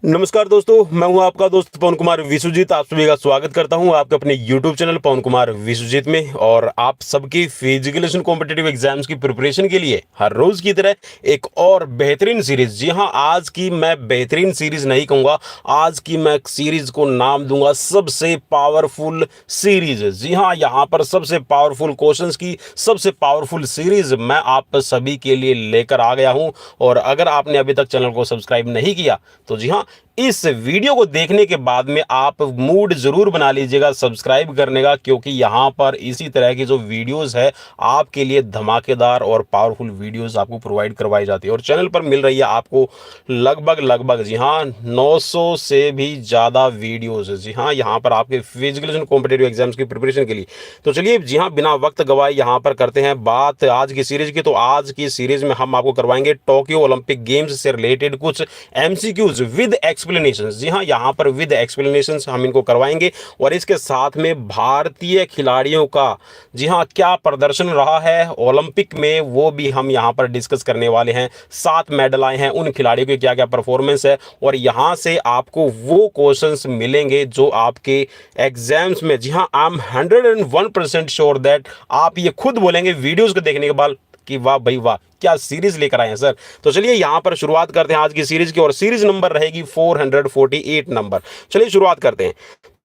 नमस्कार दोस्तों, मैं हूं आपका दोस्त पवन कुमार विश्वजीत। आप सभी का स्वागत करता हूं आपके अपने YouTube चैनल पवन कुमार विश्वजीत में। और आप सबकी फिजिकलेशन कॉम्पिटिटिव एग्जाम्स की प्रिपरेशन के लिए हर रोज की तरह एक और बेहतरीन सीरीज, जी हां, आज की मैं बेहतरीन सीरीज नहीं कहूंगा, आज की मैं सीरीज को नाम दूंगा सबसे पावरफुल सीरीज। जी हां, यहां पर सबसे पावरफुल क्वेश्चंस की सबसे पावरफुल सीरीज मैं आप सभी के लिए लेकर आ गया हूं। और अगर आपने अभी तक चैनल को सब्सक्राइब नहीं किया तो जी हां, इस वीडियो को देखने के बाद में आप मूड जरूर बना लीजिएगा सब्सक्राइब करने का, क्योंकि यहां पर इसी तरह की जो वीडियोस है आपके लिए धमाकेदार और पावरफुल वीडियोस आपको प्रोवाइड करवाई जाती है। और चैनल पर मिल रही है आपको लगभग जी हां 900 से भी ज़्यादा वीडियोस, जी हां, यहां पर आपके फिजिकल कॉम्पिटिटिव एग्जाम्स की प्रिपरेशन के लिए। तो चलिए जी हां, बिना वक्त गवाए यहां पर करते हैं बात आज की सीरीज की। तो आज की सीरीज में हम आपको करवाएंगे टोक्यो ओलंपिक गेम्स से रिलेटेड कुछ एमसीक्यूज विद एक्सप्लेनेशंस। जी हां, यहां पर विद एक्सप्लेनेशंस हम इनको करवाएंगे। और इसके साथ में भारतीय खिलाड़ियों का जी हां क्या प्रदर्शन रहा है ओलंपिक में, वो भी हम यहां पर डिस्कस करने वाले हैं। 7 मेडल आए हैं, उन खिलाड़ियों की क्या क्या परफॉर्मेंस है, और यहां से आपको वो क्वेश्चंस मिलेंगे जो आपके एग्जाम्स में, जी हां, आई एम 101% श्योर दैट आप ये खुद बोलेंगे वीडियोस को देखने के बाद कि वाह भाई वाह, क्या सीरीज लेकर आए हैं सर। तो चलिए यहां पर शुरुआत करते हैं आज की सीरीज की, और सीरीज नंबर रहेगी 448 नंबर। चलिए शुरुआत करते हैं।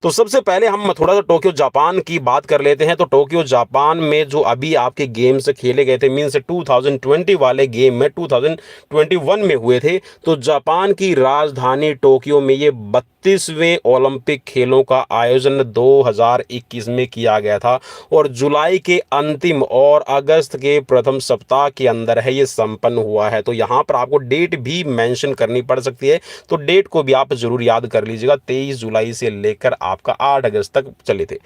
तो सबसे पहले हम थोड़ा सा टोक्यो जापान की बात कर लेते हैं। तो टोक्यो जापान में जो अभी आपके गेम्स खेले गए थे, मीन्स 2020 वाले गेम में 2021 में हुए थे, तो जापान की राजधानी टोक्यो में ये 32वें ओलंपिक खेलों का आयोजन 2021 में किया गया था। और जुलाई के अंतिम और अगस्त के प्रथम सप्ताह के अंदर है ये संपन्न हुआ है। तो यहाँ पर आपको डेट भी मेंशन करनी पड़ सकती है, तो डेट को भी आप जरूर याद कर लीजिएगा। 23 जुलाई से लेकर आपका 8 अगस्त तक चले थे।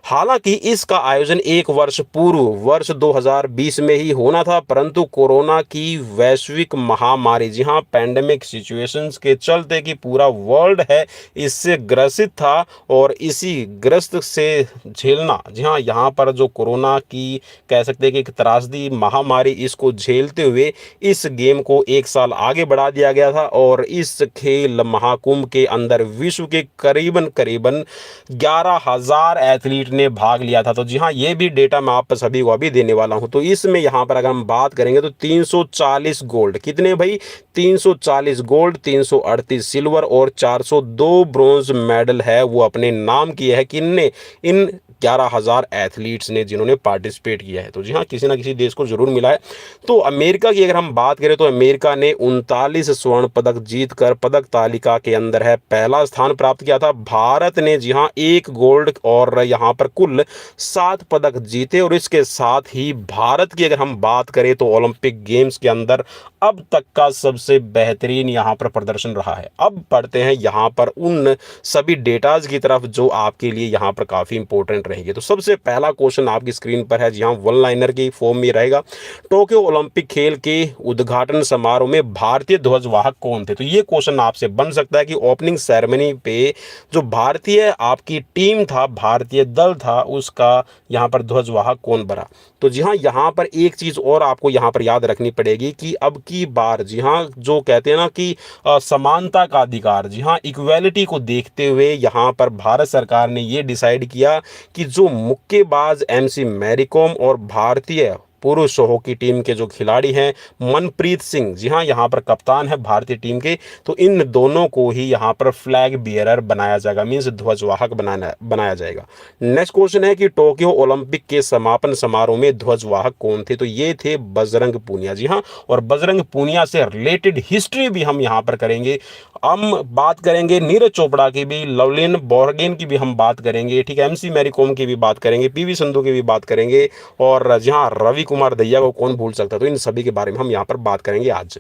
हालांकि इसका आयोजन एक वर्ष पूर्व वर्ष 2020 में ही होना था, परंतु कोरोना की वैश्विक महामारी, जी हां, पैंडेमिक सिचुएशंस के चलते कि पूरा वर्ल्ड है इससे ग्रसित था, और इसी ग्रस्त से झेलना, जी हां, यहां पर जो कोरोना की कह सकते हैं कि एक त्रासदी महामारी, इसको झेलते हुए इस गेम को एक साल आगे बढ़ा दिया गया था। और इस खेल महाकुंभ के अंदर विश्व के करीबन 11,000 एथलीट ने भाग लिया था। तो जी हाँ, ये भी डेटा मैं आप सभी को अभी देने वाला हूं। तो इसमें यहां पर अगर हम बात करेंगे तो 340 गोल्ड, कितने भाई, 340 गोल्ड, 338 सिल्वर और 402 ब्रॉन्ज मेडल है वो अपने नाम किए हैं किनने, इन 11,000 एथलीट्स ने जिन्होंने पार्टिसिपेट किया है। तो जी हाँ, किसी ना किसी देश को जरूर मिला है। तो अमेरिका की अगर हम बात करें तो अमेरिका ने 39 स्वर्ण पदक जीतकर पदक तालिका के अंदर है पहला स्थान प्राप्त किया था। भारत ने जी हाँ 1 गोल्ड और यहाँ पर कुल 7 पदक जीते। और इसके साथ ही भारत की अगर हम बात करें तो ओलंपिक गेम्स के अंदर अब तक का सबसे बेहतरीन यहाँ पर प्रदर्शन रहा है। अब पढ़ते हैं यहाँ पर उन सभी डेटाज की तरफ जो आपके लिए यहाँ पर काफ़ी इंपॉर्टेंट रहेंगे। तो सबसे पहला क्वेश्चन आपकी स्क्रीन पर है, जी हाँ, वन लाइनर की फॉर्म में रहेगा। टोक्यो ओलंपिक खेल के उद्घाटन समारोह में भारतीय ध्वजवाहक कौन थे। तो ये क्वेश्चन आपसे बन सकता है कि ओपनिंग सेरेमनी पे जो भारतीय आपकी टीम था, भारतीय दल था, उसका यहाँ पर ध्वजवाहक कौन बना। तो जी हाँ, यहाँ पर एक चीज़ और आपको यहाँ पर याद रखनी पड़ेगी कि अब की बार, जी हाँ, जो कहते हैं ना कि समानता का अधिकार, जी हाँ, इक्वेलिटी को देखते हुए यहाँ पर भारत सरकार ने ये डिसाइड किया कि जो मुक्केबाज एमसी मैरी कॉम और भारतीय पुरुष हॉकी टीम के जो खिलाड़ी हैं मनप्रीत सिंह, जी हाँ, यहाँ पर कप्तान है भारतीय टीम के, तो इन दोनों को ही यहाँ पर फ्लैग बियरर बनाया जाएगा, मीन्स ध्वजवाहक बनाया जाएगा। नेक्स्ट क्वेश्चन है कि टोक्यो ओलंपिक के समापन समारोह में ध्वजवाहक कौन थे। तो ये थे बजरंग पूनिया, जी हाँ, और बजरंग पूनिया से रिलेटेड हिस्ट्री भी हम यहाँ पर करेंगे। हम बात करेंगे नीरज चोपड़ा की भी, लवलिन बोर्गेन की भी हम बात करेंगे, ठीक है, एमसी मैरी कॉम की भी बात करेंगे, पीवी संधू की भी बात करेंगे, और जहां रवि कुमार दहिया को कौन भूल सकता है। तो इन सभी के बारे में हम यहाँ पर बात करेंगे आज।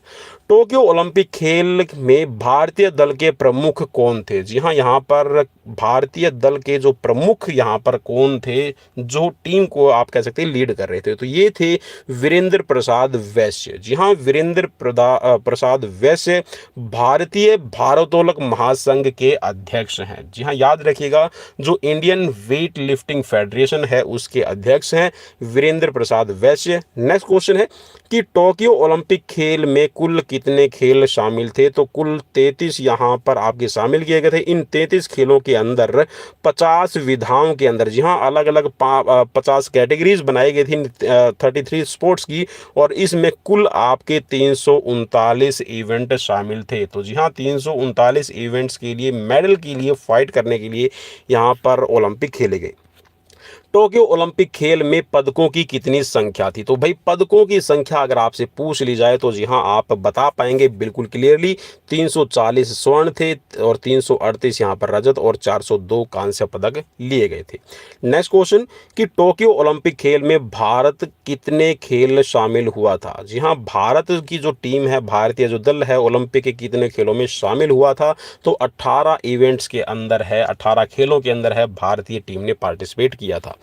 टोक्यो ओलंपिक खेल में भारतीय दल के प्रमुख कौन थे। जी हाँ, यहाँ पर भारतीय दल के जो प्रमुख यहाँ पर कौन थे, जो टीम को आप कह सकते हैं लीड कर रहे थे, तो ये थे वीरेंद्र प्रसाद वैश्य। जी हाँ, वीरेंद्र प्रसाद वैश्य भारतीय भारोत्तोलक महासंघ के अध्यक्ष हैं। जी हाँ, याद रखिएगा, जो इंडियन वेट लिफ्टिंग फेडरेशन है उसके अध्यक्ष हैं वीरेंद्र प्रसाद वैश्य। चलिए नेक्स्ट क्वेश्चन है कि टोक्यो ओलंपिक खेल में कुल कितने खेल शामिल थे? तो कुल 33 यहाँ पर आपके शामिल किए गए थे। इन 33 खेलों के अंदर 50 विधाओं के अंदर, जी हाँ, अलग अलग 50 कैटेगरीज बनाई गई थी 33 स्पोर्ट्स की, और इसमें कुल आपके 339 इवेंट शामिल थे। तो जी हाँ, 339 इवेंट्स के लिए मेडल के लिए फाइट करने के लिए यहाँ पर ओलंपिक खेले गए। टोक्यो ओलंपिक खेल में पदकों की कितनी संख्या थी? तो भाई पदकों की संख्या अगर आपसे पूछ ली जाए तो जी हाँ, आप बता पाएंगे बिल्कुल क्लियरली। 340 स्वर्ण थे और 338 यहाँ पर रजत और 402 कांस्य पदक लिए गए थे। नेक्स्ट क्वेश्चन कि टोक्यो ओलंपिक खेल में भारत कितने खेल शामिल हुआ था? जी हाँ, भारत की जो टीम है, भारतीय जो दल है, ओलंपिक के कितने खेलों में शामिल हुआ था? तो 18 इवेंट्स के अंदर है, 18 खेलों के अंदर है भारतीय टीम ने पार्टिसिपेट किया था।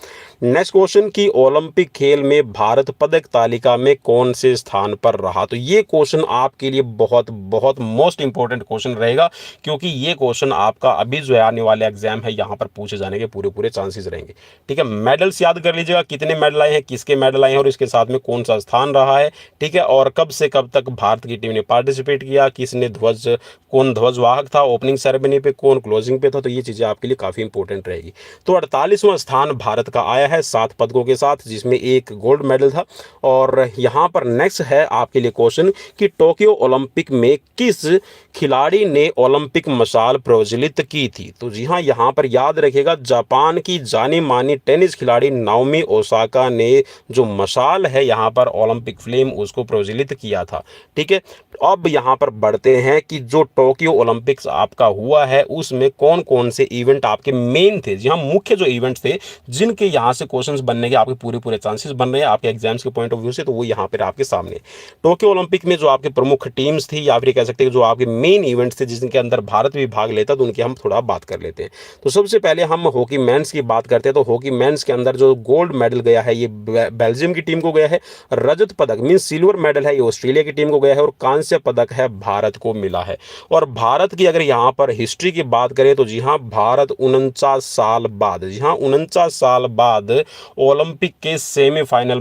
नेक्स्ट क्वेश्चन कि ओलंपिक खेल में भारत पदक तालिका में कौन से स्थान पर रहा? तो ये क्वेश्चन आपके लिए बहुत बहुत मोस्ट इंपॉर्टेंट क्वेश्चन रहेगा, क्योंकि ये क्वेश्चन आपका अभी जो आने वाले एग्जाम है यहाँ पर पूछे जाने के पूरे पूरे चांसेस रहेंगे। ठीक है, मेडल्स याद कर लीजिएगा, कितने मेडल आए हैं, किसके मेडल आए हैं और इसके साथ में कौन सा स्थान रहा है। ठीक है, और कब से कब तक भारत की टीम ने पार्टिसिपेट किया, किसने ध्वज, कौन ध्वजवाहक था ओपनिंग सेरेमनी पे, कौन क्लोजिंग पे था। तो ये चीजें आपके लिए काफी इंपॉर्टेंट रहेगी। तो 48वां स्थान भारत का आया है 7 पदकों के साथ, जिसमें एक गोल्ड मेडल था। और यहाँ पर नेक्स्ट है आपके लिए क्वेश्चन कि टोक्यो ओलंपिक में किस खिलाड़ी ने ओलंपिक मशाल प्रज्वलित की थी? तो जी हाँ, यहाँ पर याद रखिएगा, जापान की जानी मानी टेनिस खिलाड़ी नाओमी ओसाका ने जो मशाल है यहाँ पर ओलंपिक फ्लेम उसको प्रज्वलित किया था। ठीक है, अब यहाँ पर बढ़ते हैं कि जो टोक्यो ओलंपिक्स आपका हुआ है उसमें कौन कौन से इवेंट आपके मेन थे। जी हाँ, मुख्य जो इवेंट थे जिनके यहाँ से क्वेश्चंस बनने के आपके पूरे पूरे चांसेस बन रहे हैं आपके एग्जाम्स के पॉइंट ऑफ व्यू से, तो वो यहाँ पर आपके सामने। टोक्यो ओलंपिक में जो आपके प्रमुख टीम्स थी या फिर कह सकते हैं जो आपके मेन इवेंट्स थे जिनके अंदर भारत भी भाग लेता, तो उनकी हम थोड़ा बात कर लेते हैं। तो सबसे पहले हम हॉकी मेंस की बात करते हैं। तो हॉकी मेंस के अंदर जो गोल्ड मेडल गया है ये बेल्जियम की टीम को गया है। रजत पदक मीन सिल्वर मेडल है ये ऑस्ट्रेलिया की टीम को गया है और कांस्य पदक है भारत को मिला है। और भारत की अगर यहाँ पर हिस्ट्री की बात करें तो जी हाँ, भारत 49 साल बाद, जी हाँ 49 साल बाद ओलंपिक के सेमीफाइनल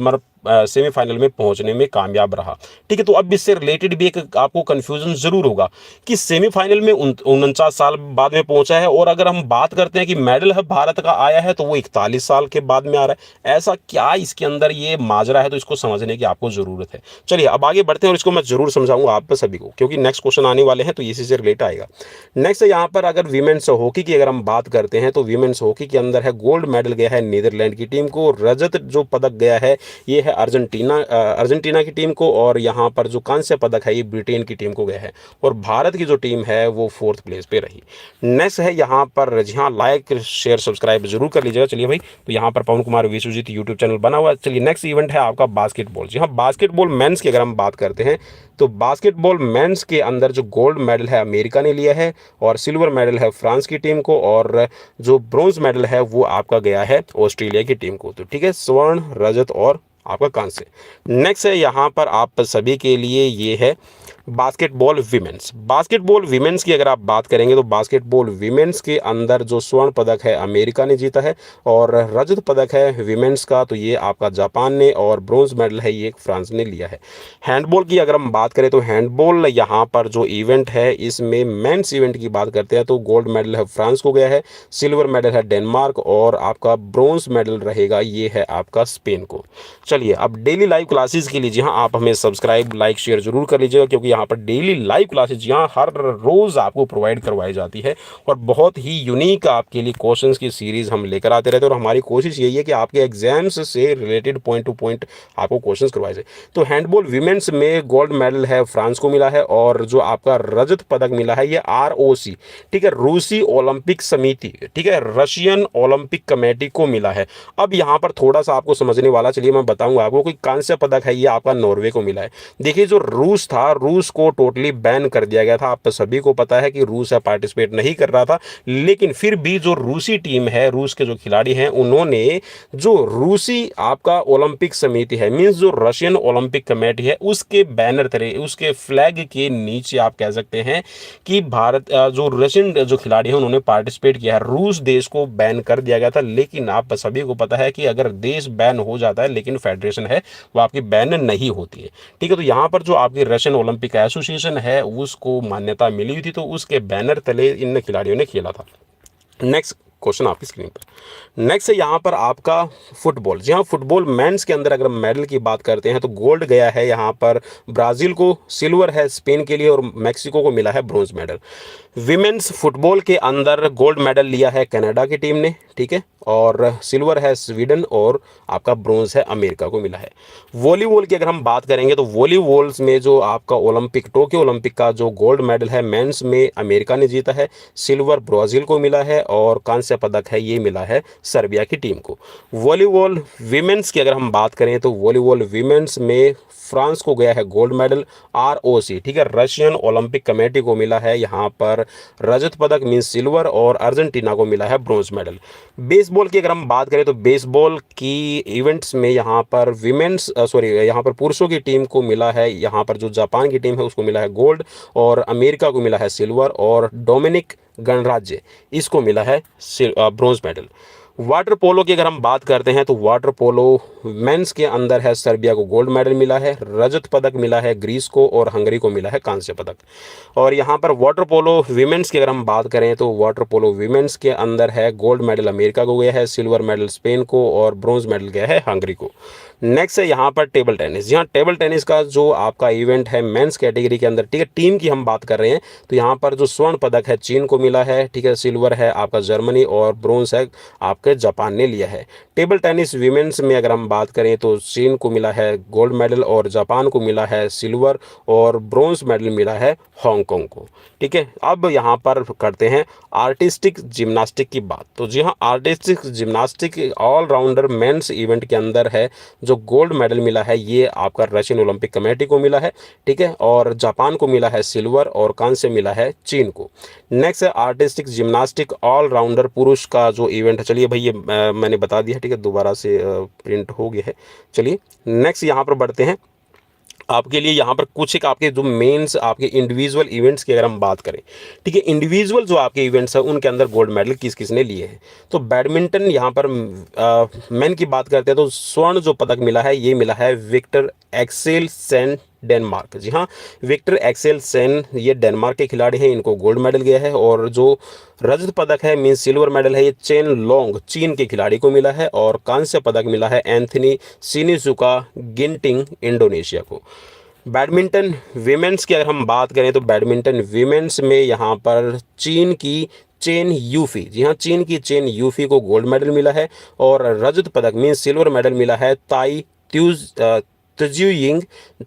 में पहुंचने में कामयाब रहा। ठीक है, तो अब इससे रिलेटेड भी एक आपको कंफ्यूजन जरूर होगा कि सेमीफाइनल में 49 साल बाद में पहुंचा है, और अगर हम बात करते हैं कि मेडल है भारत का आया है तो वो 41 साल के बाद में आ रहा है। ऐसा क्या इसके अंदर ये माजरा है, तो इसको समझने की आपको जरूरत है। चलिए अब आगे बढ़ते हैं और इसको मैं जरूर समझाऊंगा आप सभी को, क्योंकि नेक्स्ट क्वेश्चन आने वाले हैं तो इसी से रिलेट आएगा। नेक्स्ट यहाँ पर अगर वीमेन्स हॉकी की अगर हम बात करते हैं तो वीमेन्स हॉकी के अंदर है गोल्ड मेडल गया है नीदरलैंड की टीम को, रजत जो पदक गया है ये है अर्जेंटीना की टीम को, और यहाँ पर जो कांस्य पदक है ये ब्रिटेन की टीम को गया है, और भारत की जो टीम है वो 4th प्लेस पे रही। नेक्स्ट है यहाँ पर, जी हाँ, लाइक शेयर सब्सक्राइब जरूर कर लीजिएगा। चलिए भाई, तो यहाँ पर पवन कुमार विश्वजीत यूट्यूब चैनल बना हुआ है। चलिए नेक्स्ट इवेंट है आपका बास्केटबॉल। जी हाँ, बास्केटबॉल मेंस की अगर हम बात करते हैं तो बास्केटबॉल मेंस के अंदर जो गोल्ड मेडल है अमेरिका ने लिया है, और सिल्वर मेडल है फ्रांस की टीम को, और जो ब्रॉन्ज मेडल है वो आपका गया है ऑस्ट्रेलिया की टीम को। तो ठीक है, स्वर्ण, रजत और आपका कांस्य। नेक्स्ट है यहाँ पर आप सभी के लिए ये है बास्केटबॉल विमेंस की अगर आप बात करेंगे तो बास्केटबॉल विमेंस के अंदर जो स्वर्ण पदक है अमेरिका ने जीता है, और रजत पदक है विमेंस का तो ये आपका जापान ने, और ब्रॉन्ज मेडल है ये फ्रांस ने लिया है। हैंडबॉल की अगर हम बात करें तो हैंडबॉल यहाँ पर जो इवेंट है इसमें मेंस इवेंट की बात करते हैं तो गोल्ड मेडल है फ्रांस को गया है, सिल्वर मेडल है डेनमार्क, और आपका ब्रॉन्ज मेडल रहेगा ये है आपका स्पेन को। चलिए अब डेली लाइव क्लासेस के लिए जी हाँ, आप हमें सब्सक्राइब लाइक शेयर जरूर कर लीजिएगा, क्योंकि यहाँ पर डेली लाइव क्लासेज यहाँ हर रोज आपको प्रोवाइड करवाई जाती है, और बहुत ही यूनिक आपके लिए क्वेश्चंस की सीरीज हम लेकर आते रहते हैं, और हमारी कोशिश यही है कि आपके एग्जाम्स से रिलेटेड पॉइंट टू पॉइंट आपको क्वेश्चंस करवाए जाए। तो हैंडबॉल विमेंस में गोल्ड मेडल है फ्रांस को मिला है, और जो आपका रजत पदक मिला है ये ROC, ठीक है, रूसी ओलंपिक समिति, ठीक है, रशियन ओलंपिक कमेटी को मिला है। अब यहाँ पर थोड़ा सा आपको समझने वाला, चलिए मैं बताऊंगा आपको। कोई कांस्य पदक है ये आपका नॉर्वे को मिला है। देखिए जो रूस था, रूस रूस को टोटली बैन कर दिया गया था। आप सभी को पता है कि रूस पार्टिसिपेट नहीं कर रहा था, लेकिन फिर भी जो रूसी टीम है, रूस के जो खिलाड़ी हैं, उन्होंने जो रूसी आपका ओलंपिक समिति है, मींस जो रशियन ओलंपिक कमेटी है, उसके बैनर तले, उसके फ्लैग के नीचे आप कह सकते हैं कि भारत जो रशियन जो खिलाड़ी हैं उन्होंने पार्टिसिपेट किया है। रूस देश को बैन कर दिया गया था, लेकिन आप सभी को पता है कि अगर देश बैन हो जाता है लेकिन फेडरेशन है वो आपकी बैन नहीं होती है। ठीक है, तो यहाँ पर जो आपकी रशियन ओलंपिक एसोसिएशन है उसको मान्यता मिली हुई थी, तो उसके बैनर तले इन खिलाड़ियों ने खेला था। नेक्स्ट क्वेश्चन आपकी स्क्रीन पर। नेक्स्ट है यहाँ पर आपका फुटबॉल। जी हाँ, फुटबॉल मेंस के अंदर अगर मेडल की बात करते हैं तो गोल्ड गया है यहाँ पर ब्राज़ील को, सिल्वर है स्पेन के लिए और मैक्सिको को मिला है ब्रॉन्ज मेडल। विमेंस फुटबॉल के अंदर गोल्ड मेडल लिया है कनाडा की टीम ने, ठीक है, और सिल्वर है स्वीडन और आपका ब्रॉन्ज है अमेरिका को मिला है। वॉलीबॉल की अगर हम बात करेंगे तो वॉलीबॉल्स में जो आपका ओलंपिक, टोक्यो ओलंपिक का जो गोल्ड मेडल है मेंस में अमेरिका ने जीता है, सिल्वर ब्राज़ील को मिला है और कांस्य पदक है ये मिला है सर्बिया की टीम को। वॉलीबॉल विमेंस की अगर हम बात करें तो वॉलीबॉल विमेंस में फ्रांस को गया है गोल्ड मेडल, ROC, ठीक है, रशियन ओलंपिक कमेटी को मिला है यहाँ पर रजत पदक मींस सिल्वर और अर्जेंटीना को मिला है ब्रॉन्ज मेडल। बेसबॉल की अगर हम बात करें तो बेसबॉल की इवेंट्स में यहाँ पर यहाँ पर पुरुषों की टीम को मिला है, यहाँ पर जो जापान की टीम है उसको मिला है गोल्ड और अमेरिका को मिला है सिल्वर और डोमिनिक गणराज्य इसको मिला है ब्रॉन्ज मेडल। वाटर पोलो की अगर हम बात करते हैं तो वाटर पोलो मेंस के अंदर है सर्बिया को गोल्ड मेडल मिला है, रजत पदक मिला है ग्रीस को और हंगरी को मिला है कांस्य पदक। और यहाँ पर वाटर पोलो विमेंस की अगर हम बात करें तो वाटर पोलो विमेंस के अंदर है गोल्ड मेडल अमेरिका को गया है, सिल्वर मेडल स्पेन को और ब्रॉन्ज मेडल गया है हंगरी को। नेक्स्ट है यहाँ पर टेबल टेनिस। जी हाँ, टेबल टेनिस का जो आपका इवेंट है मेंस कैटेगरी के अंदर, ठीक है, टीम की हम बात कर रहे हैं तो यहाँ पर जो स्वर्ण पदक है चीन को मिला है, ठीक है, सिल्वर है आपका जर्मनी और ब्रॉन्ज है आपके जापान ने लिया है। टेबल टेनिस विमेंस में अगर हम बात करें तो चीन को मिला है गोल्ड मेडल और जापान को मिला है सिल्वर और ब्रॉन्ज मेडल मिला है हांगकांग को। ठीक है, अब यहाँ पर करते हैं आर्टिस्टिक जिम्नास्टिक की बात। तो जी हाँ, artistic gymnastic allrounder men's event के अंदर है जो गोल्ड मेडल मिला है ये आपका रशियन ओलंपिक कमेटी को मिला है, ठीक है, और जापान को मिला है सिल्वर और कांस्य मिला है चीन को। नेक्स्ट है आर्टिस्टिक जिम्नास्टिक ऑलराउंडर पुरुष का जो इवेंट है, चलिए भाई ये मैंने बता दिया, ठीक है, दोबारा से प्रिंट हो गया है। चलिए नेक्स्ट यहाँ पर बढ़ते हैं आपके लिए। यहाँ पर कुछ एक आपके जो मेंस आपके इंडिविजुअल इवेंट्स की अगर हम बात करें, ठीक है, इंडिविजुअल जो आपके इवेंट्स हैं उनके अंदर गोल्ड मेडल किस किस ने लिए हैं। तो बैडमिंटन यहाँ पर मेन की बात करते हैं तो स्वर्ण जो पदक मिला है ये मिला है विक्टर एक्सेलसेन डेनमार्क। जी हाँ, विक्टर एक्सेलसेन ये डेनमार्क के खिलाड़ी हैं, इनको गोल्ड मेडल गया है। और जो रजत पदक है मीन सिल्वर मेडल है ये चेन लोंग चीन के खिलाड़ी को मिला है और कांस्य पदक मिला है एंथनी सिनिसुका गिंटिंग इंडोनेशिया को। बैडमिंटन विमेंस की अगर हम बात करें तो बैडमिंटन विमेंस में यहाँ पर चीन की चेन यूफी, जी हाँ, चीन की चेन यूफी को गोल्ड मेडल मिला है और रजत पदक मीन सिल्वर मेडल मिला है ताई त्जुयिंग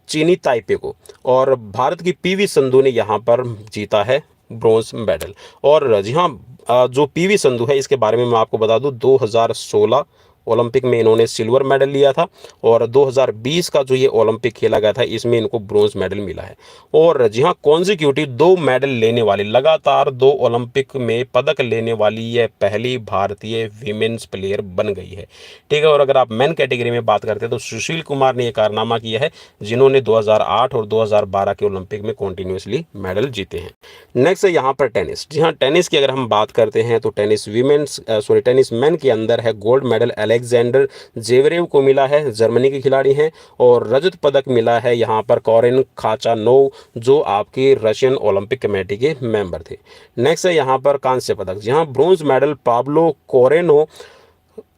चीनी ताइपे को। और भारत की PV संधू ने यहाँ पर जीता है ब्रॉन्ज मेडल। और जी हाँ, जो PV संधू है इसके बारे में मैं आपको बता दूं 2016 ओलंपिक में इन्होंने सिल्वर मेडल लिया था और 2020 का जो ये ओलंपिक खेला गया था इसमें इनको ब्रॉन्ज मेडल मिला है। और जी हाँ, कॉन्जिक्यूटिव 2 मेडल लेने वाली, लगातार 2 ओलंपिक में पदक लेने वाली ये पहली भारतीय वीमेंस प्लेयर बन गई है। ठीक है, और अगर आप मेन कैटेगरी में बात करते हैं तो सुशील कुमार ने यह कारनामा किया है जिन्होंने 2008 और 2012 के ओलंपिक में कॉन्टिन्यूसली मेडल जीते हैं। नेक्स्ट है यहाँ पर टेनिस। जी हाँ, टेनिस की अगर हम बात करते हैं तो टेनिस मेन के अंदर है गोल्ड मेडल अलेक्जेंडर जेवरेव को मिला है, जर्मनी के खिलाड़ी हैं, और रजत पदक मिला है यहाँ पर कॉरिन खाचानोव जो आपकी रशियन ओलंपिक कमेटी के मेंबर थे। नेक्स्ट है यहाँ पर कांस्य पदक। यहाँ ब्रॉन्ज मेडल पाब्लो कोरेनो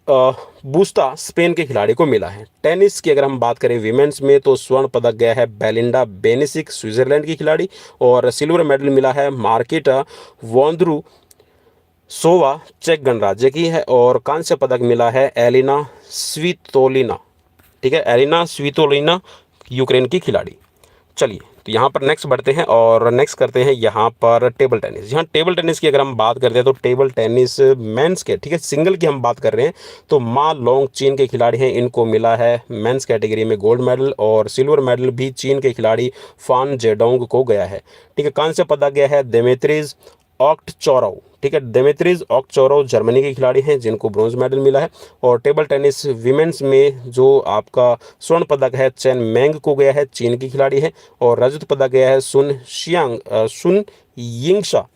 बूस्टा स्पेन के खिलाड़ी को मिला है। टेनिस की अगर हम बात करें विमेंस में तो स्वर्ण पदक गया है बेलिंडा बेनिसिक स्विट्जरलैंड की खिलाड़ी और सिल्वर मेडल मिला है मार्केटा वोंद्रू सोवा चेक गणराज्य की है और कांस्य पदक मिला है एलिना स्वितोलिना, ठीक है, एलिना स्वितोलिना यूक्रेन की खिलाड़ी। चलिए तो यहाँ पर नेक्स्ट बढ़ते हैं और नेक्स्ट करते हैं यहाँ पर टेबल टेनिस। यहाँ टेबल टेनिस की अगर हम बात करते हैं तो टेबल टेनिस मेंस के, ठीक है, सिंगल की हम बात कर रहे हैं तो मा लोंग चीन के खिलाड़ी हैं, इनको मिला है मेंस कैटेगरी में गोल्ड मेडल, और सिल्वर मेडल भी चीन के खिलाड़ी फान जेडोंग को गया है। ठीक है, कांस्य पदक गया है देमेत्रिज ऑक्टचोरोव, ठीक है, देमेत्रिज ऑक्टचोरोव जर्मनी के खिलाड़ी हैं जिनको ब्रॉन्ज मेडल मिला है। और टेबल टेनिस विमेंस में जो आपका स्वर्ण पदक है चेन मेंग को गया है, चीन की खिलाड़ी है, और रजत पदक गया है सुन यिंगशा,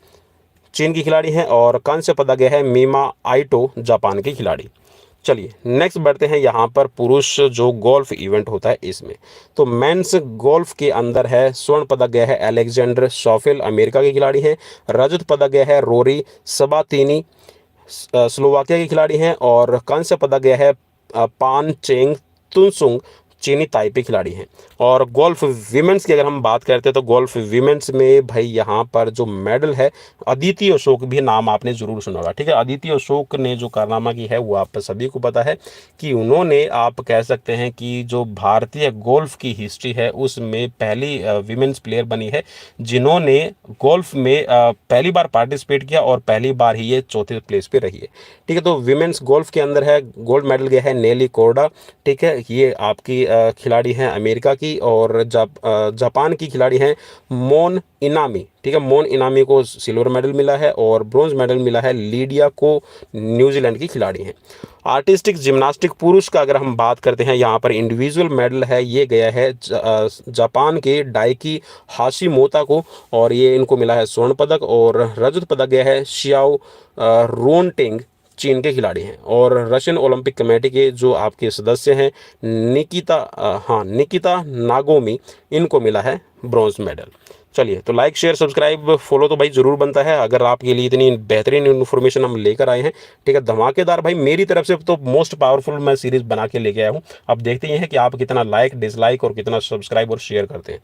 चीन की खिलाड़ी हैं, और कांस्य पदक गया है मीमा आइटो, जापान की खिलाड़ी। चलिए नेक्स्ट बढ़ते हैं यहाँ पर पुरुष जो गोल्फ इवेंट होता है इसमें। तो मेंस गोल्फ के अंदर है स्वर्ण पदक गया है अलेक्जेंडर शॉफेल, अमेरिका के खिलाड़ी हैं। रजत पदक गया है रोरी सबातिनी, स्लोवाकिया के खिलाड़ी हैं, और कांस्य पदक गया है पान चेंग तुनसुंग, चीनी ताइपे खिलाड़ी हैं। और गोल्फ विमेंस की अगर हम बात करते हैं तो गोल्फ विमेंस में भाई यहाँ पर जो मेडल है अदिति अशोक, भी नाम आपने ज़रूर सुना होगा। ठीक है, अदिति अशोक ने जो कारनामा की है वो आप सभी को पता है कि उन्होंने, आप कह सकते हैं कि जो भारतीय गोल्फ की हिस्ट्री है उसमें पहली विमेंस प्लेयर बनी है जिन्होंने गोल्फ में पहली बार पार्टिसिपेट किया, और पहली बार ही ये चौथे प्लेस पे रही है। ठीक है, तो विमेंस गोल्फ के अंदर है गोल्ड मेडल गया है नेली कोर्डा, ठीक है, ये आपकी खिलाड़ी हैं अमेरिका की, और जापान की खिलाड़ी हैं मोन इनामी। ठीक है, मोन इनामी को सिल्वर मेडल मिला है, और ब्रॉन्ज मेडल मिला है लीडिया को, न्यूजीलैंड की खिलाड़ी हैं। आर्टिस्टिक जिम्नास्टिक पुरुष का अगर हम बात करते हैं, यहाँ पर इंडिविजुअल मेडल है, ये गया है जापान के डाइकी हाशिमोता को, और ये इनको मिला है स्वर्ण पदक, और रजत पदक गया है शियाओ रोनटेंग, चीन के खिलाड़ी हैं। और रशियन ओलंपिक कमेटी के जो आपके सदस्य हैं निकिता नागोमी, इनको मिला है ब्रॉन्ज मेडल। चलिए, तो लाइक शेयर सब्सक्राइब फॉलो तो भाई ज़रूर बनता है अगर आपके लिए इतनी बेहतरीन इन्फॉर्मेशन हम लेकर आए हैं। ठीक है, धमाकेदार भाई, मेरी तरफ से तो मोस्ट पावरफुल मैं सीरीज़ बना के लेके आया हूँ। अब देखते हैं कि आप कितना लाइक डिसलाइक और कितना सब्सक्राइब और शेयर करते हैं।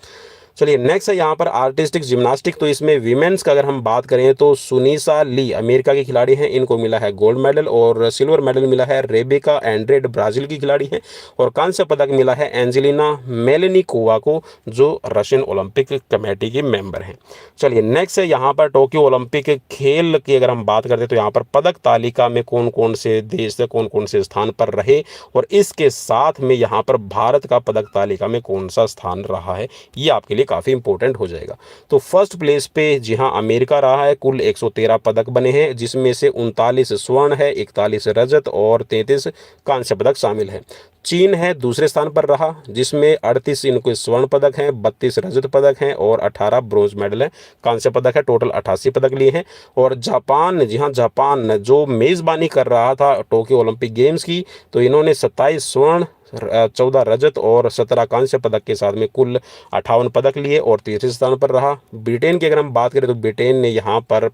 चलिए नेक्स्ट है यहाँ पर आर्टिस्टिक जिम्नास्टिक। तो इसमें विमेंस का अगर हम बात करें तो सुनीसा ली, अमेरिका की खिलाड़ी हैं, इनको मिला है गोल्ड मेडल, और सिल्वर मेडल मिला है रेबेका एंड्रेड, ब्राज़ील की खिलाड़ी हैं, और कांस्य पदक मिला है एंजेलिना मेलेनिकोवा को, जो रशियन ओलंपिक कमेटी के मेंबर हैं। चलिए नेक्स्ट है यहाँ पर टोक्यो ओलंपिक खेल की अगर हम बात करते हैं तो यहाँ पर पदक तालिका में कौन कौन से देश से कौन कौन से स्थान पर रहे, और इसके साथ में यहाँ पर भारत का पदक तालिका में कौन सा स्थान रहा है, ये आपके लिए काफ़ी इंपॉर्टेंट हो जाएगा। तो फर्स्ट प्लेस पे जी हाँ अमेरिका रहा है, कुल 113 पदक बने हैं, जिसमें से 39 स्वर्ण है, 41 रजत और 33 कांस्य पदक शामिल है। चीन है दूसरे स्थान पर रहा, जिसमें 38 इनको स्वर्ण पदक हैं, 32 रजत पदक हैं, और 18 ब्रोंज मेडल है, कांस्य पदक है, टोटल 88 पदक लिए हैं। और जापान, जी हाँ जापान जो मेज़बानी कर रहा था टोक्यो ओलंपिक गेम्स की, तो इन्होंने 27 स्वर्ण, 14 रजत और 17 कांस्य पदक के साथ में कुल 58 पदक लिए और तीसरे स्थान पर रहा। ब्रिटेन की अगर हम बात करें तो ब्रिटेन ने यहाँ पर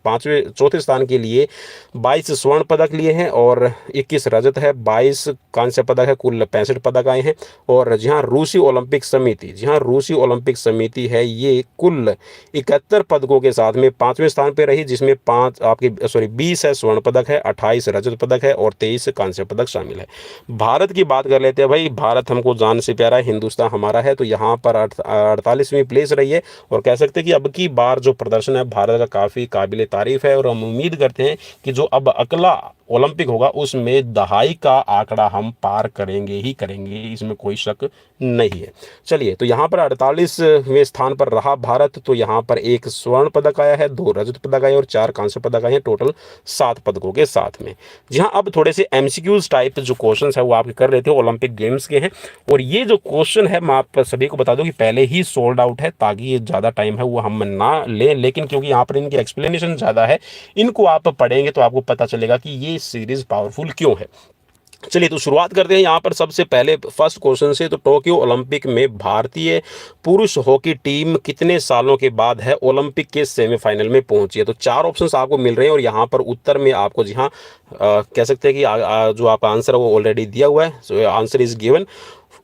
चौथे स्थान के लिए 22 स्वर्ण पदक लिए हैं और 21 रजत है, 22 कांस्य पदक है, कुल 65 पदक आए हैं। और जहाँ रूसी ओलंपिक समिति, जहाँ रूसी ओलंपिक समिति है, ये कुल 71 पदकों के साथ में 5वें स्थान पर रही, जिसमें 20 है स्वर्ण पदक है, 28 रजत पदक है और 23 कांस्य पदक शामिल है। भारत की बात कर लेते हैं भाई, भारत हमको जान से प्यारा है, हिंदुस्तान हमारा है, तो यहाँ पर 48वीं प्लेस रही है। और कह सकते हैं कि अब की बार जो प्रदर्शन है भारत का काफ़ी काबिल तारीफ है, और हम उम्मीद करते हैं कि जो अब अगला ओलंपिक होगा उसमें दहाई का आंकड़ा हम पार करेंगे ही करेंगे, इसमें कोई शक नहीं है। चलिए, तो यहाँ पर 48वें स्थान पर रहा भारत, तो यहाँ पर 1 स्वर्ण पदक आया है, 2 रजत पदक आए और 4 कांस्य पदक आए हैं, टोटल 7 पदकों के साथ में। जी हाँ, अब थोड़े से एमसीक्यूज टाइप जो क्वेश्चन है वो आप कर लेते हो, ओलंपिक गेम्स के हैं। और ये जो क्वेश्चन है मैं आप सभी को बता दूं कि पहले ही सोल्ड आउट है, ताकि ये ज़्यादा टाइम है वो हम ना लें, लेकिन क्योंकि यहाँ पर इनकी एक्सप्लेनेशन ज़्यादा है, इनको आप पढ़ेंगे तो आपको पता चलेगा कि ये सीरीज पावरफुल क्यों है। चलिए, तो शुरुआत करते हैं यहाँ पर सबसे पहले फर्स्ट क्वेश्चन से। तो टोक्यो ओलंपिक में भारतीय पुरुष हॉकी टीम कितने सालों के बाद है ओलंपिक के सेमीफाइनल में पहुंची है? तो 4 ऑप्शंस आपको मिल रहे हैं और यहाँ पर उत्तर में आपको जी हाँ कह सकते हैं कि जो आपका आंसर है वो ऑलरेडी दिया हुआ है। So answer is given.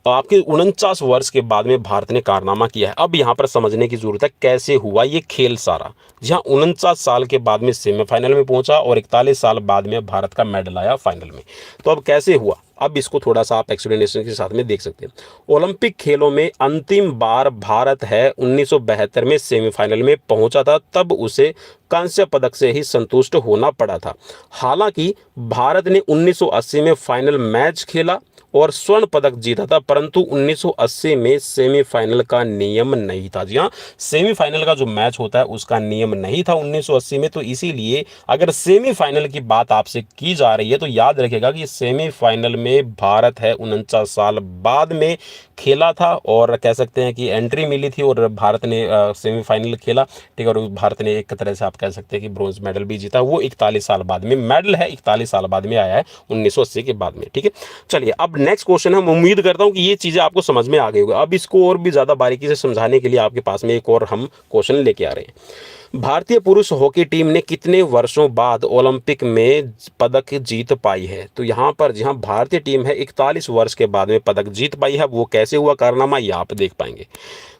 आपके 49 वर्ष के बाद में भारत ने कारनामा किया है। अब यहाँ पर समझने की जरूरत है कैसे हुआ ये खेल सारा। जहाँ 49 साल के बाद में सेमीफाइनल में पहुंचा और 41 साल बाद में भारत का मेडल आया फाइनल में। तो अब कैसे हुआ, अब इसको थोड़ा सा आप एक्सप्लेनेशन के साथ में देख सकते हैं। ओलंपिक खेलों में अंतिम बार भारत है 1972 में सेमीफाइनल में पहुंचा था, तब उसे कांस्य पदक से ही संतुष्ट होना पड़ा था। हालांकि भारत ने 1980 में फाइनल मैच खेला और स्वर्ण पदक जीता था, परंतु 1980 में सेमीफाइनल का नियम नहीं था। जी हाँ, सेमीफाइनल का जो मैच होता है उसका नियम नहीं था 1980 में। तो इसीलिए अगर सेमीफाइनल की बात आपसे की जा रही है तो याद रखिएगा कि सेमीफाइनल में भारत है 49 साल बाद में खेला था, और कह सकते हैं कि एंट्री मिली थी और भारत ने सेमीफाइनल खेला, ठीक है। और भारत ने एक तरह से आप कह सकते हैं कि ब्रॉन्ज मेडल भी जीता। वो 41 साल बाद में मेडल है, 41 साल बाद में आया है 1980 के बाद में, ठीक है। चलिए अब नेक्स्ट क्वेश्चन हम उम्मीद करता हूं कि ये चीजें आपको समझ में आ गई होगी। अब इसको और भी ज्यादा बारीकी से समझाने के लिए आपके पास में एक और हम क्वेश्चन लेके आ रहे हैं। भारतीय पुरुष हॉकी टीम ने कितने वर्षों बाद ओलंपिक में पदक जीत पाई है? तो यहाँ पर जहाँ भारतीय टीम है 41 वर्ष के बाद में पदक जीत पाई है। वो कैसे हुआ कारनामा, ये आप देख पाएंगे।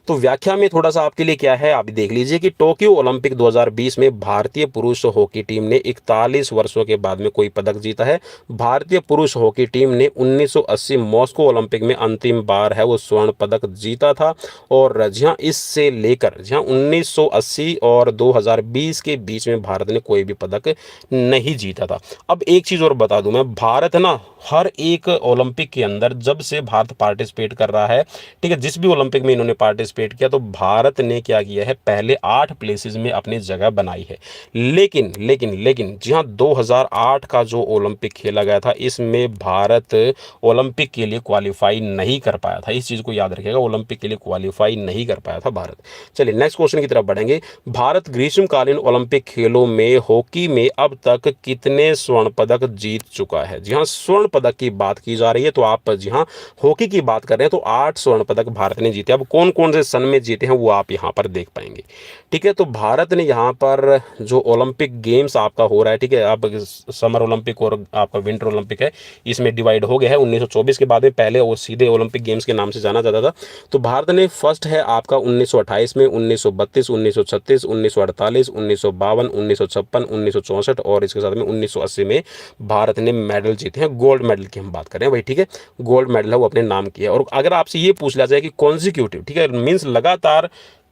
तो व्याख्या में थोड़ा सा आपके लिए क्या है, आप देख लीजिए कि टोक्यो ओलंपिक 2020 में भारतीय पुरुष हॉकी टीम ने 41 वर्षों के बाद में कोई पदक जीता है। भारतीय पुरुष हॉकी टीम ने 1980 मॉस्को ओलंपिक में अंतिम बार है वो स्वर्ण पदक जीता था, और जहाँ इससे लेकर जहाँ 1980 और 2020 के बीच में भारत ने कोई भी पदक नहीं जीता था। अब एक चीज़ और बता दूं मैं, भारत ना हर एक ओलंपिक के अंदर जब से भारत पार्टिसिपेट कर रहा है, ठीक है, जिस भी ओलंपिक में इन्होंने पार्टिसिपेट किया तो भारत ने क्या किया है, पहले 8 प्लेसेस में अपनी जगह बनाई है। लेकिन लेकिन लेकिन जहाँ 2008 का जो ओलंपिक खेला गया था इसमें भारत ओलंपिक के लिए क्वालिफाई नहीं कर पाया था। इस चीज़ को याद रखिएगा, ओलंपिक के लिए क्वालिफाई नहीं कर पाया था भारत। चलिए नेक्स्ट क्वेश्चन की तरफ बढ़ेंगे। भारत ग्रीष्मकालीन ओलंपिक खेलों में हॉकी में अब तक कितने स्वर्ण पदक जीत चुका है? जी हाँ, स्वर्ण पदक की बात की जा रही है, तो आप जी हाँ हॉकी की बात कर रहे हैं तो 8 स्वर्ण पदक भारत ने जीते। अब कौन कौन से सन में जीते हैं वो आप यहाँ पर देख पाएंगे, ठीक है। तो भारत ने यहाँ पर जो ओलंपिक गेम्स आपका हो रहा है, ठीक है, अब समर ओलंपिक और आपका विंटर ओलंपिक है, इसमें डिवाइड हो गया है 1924 के बाद में। पहले वो सीधे ओलंपिक गेम्स के नाम से जाना जाता था। तो भारत ने फर्स्ट है आपका 1928 में, 1932, 1936, 1948, 1952, 1956, 1964 और इसके साथ में 1980 में भारत ने मेडल जीते हैं। गोल्ड मेडल की हम बात करें भाई, ठीक है, गोल्ड मेडल है वो अपने नाम किया। और अगर आपसे ये पूछ लिया जाए कि कॉन्जिक्यूटिव, ठीक है, मीन्स लगातार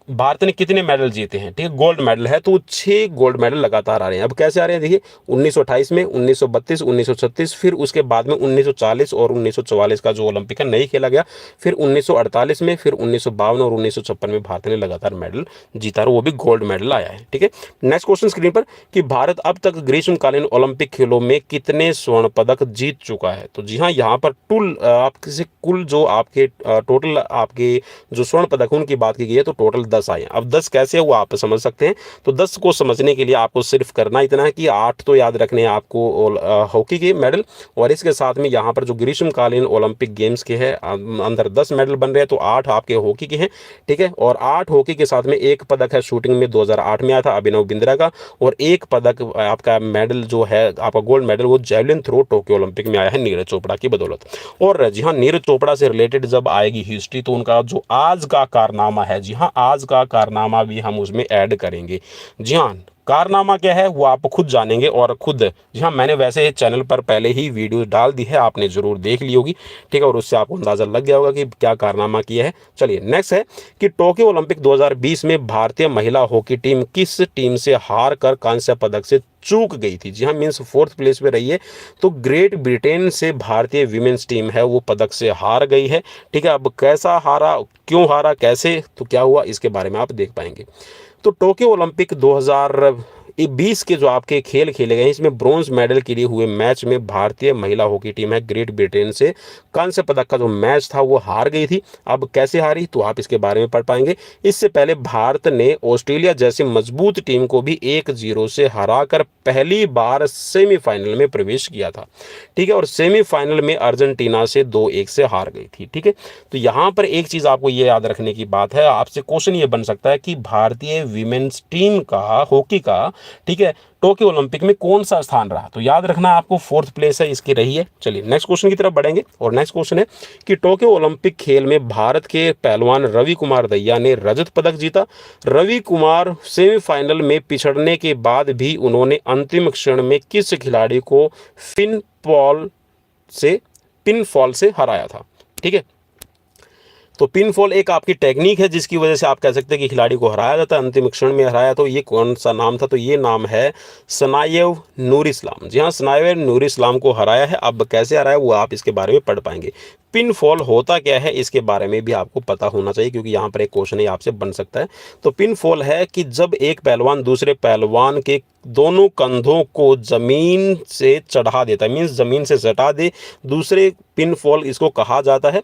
भारत ने कितने मेडल जीते हैं, ठीक है, गोल्ड मेडल है, तो 6 गोल्ड मेडल लगातार आ रहे हैं। अब कैसे आ रहे हैं देखिए, 1928 में, 1932, 1936, फिर उसके बाद में 1940 और 1944 का जो ओलंपिक है नहीं खेला गया, फिर 1948 में, फिर 1952 और 1956 में भारत ने लगातार मेडल जीता और वो भी गोल्ड मेडल आया है, ठीक है। नेक्स्ट क्वेश्चन स्क्रीन पर कि भारत अब तक ग्रीष्मकालीन ओलंपिक खेलों में कितने स्वर्ण पदक जीत चुका है? तो जी हाँ, यहाँ पर आपसे कुल जो आपके टोटल आपके जो स्वर्ण पदक उनकी बात की गई है तो टोटल 10 आए। अब 10 कैसे है वो आप समझ सकते हैं। तो 10 को समझने के लिए आपको सिर्फ करना इतना है कि 8 तो याद रखने हैं आपको हॉकी के मेडल, और इसके साथ में यहाँ पर जो ग्रीष्मकालीन ओलंपिक गेम्स के हैं अंदर 10 मेडल बन रहे हैं, तो 8 आपके हॉकी के हैं, ठीक है। और 8 हॉकी के साथ में एक पदक है शूटिंग में 2008 में आया था अभिनव बिंद्रा का, और एक पदक आपका मेडल जो है आपका गोल्ड मेडल वो जेवलिन थ्रो टोक्यो ओलंपिक में आया है नीरज चोपड़ा की बदौलत। और जी हाँ, नीरज चोपड़ा से रिलेटेड जब आएगी हिस्ट्री तो उनका जो आज का कारनामा है, जी हाँ आज का कारनामा भी हम उसमें ऐड करेंगे। जी हाँ, कारनामा क्या है वो आप खुद जानेंगे और खुद, जी हाँ मैंने वैसे चैनल पर पहले ही वीडियो डाल दी है, आपने जरूर देख ली होगी, ठीक है, और उससे आपको अंदाजा लग गया होगा कि क्या कारनामा किया है। चलिए नेक्स्ट है कि टोक्यो ओलंपिक 2020 में भारतीय महिला हॉकी टीम किस टीम से हार कर कांस्य पदक से चूक गई थी? जी हाँ, मीन्स 4th प्लेस पे रही है। तो ग्रेट ब्रिटेन से भारतीय विमेंस टीम है वो पदक से हार गई है, ठीक है। अब कैसा हारा, क्यों हारा, कैसे, तो क्या हुआ, इसके बारे में आप देख पाएंगे। तो टोक्यो ओलंपिक 2020 के जो आपके खेल खेले गए इसमें ब्रॉन्ज मेडल के लिए हुए मैच में भारतीय महिला हॉकी टीम है ग्रेट ब्रिटेन से कांस्य पदक का जो मैच था वो हार गई थी। अब कैसे हारी तो आप इसके बारे में पढ़ पाएंगे। इससे पहले भारत ने ऑस्ट्रेलिया जैसी मजबूत टीम को भी 1-0 से हराकर पहली बार सेमीफाइनल में प्रवेश किया था, ठीक है, और सेमीफाइनल में अर्जेंटीना से 2-1 से हार गई थी, ठीक है। तो यहाँ पर एक चीज आपको ये याद रखने की बात है, आपसे क्वेश्चन ये बन सकता है कि भारतीय विमेन्स टीम का हॉकी का, ठीक है, टोक्यो ओलंपिक में कौन सा स्थान रहा? तो याद रखना आपको 4th प्लेस है इसकी रही है। चलिए नेक्स्ट क्वेश्चन की तरफ बढ़ेंगे और नेक्स्ट क्वेश्चन है कि टोक्यो ओलंपिक खेल में भारत के पहलवान रवि कुमार दहिया ने रजत पदक जीता। रवि कुमार सेमीफाइनल में पिछड़ने के बाद भी उन्होंने अंतिम क्षण में किस खिलाड़ी को फिन पॉल से पिन फॉल से हराया था। ठीक है, तो पिन फॉल एक आपकी टेक्निक है जिसकी वजह से आप कह सकते हैं कि खिलाड़ी को हराया जाता है, अंतिम क्षण में हराया। तो ये कौन सा नाम था? तो ये नाम है सनायेव नूरिस्लाम। जी हाँ, सनायेव नूरिस्लाम को हराया है। अब कैसे हराया वो आप इसके बारे में पढ़ पाएंगे। पिन फॉल होता क्या है इसके बारे में भी आपको पता होना चाहिए, क्योंकि यहाँ पर एक क्वेश्चन ही आपसे बन सकता है। तो पिन फॉल है कि जब एक पहलवान दूसरे पहलवान के दोनों कंधों को जमीन से चढ़ा देता है, मीन्स जमीन से सटा दे, दूसरे पिन फॉल इसको कहा जाता है।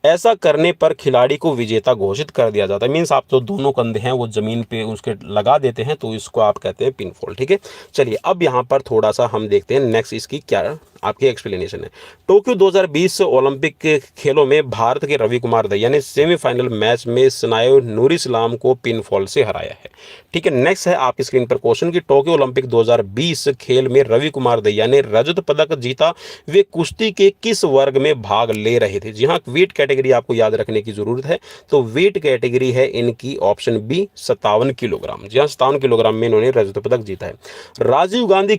ऐसा करने पर खिलाड़ी को विजेता घोषित कर दिया जाता है। मीन्स आप जो दोनों कंधे हैं वो जमीन पे उसके लगा देते हैं, तो इसको आप कहते हैं पिन फॉल। ठीक है, चलिए अब यहाँ पर थोड़ा सा हम देखते हैं नेक्स्ट इसकी क्या आपकी एक्सप्लेनेशन है। टोक्यो 2020 ओलंपिक के खेलों में भारत के रवि कुमार दहिया ने सेमीफाइनल मैच में सनायो नूरिस्लाम को पिन फॉल से हराया है। ठीक है, नेक्स्ट है आपकी स्क्रीन पर क्वेश्चन कि टोक्यो ओलंपिक 2020 खेल में रवि कुमार दहिया ने रजत पदक जीता, वे कुश्ती के किस वर्ग में भाग ले रहे थे? जी हाँ, वेट कैटेगरी आपको याद रखने की जरूरत है। तो वेट कैटेगरी है इनकी ऑप्शन बी 57 किलोग्राम। जी हाँ, 57 किलोग्राम में इन्होंने रजत पदक जीता है। राजीव गांधी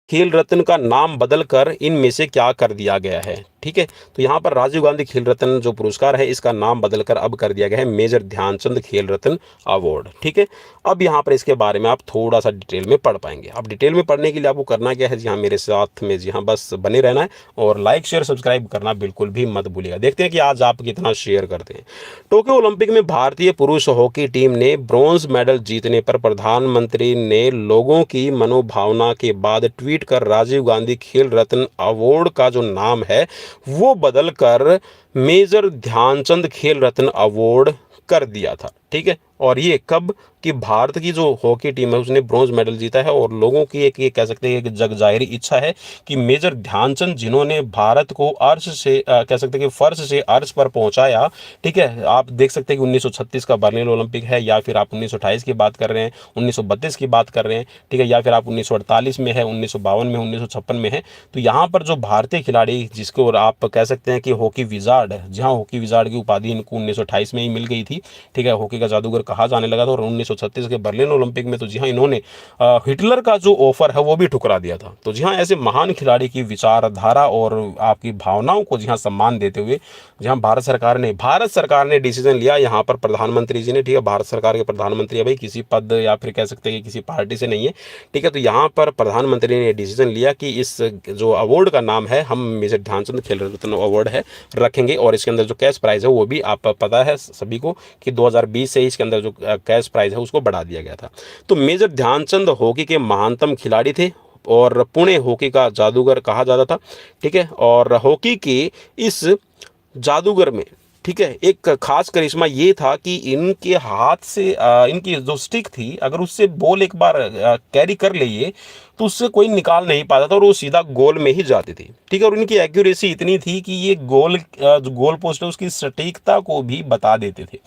खेल रत्न का नाम बदलकर इनमें से क्या कर दिया गया है? ठीक है, तो यहाँ पर राजीव गांधी खेल रत्न जो पुरस्कार है इसका नाम बदलकर अब कर दिया गया है मेजर ध्यानचंद खेल रत्न अवार्ड। ठीक है, अब यहाँ पर इसके बारे में आप थोड़ा सा डिटेल में पढ़ पाएंगे। अब डिटेल में पढ़ने के लिए आपको करना क्या है, जी हाँ मेरे साथ में जी हाँ बस बने रहना है और लाइक शेयर सब्सक्राइब करना बिल्कुल भी मत भूलिएगा। देखते हैं कि आज आप कितना शेयर करते हैं। टोक्यो ओलंपिक में भारतीय पुरुष हॉकी टीम ने ब्रॉन्ज मेडल जीतने पर प्रधानमंत्री ने लोगों की मनोभावना के बाद ट्वीट कर राजीव गांधी खेल रत्न अवार्ड का जो नाम है वो बदलकर मेजर ध्यानचंद खेल रत्न अवार्ड कर दिया था। ठीक है, और ये कब कि भारत की जो हॉकी टीम है उसने ब्रॉन्ज मेडल जीता है और लोगों की एक ये कह सकते हैं कि जग जाहिर इच्छा है कि मेजर ध्यानचंद जिन्होंने भारत को अर्श से कह सकते हैं कि फर्श से अर्श पर पहुंचाया। ठीक है, आप देख सकते हैं कि 1936 का बर्लिन ओलंपिक है, या फिर आप 1928 की बात कर रहे हैं, 1932 की बात कर रहे हैं। ठीक है, या फिर आप 1948 में है, 1952 में, 1956 में है। तो यहाँ पर जो भारतीय खिलाड़ी जिसको आप कह सकते हैं कि हॉकी विजार्ड, जहाँ हॉकी विजार्ड की उपाधि इनको 1928 में ही मिल गई थी। ठीक है, हॉकी का जादूगर कहा जाने लगा था। और 1936 के बर्लिन ओलंपिक में तो जी हाँ इन्होंने हिटलर का जो ऑफर है वो भी ठुकरा दिया था। तो जी हाँ, ऐसे महान खिलाड़ी की विचारधारा और आपकी भावनाओं को जी हाँ सम्मान देते हुए जी हाँ भारत सरकार ने डिसीजन लिया। यहाँ पर प्रधानमंत्री जी ने, ठीक है, भारत सरकार के प्रधानमंत्री है भाई, किसी पद या फिर कह सकते हैं कि किसी पार्टी से नहीं है। ठीक है, तो यहाँ पर प्रधानमंत्री ने डिसीजन लिया कि इस जो अवार्ड का नाम है हम मेजर ध्यानचंद खेल रत्न अवार्ड है रखेंगे। और इसके अंदर जो कैश प्राइज है वो भी आप पता है सभी को कि 2020 से इसके अंदर जो कैश प्राइज है उसको बढ़ा दिया गया था। तो मेजर ध्यानचंद हॉकी के महानतम खिलाड़ी थे और पुणे हॉकी का जादूगर कहा जाता था। ठीक है, और हॉकी के इस जादूगर में, ठीक है, एक खास करिश्मा ये था कि इनके हाथ से इनकी जो स्टिक थी अगर उससे बॉल एक बार कैरी कर लिए तो उससे कोई निकाल नहीं पाता था और वो सीधा गोल में ही जाती थी। ठीक है, और इनकी एक्यूरेसी इतनी थी कि ये जो गोल पोस्ट है उसकी सटीकता को भी बता देते थे।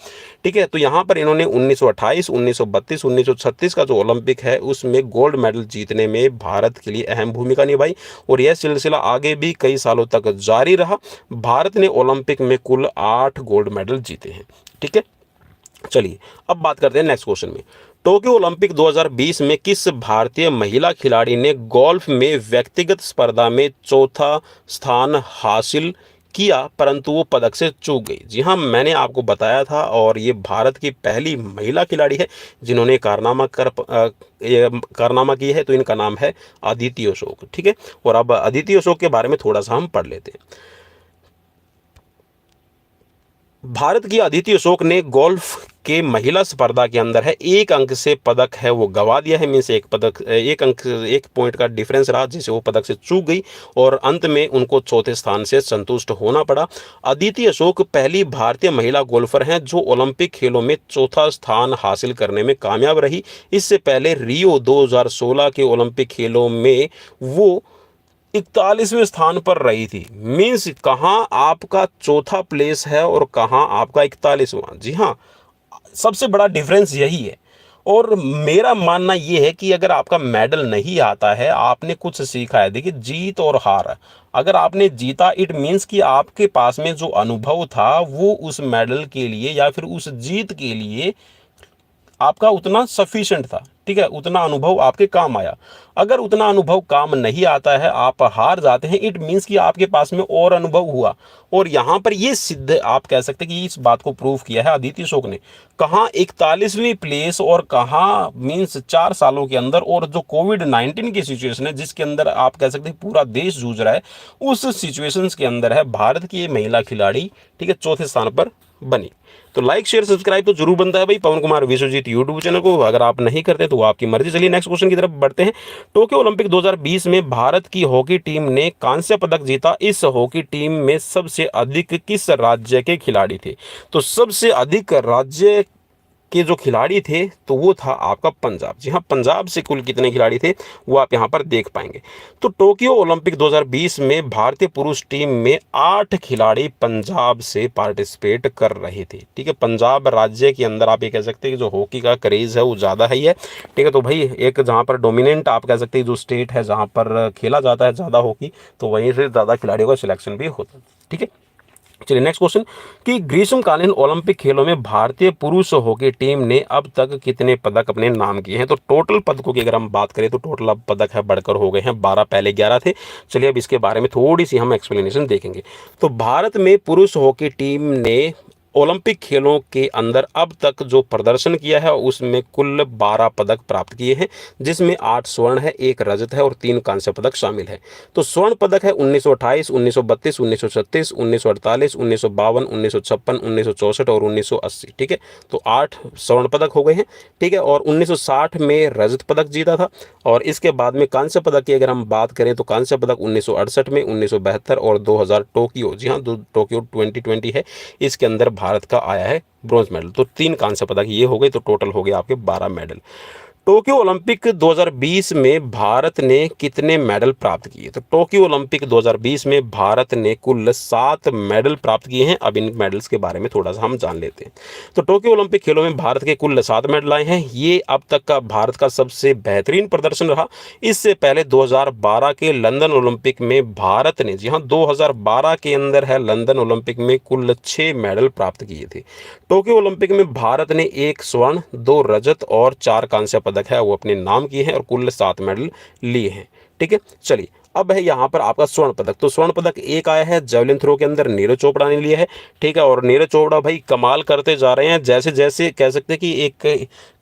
ठीक है, तो यहाँ पर इन्होंने 1928, 1932, 1936 का जो ओलंपिक है उसमें गोल्ड मेडल जीतने में भारत के लिए अहम भूमिका निभाई और यह सिलसिला आगे भी कई सालों तक जारी रहा। भारत ने ओलंपिक में कुल 8 गोल्ड मेडल जीते हैं। ठीक है, चलिए अब बात करते हैं नेक्स्ट क्वेश्चन में। टोक्यो ओलंपिक 2020 में किस भारतीय महिला खिलाड़ी ने गोल्फ में व्यक्तिगत स्पर्धा में चौथा स्थान हासिल किया परंतु वो पदक से चूक गई? जी हाँ, मैंने आपको बताया था और ये भारत की पहली महिला खिलाड़ी है जिन्होंने कारनामा की है। तो इनका नाम है अदिति अशोक। ठीक है, और अब अदिति अशोक के बारे में थोड़ा सा हम पढ़ लेते हैं। भारत की अदिति अशोक ने गोल्फ के महिला स्पर्धा के अंदर है 1 अंक से पदक है वो गवा दिया है। मीन्स एक पॉइंट का डिफरेंस रहा जिसे वो पदक से चूक गई और अंत में उनको चौथे स्थान से संतुष्ट होना पड़ा। अदिति अशोक पहली भारतीय महिला गोल्फर हैं जो ओलंपिक खेलों में चौथा स्थान हासिल करने में कामयाब रही। इससे पहले रियो 2016 के ओलंपिक खेलों में वो 41वें स्थान पर रही थी। मीन्स कहाँ आपका चौथा प्लेस है और कहाँ आपका 41वां। जी हाँ, सबसे बड़ा डिफरेंस यही है। और मेरा मानना ये है कि अगर आपका मेडल नहीं आता है, आपने कुछ सीखा है। देखिए, जीत और हार, अगर आपने जीता इट मीन्स कि आपके पास में जो अनुभव था वो उस मेडल के लिए या फिर उस जीत के लिए आपका उतना सफिशिएंट था। ठीक है, उतना अनुभव आपके काम आया। अगर उतना अनुभव काम नहीं आता है, आप हार जाते हैं, इट मीन्स कि आपके पास में और अनुभव हुआ। और यहाँ पर ये सिद्ध आप कह सकते हैं कि इस बात को प्रूव किया है अदिति अशोक ने। कहाँ 41वीं प्लेस और कहाँ मीन्स 4 सालों के अंदर, और जो कोविड-19 की सिचुएशन है जिसके अंदर आप कह सकते हैं पूरा देश जूझ रहा है, उस सिचुएशंस के अंदर है भारत की ये महिला खिलाड़ी, ठीक है, चौथे स्थान पर बनी। तो लाइक शेयर सब्सक्राइब तो जरूर बनता है भाई पवन कुमार विश्वजीत यूट्यूब चैनल को। अगर आप नहीं करते तो वो आपकी मर्जी। चलिए नेक्स्ट क्वेश्चन की तरफ बढ़ते हैं। टोक्यो ओलंपिक 2020 में भारत की हॉकी टीम ने कांस्य पदक जीता। इस हॉकी टीम में सबसे अधिक किस राज्य के खिलाड़ी थे? तो सबसे अधिक राज्य के जो खिलाड़ी थे तो वो था आपका पंजाब। जी हाँ, पंजाब से कुल कितने खिलाड़ी थे वो आप यहाँ पर देख पाएंगे। तो टोक्यो ओलंपिक 2020 में भारतीय पुरुष टीम में 8 खिलाड़ी पंजाब से पार्टिसिपेट कर रहे थे। ठीक है, पंजाब राज्य के अंदर आप ये कह सकते हैं कि जो हॉकी का क्रेज है वो ज़्यादा ही है। ठीक है, तो भाई एक जहाँ पर डोमिनेंट आप कह सकते हैं जो स्टेट है जहाँ पर खेला जाता है ज़्यादा हॉकी, तो वहीं से ज़्यादा खिलाड़ियों का सिलेक्शन भी होता है। ठीक है, चलिए नेक्स्ट क्वेश्चन कि ग्रीष्मकालीन ओलंपिक खेलों में भारतीय पुरुष हॉकी टीम ने अब तक कितने पदक अपने नाम किए हैं? तो टोटल पदकों की अगर हम बात करें तो टोटल अब पदक है बढ़कर हो गए हैं 12, पहले 11 थे। चलिए अब इसके बारे में थोड़ी सी हम एक्सप्लेनेशन देखेंगे। तो भारत में पुरुष हॉकी टीम ने ओलंपिक खेलों के अंदर अब तक जो प्रदर्शन किया है उसमें कुल 12 पदक प्राप्त किए हैं, जिसमें 8 स्वर्ण है, 1 रजत है और 3 कांस्य पदक शामिल है। तो स्वर्ण पदक है 1928, 1932, 1936, 1948, 1952, 1956, 1964 और 1980। ठीक है, तो 8 स्वर्ण पदक हो गए हैं। ठीक है, और 1960 में रजत पदक जीता था। और इसके बाद में कांस्य पदक की अगर हम बात करें तो कांस्य पदक 1968 में, 1972 और 2000 टोक्यो, जी हाँ टोक्यो 2020 है, इसके अंदर भारत का आया है ब्रॉन्ज मेडल। तो 3 कांस्य पदक ये हो गए, तो टोटल हो गए आपके 12 मेडल। टोक्यो ओलंपिक 2020 में भारत ने कितने मेडल प्राप्त किए? तो टोक्यो ओलंपिक 2020 में भारत ने कुल 7 मेडल प्राप्त किए हैं। अब इन मेडल्स के बारे में थोड़ा सा हम जान लेते हैं। तो टोक्यो ओलंपिक खेलों में भारत के कुल 7 मेडल आए हैं। ये अब तक का भारत का सबसे बेहतरीन प्रदर्शन रहा। इससे पहले 2012 के लंदन ओलंपिक में भारत ने, जी हाँ 2012 के अंदर है लंदन ओलंपिक में, कुल 6 मेडल प्राप्त किए थे। टोक्यो ओलंपिक में भारत ने 1 स्वर्ण, 2 रजत और 4 कांस्य पदक है वो अपने नाम किए हैं और कुल 7 मेडल लिए हैं। ठीक है, चलिए अब है यहाँ पर आपका स्वर्ण पदक। तो स्वर्ण पदक एक आया है जेवलिन थ्रो के अंदर, नीरज चोपड़ा ने लिया है। ठीक है, और नीरज चोपड़ा भाई कमाल करते जा रहे हैं। जैसे जैसे कह सकते हैं कि एक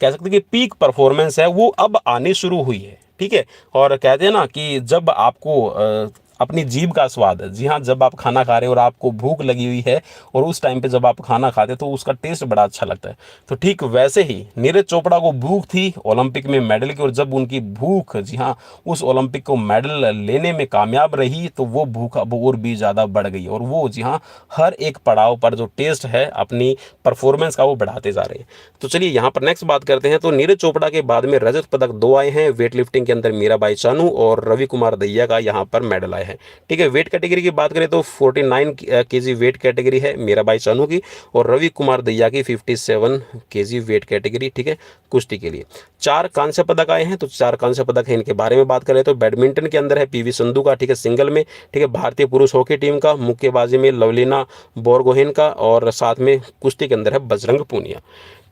कह सकते हैं कि पीक परफॉर्मेंस है वो अब आनी शुरू हुई है। ठीक है, और कहते हैं ना कि जब आपको अपनी जीभ का स्वाद, जी हाँ जब आप खाना खा रहे हैं और आपको भूख लगी हुई है और उस टाइम पे जब आप खाना खाते हैं तो उसका टेस्ट बड़ा अच्छा लगता है। तो ठीक वैसे ही नीरज चोपड़ा को भूख थी ओलंपिक में मेडल की, और जब उनकी भूख, जी हाँ उस ओलंपिक को मेडल लेने में कामयाब रही तो वो भूख अब और भी ज़्यादा बढ़ गई, और वो जी हाँ हर एक पड़ाव पर जो टेस्ट है अपनी परफॉर्मेंस का वो बढ़ाते जा रहे हैं। तो चलिए यहाँ पर नेक्स्ट बात करते हैं। तो नीरज चोपड़ा के बाद में रजत पदक 2 आए हैं वेट लिफ्टिंग के अंदर, मीराबाई चानू और रवि कुमार दहिया का यहाँ पर मेडल आए हैं। ठीक है, वेट कैटेगरी की बात करें तो 49 केजी वेट कैटेगरी है मीराबाई चानू की, और रवि कुमार दहिया की 57 केजी वेट कैटेगरी। ठीक है, कुश्ती के लिए 4 कांस्य पदक आए हैं। तो 4 कांस्य पदक है, इनके बारे में बात करें तो बैडमिंटन के अंदर है पीवी संधू का, ठीक है सिंगल में। ठीक है, भारतीय पुरुष हॉकी टीम का, मुक्केबाजी में लवलीना बोरगोहेन का, और साथ में कुश्ती के अंदर है बजरंग पूनिया।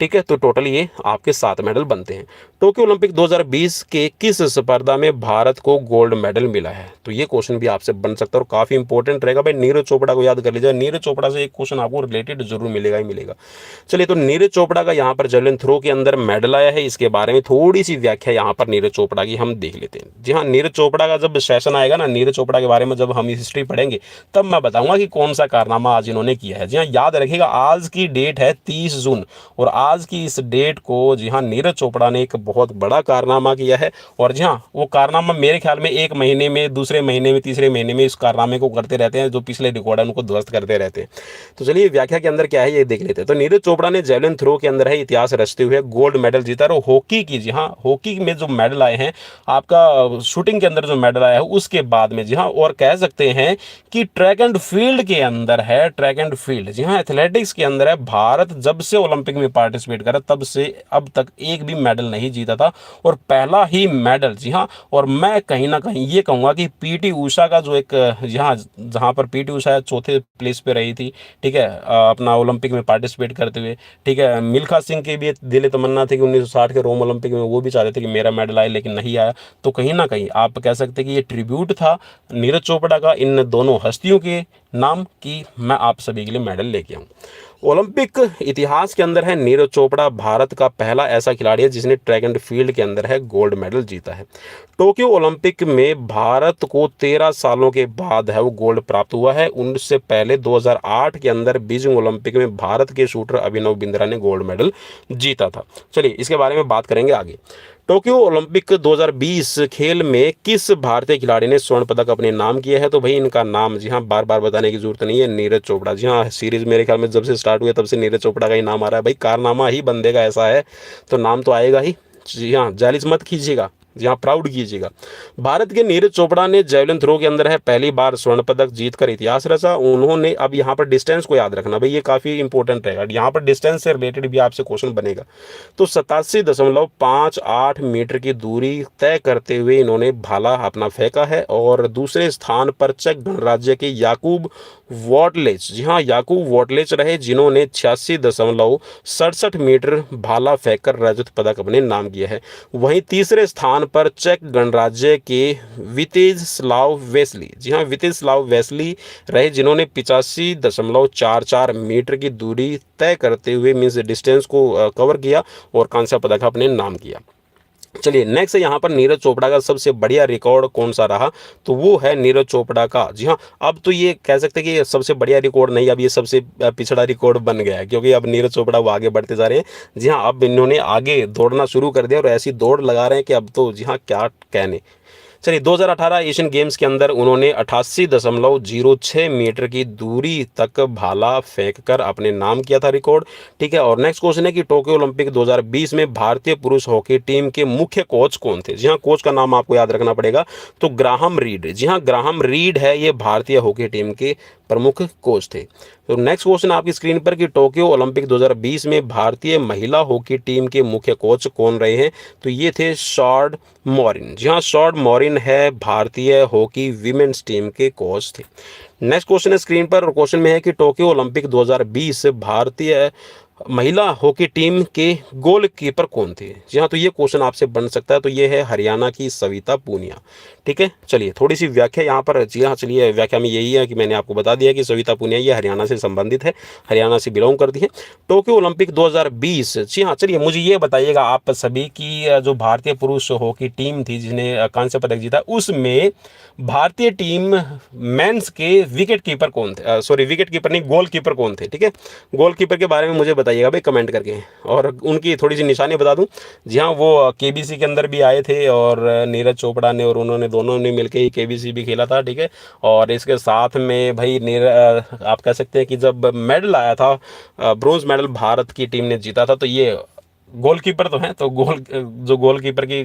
ठीक है, तो टोटल ये आपके 7 मेडल बनते हैं। टोक्यो ओलंपिक 2020 के किस स्पर्धा में भारत को गोल्ड मेडल मिला है? तो ये क्वेश्चन भी आपसे बन सकता है और काफी इंपॉर्टेंट रहेगा भाई। नीरज चोपड़ा को याद कर लीजिए, नीरज चोपड़ा से एक क्वेश्चन आपको रिलेटेड जरूर मिलेगा ही मिलेगा। चलिए, तो नीरज चोपड़ा का यहाँ पर जेवलिन थ्रो के अंदर मेडल आया है, इसके बारे में थोड़ी सी व्याख्या यहाँ पर नीरज चोपड़ा की हम देख लेते हैं। जी हाँ, नीरज चोपड़ा का जब सेशन आएगा ना, नीरज चोपड़ा के बारे में जब हम हिस्ट्री पढ़ेंगे तब मैं बताऊंगा कि कौन सा कारनामा आज इन्होंने किया है। जी हाँ, याद रखिएगा आज की डेट है 30 जून, और आज की इस डेट को, जी हाँ नीरज चोपड़ा ने एक बहुत बड़ा कारनामा किया है। और जी हाँ, वो कारनामा मेरे ख्याल में एक महीने में, दूसरे महीने में, तीसरे महीने में इस कारनामे को करते रहते हैं, जो पिछले रिकॉर्ड है उनको ध्वस्त करते रहते हैं। तो चलिए व्याख्या के अंदर क्या है ये देख लेते हैं। तो नीरज चोपड़ा ने जेवलिन थ्रो के अंदर है इतिहास रचते हुए गोल्ड मेडल जीता। और हॉकी की, जी हाँ हॉकी में जो मेडल आए हैं, आपका शूटिंग के अंदर जो मेडल आया है उसके बाद में, जी हाँ, और कह सकते हैं कि ट्रैक एंड फील्ड के अंदर है, ट्रैक एंड फील्ड, जी हाँ एथलेटिक्स के अंदर है। भारत जब से ओलंपिक में पार्टिसिपेट पार्टिसिपेट करा, तब से अब तक एक भी मेडल नहीं जीता था और पहला ही मेडल। जी हाँ, और मैं कहीं ना कहीं ये कहूँगा कि पीटी उषा का जो एक यहाँ जहाँ पर पीटी उषा चौथे प्लेस पे रही थी, ठीक है, अपना ओलंपिक में पार्टिसिपेट करते हुए, ठीक है। मिल्खा सिंह की भी दिल तमन्ना थी कि 1960 के रोम ओलंपिक में वो भी चाहते थे कि मेरा मेडल आए, लेकिन नहीं आया। तो कहीं ना कहीं आप कह सकते हैं कि ये ट्रिब्यूट था नीरज चोपड़ा का इन दोनों हस्तियों के नाम की मैं आप सभी के लिए मेडल लेके आऊँ। ओलंपिक इतिहास के अंदर है नीरज चोपड़ा भारत का पहला ऐसा खिलाड़ी है जिसने ट्रैक एंड फील्ड के अंदर है गोल्ड मेडल जीता है। टोक्यो ओलंपिक में भारत को 13 सालों के बाद है वो गोल्ड प्राप्त हुआ है। उनसे पहले 2008 के अंदर बीजिंग ओलंपिक में भारत के शूटर अभिनव बिंद्रा ने गोल्ड मेडल जीता था। चलिए इसके बारे में बात करेंगे आगे। टोक्यो ओलंपिक 2020 खेल में किस भारतीय खिलाड़ी ने स्वर्ण पदक अपने नाम किया है? तो भाई इनका नाम जी हाँ बार बार बताने की जरूरत नहीं है, नीरज चोपड़ा। जी हाँ, सीरीज मेरे ख्याल में जब से स्टार्ट हुई तब से नीरज चोपड़ा का ही नाम आ रहा है। भाई कारनामा ही बंदे का ऐसा है तो नाम तो आएगा ही। जी हाँ, जालिस मत कीजिएगा, जी हाँ प्राउड कीजिएगा। भारत के नीरज चोपड़ा ने जेवलिन थ्रो के अंदर है पहली बार स्वर्ण पदक जीतकर इतिहास रचा। उन्होंने, अब यहाँ पर डिस्टेंस को याद रखना भाई, ये काफ़ी इंपॉर्टेंट रहेगा, यहाँ पर डिस्टेंस से रिलेटेड भी आपसे क्वेश्चन बनेगा। तो 87.58 मीटर की दूरी तय करते हुए इन्होंने भाला अपना फेंका है। और दूसरे स्थान पर चेक गणराज्य के याकूब वॉटलेच, जी हाँ याकूब वॉटलेच रहे जिन्होंने 86.67 मीटर भाला फेंककर रजत पदक अपने नाम किया है। वहीं तीसरे स्थान पर चेक गणराज्य के वितेस्लाव वेस्ली, जी हाँ वितेस्लाव वेस्ली रहे जिन्होंने 85.44 मीटर की दूरी तय करते हुए मीन्स डिस्टेंस को कवर किया और कांस्य पदक अपने नाम किया। चलिए नेक्स्ट यहाँ पर नीरज चोपड़ा का सबसे बढ़िया रिकॉर्ड कौन सा रहा? तो वो है नीरज चोपड़ा का, जी हाँ अब तो ये कह सकते हैं कि ये सबसे बढ़िया रिकॉर्ड नहीं, अब ये सबसे पिछड़ा रिकॉर्ड बन गया है क्योंकि अब नीरज चोपड़ा वो आगे बढ़ते जा रहे हैं। जी हाँ, अब इन्होंने आगे दौड़ना शुरू कर दिया और ऐसी दौड़ लगा रहे हैं कि अब तो जी हाँ क्या कहने। चलिए 2018 एशियन गेम्स के अंदर उन्होंने 88.06 मीटर की दूरी तक भाला फेंककर अपने नाम किया था रिकॉर्ड, ठीक है। और नेक्स्ट क्वेश्चन है कि टोक्यो ओलंपिक 2020 में भारतीय पुरुष हॉकी टीम के मुख्य कोच कौन थे? जी हाँ, कोच का नाम आपको याद रखना पड़ेगा, तो ग्राहम रीड। जी हाँ, ग्राहम रीड है ये भारतीय हॉकी टीम के प्रमुख कोच थे। तो नेक्स्ट क्वेश्चन आपकी स्क्रीन पर कि टोक्यो ओलंपिक 2020 में भारतीय महिला हॉकी टीम के मुख्य कोच कौन रहे हैं? तो ये थे शॉर्ड मॉरिन। जी हाँ, शॉर्ड मॉरिन है भारतीय हॉकी वीमेंस टीम के कोच थे। नेक्स्ट क्वेश्चन है स्क्रीन पर और क्वेश्चन में है कि टोक्यो ओलंपिक 2020 भारतीय महिला हॉकी टीम के गोलकीपर कौन थे? जी हाँ, तो ये क्वेश्चन आपसे बन सकता है, तो ये है हरियाणा की सविता पूनिया, ठीक है। चलिए थोड़ी सी व्याख्या यहाँ पर, जी हाँ चलिए व्याख्या में यही है कि मैंने आपको बता दिया कि सविता पूनिया ये हरियाणा से संबंधित है, हरियाणा से बिलोंग करती है। टोक्यो ओलंपिक 2020, जी हाँ चलिए मुझे ये बताइएगा आप सभी की जो भारतीय पुरुष हॉकी टीम थी जिसने कांस्य पदक जीता, उसमें भारतीय टीम मेंस के विकेट कीपर कौन थे? सॉरी विकेट कीपर नहीं, गोल कीपर कौन थे? ठीक है, गोल कीपर के बारे में मुझे बताइएगा भाई कमेंट करके, और उनकी थोड़ी सी निशानी बता दूं। जी हाँ, वो केबीसी के अंदर भी आए थे और नीरज चोपड़ा ने और उन्होंने दोनों ने मिलकर ही केबीसी भी खेला था, ठीक है। और इसके साथ में भाई आप कह सकते हैं कि जब मेडल आया था, ब्रोंज मेडल भारत की टीम ने जीता था, तो ये गोलकीपर तो हैं, तो जो गोलकीपर की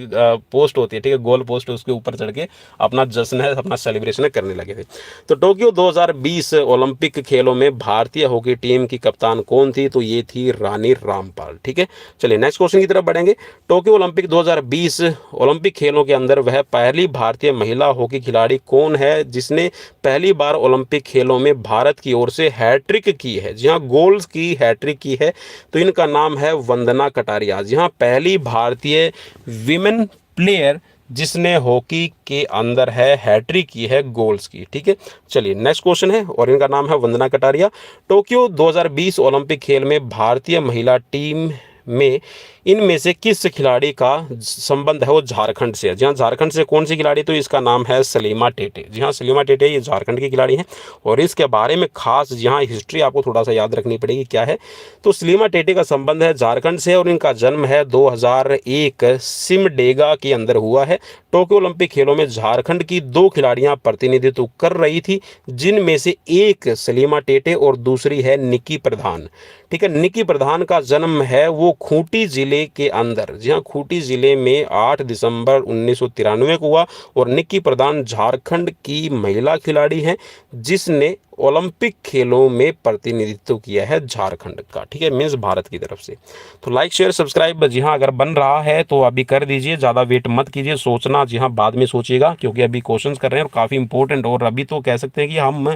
पोस्ट होती है, ठीक है, गोल पोस्ट, उसके ऊपर चढ़ के अपना जश्न है, अपना सेलिब्रेशन करने लगे थे। तो टोक्यो 2020 ओलंपिक खेलों में भारतीय हॉकी टीम की कप्तान कौन थी? तो ये थी रानी रामपाल, ठीक है। चलिए नेक्स्ट क्वेश्चन की तरफ बढ़ेंगे। टोक्यो ओलंपिक 2020 ओलंपिक खेलों के अंदर वह पहली भारतीय महिला हॉकी खिलाड़ी कौन है जिसने पहली बार ओलंपिक खेलों में भारत की ओर से हैट्रिक की है? जी हाँ, गोल्स की हैट्रिक की है, तो इनका नाम है वंदना कटारिया। जी हाँ, पहली भारतीय विमेन प्लेयर जिसने हॉकी के अंदर है हैट्रिक की है गोल्स की, ठीक है। चलिए नेक्स्ट क्वेश्चन है और इनका नाम है वंदना कटारिया। टोक्यो 2020 ओलंपिक खेल में भारतीय महिला टीम में इनमें से किस खिलाड़ी का संबंध है वो झारखंड से है? जी हाँ, झारखंड से कौन सी खिलाड़ी? तो इसका नाम है सलीमा टेटे। जी हाँ, सलीमा टेटे ये झारखंड की खिलाड़ी हैं और इसके बारे में खास यहाँ हिस्ट्री आपको थोड़ा सा याद रखनी पड़ेगी, क्या है? तो सलीमा टेटे का संबंध है झारखंड से और इनका जन्म है 2001 सिमडेगा के अंदर हुआ है। टोक्यो ओलंपिक खेलों में झारखंड की 2 खिलाड़ियां प्रतिनिधित्व कर रही थी, जिनमें से एक सलीमा टेटे और दूसरी है निक्की प्रधान, ठीक है। निक्की प्रधान का जन्म है वो खूंटी जिले के अंदर, जी हाँ खूंटी जिले में 8 दिसंबर 1993 को हुआ और निक्की प्रधान झारखंड की महिला खिलाड़ी हैं जिसने ओलंपिक खेलों में प्रतिनिधित्व किया है झारखंड का, ठीक है, मीन्स भारत की तरफ से। तो लाइक शेयर सब्सक्राइब जी हाँ अगर बन रहा है तो अभी कर दीजिए, ज़्यादा वेट मत कीजिए, सोचना जी हाँ बाद में सोचिएगा, क्योंकि अभी क्वेश्चंस कर रहे हैं और काफ़ी इंपॉर्टेंट। और अभी तो कह सकते हैं कि हम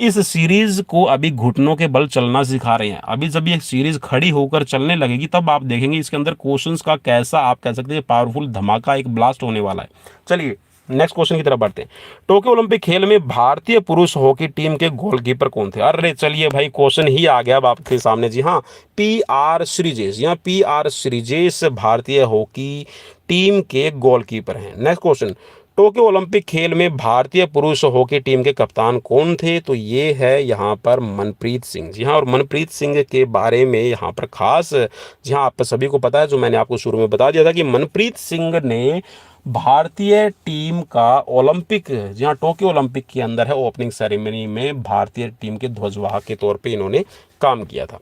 इस सीरीज़ को अभी घुटनों के बल चलना सिखा रहे हैं। अभी जब ये सीरीज़ खड़ी होकर चलने लगेगी तब आप देखेंगे इसके अंदर क्वेश्चंस का कैसा आप कह सकते हैं पावरफुल धमाका, एक ब्लास्ट होने वाला है। चलिए नेक्स्ट क्वेश्चन की तरफ बढ़ते हैं। टोक्यो ओलंपिक खेल में भारतीय पुरुष हॉकी टीम के गोलकीपर कौन थे? अरे चलिए भाई क्वेश्चन ही आ गया अब आपके सामने। जी हाँ, PR श्रीजेश, यहाँ PR श्रीजेश भारतीय हॉकी टीम के गोलकीपर हैं। नेक्स्ट क्वेश्चन, टोक्यो ओलंपिक खेल में भारतीय पुरुष हॉकी टीम के कप्तान कौन थे? तो ये है यहाँ पर मनप्रीत सिंह। जी हाँ, और मनप्रीत सिंह के बारे में यहाँ पर खास, जी हाँ आप सभी को पता है, जो मैंने आपको शुरू में बता दिया था कि मनप्रीत सिंह ने भारतीय टीम का ओलंपिक, जी हाँ टोक्यो ओलंपिक के अंदर है ओपनिंग सेरेमनी में भारतीय टीम के ध्वजवाहक के तौर पे इन्होंने काम किया था।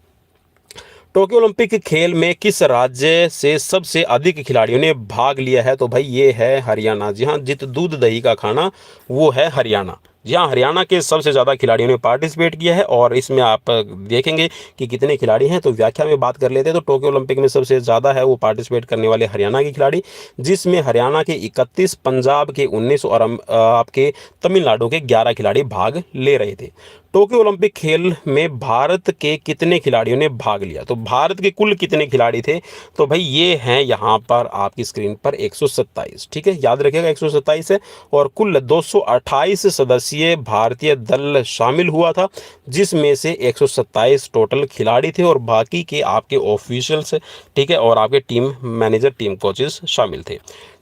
टोक्यो ओलंपिक खेल में किस राज्य से सबसे अधिक खिलाड़ियों ने भाग लिया है? तो भाई ये है हरियाणा। जी हाँ, जित दूध दही का खाना वो है हरियाणा। जी हाँ, हरियाणा के सबसे ज़्यादा खिलाड़ियों ने पार्टिसिपेट किया है। और इसमें आप देखेंगे कि कितने खिलाड़ी हैं, तो व्याख्या में बात कर लेते हैं तो टोक्यो ओलंपिक में सबसे ज़्यादा है वो पार्टिसिपेट करने वाले हरियाणा के खिलाड़ी, जिसमें हरियाणा के 31, पंजाब के 19 और आपके तमिलनाडु के 11 खिलाड़ी भाग ले रहे थे। टोक्यो ओलंपिक खेल में भारत के कितने खिलाड़ियों ने भाग लिया? तो भारत के कुल कितने खिलाड़ी थे? तो भाई ये हैं यहाँ पर आपकी स्क्रीन पर 127, ठीक है, याद रखिएगा 127 है। और कुल 228 सदस्यीय भारतीय दल शामिल हुआ था, जिसमें से 127 टोटल खिलाड़ी थे और बाकी के आपके ऑफिशियल्स, ठीक है, और आपके टीम मैनेजर, टीम कोचेस शामिल थे।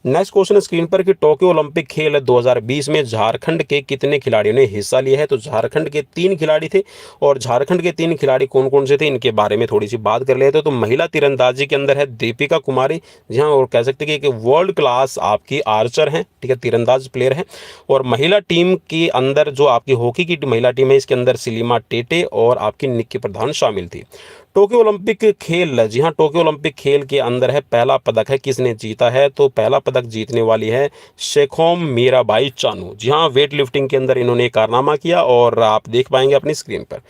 नेक्स्ट क्वेश्चन स्क्रीन पर कि टोक्यो ओलंपिक खेल 2020 में झारखंड के कितने खिलाड़ियों ने हिस्सा लिया है? तो झारखंड के 3 खिलाड़ी थे। और झारखंड के 3 खिलाड़ी कौन कौन से थे इनके बारे में थोड़ी सी बात कर लेते हैं। तो महिला तीरंदाजी के अंदर है दीपिका कुमारी, जी हाँ, और कह सकते हैं कि एक वर्ल्ड क्लास आपकी आर्चर हैं, ठीक है, तीरंदाज प्लेयर हैं। और महिला टीम के अंदर जो आपकी हॉकी की महिला टीम है, इसके अंदर सिलीमा टेटे और आपकी निक्की प्रधान शामिल थी। टोक्यो ओलंपिक खेल, जी हाँ टोक्यो ओलंपिक खेल के अंदर है पहला पदक है किसने जीता है? तो पहला पदक जीतने वाली है शेखोम मीराबाई चानू। जी हाँ, वेट लिफ्टिंग के अंदर इन्होंने कारनामा किया और आप देख पाएंगे अपनी स्क्रीन पर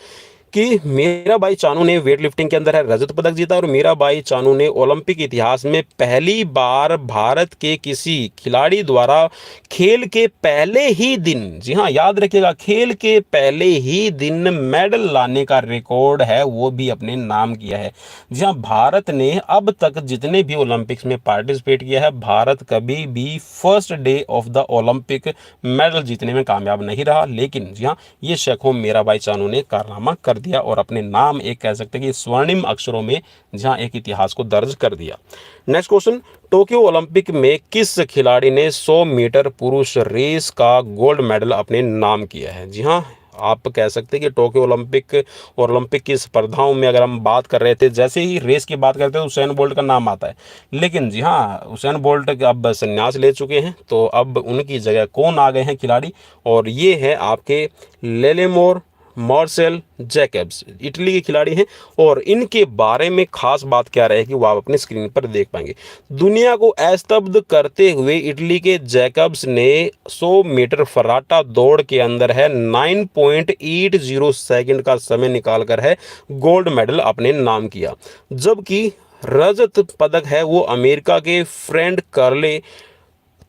कि मीराबाई चानू ने वेट लिफ्टिंग के अंदर है रजत पदक जीता। और मीराबाई चानू ने ओलंपिक इतिहास में पहली बार भारत के किसी खिलाड़ी द्वारा खेल के पहले ही दिन, जी हाँ याद रखिएगा, खेल के पहले ही दिन मेडल लाने का रिकॉर्ड है वो भी अपने नाम किया है। जी हाँ, भारत ने अब तक जितने भी ओलंपिक्स में पार्टिसिपेट किया है, भारत कभी भी first day of the Olympic medal जीतने में कामयाब नहीं रहा। लेकिन जी हाँ, ये शेखोम मीराबाई चानू ने कारनामा कर दिया और अपने नाम एक कह सकते हैं कि स्वर्णिम अक्षरों में जहां एक इतिहास को दर्ज कर दिया। नेक्स्ट क्वेश्चन, टोक्यो ओलंपिक में किस खिलाड़ी ने 100 मीटर पुरुष रेस का गोल्ड मेडल अपने नाम किया है? जी हाँ, आप कह सकते हैं कि टोक्यो ओलंपिक और ओलंपिक की स्पर्धाओं में अगर हम बात कर रहे थे, जैसे ही रेस की बात करते हैं तो उसेन बोल्ट का नाम आता है। लेकिन जी हाँ, उसेन बोल्ट अब संन्यास ले चुके हैं, तो अब उनकी जगह कौन आ गए हैं खिलाड़ी? और ये है आपके लेलेमोर मार्सेल जैकब्स, इटली के खिलाड़ी हैं। और इनके बारे में खास बात क्या रहेगी वो आप अपनी स्क्रीन पर देख पाएंगे। दुनिया को स्तब्ध करते हुए इटली के जैकब्स ने 100 मीटर फर्राटा दौड़ के अंदर है 9.80 सेकंड का समय निकालकर है गोल्ड मेडल अपने नाम किया। जबकि रजत पदक है वो अमेरिका के फ्रेंड कर्ले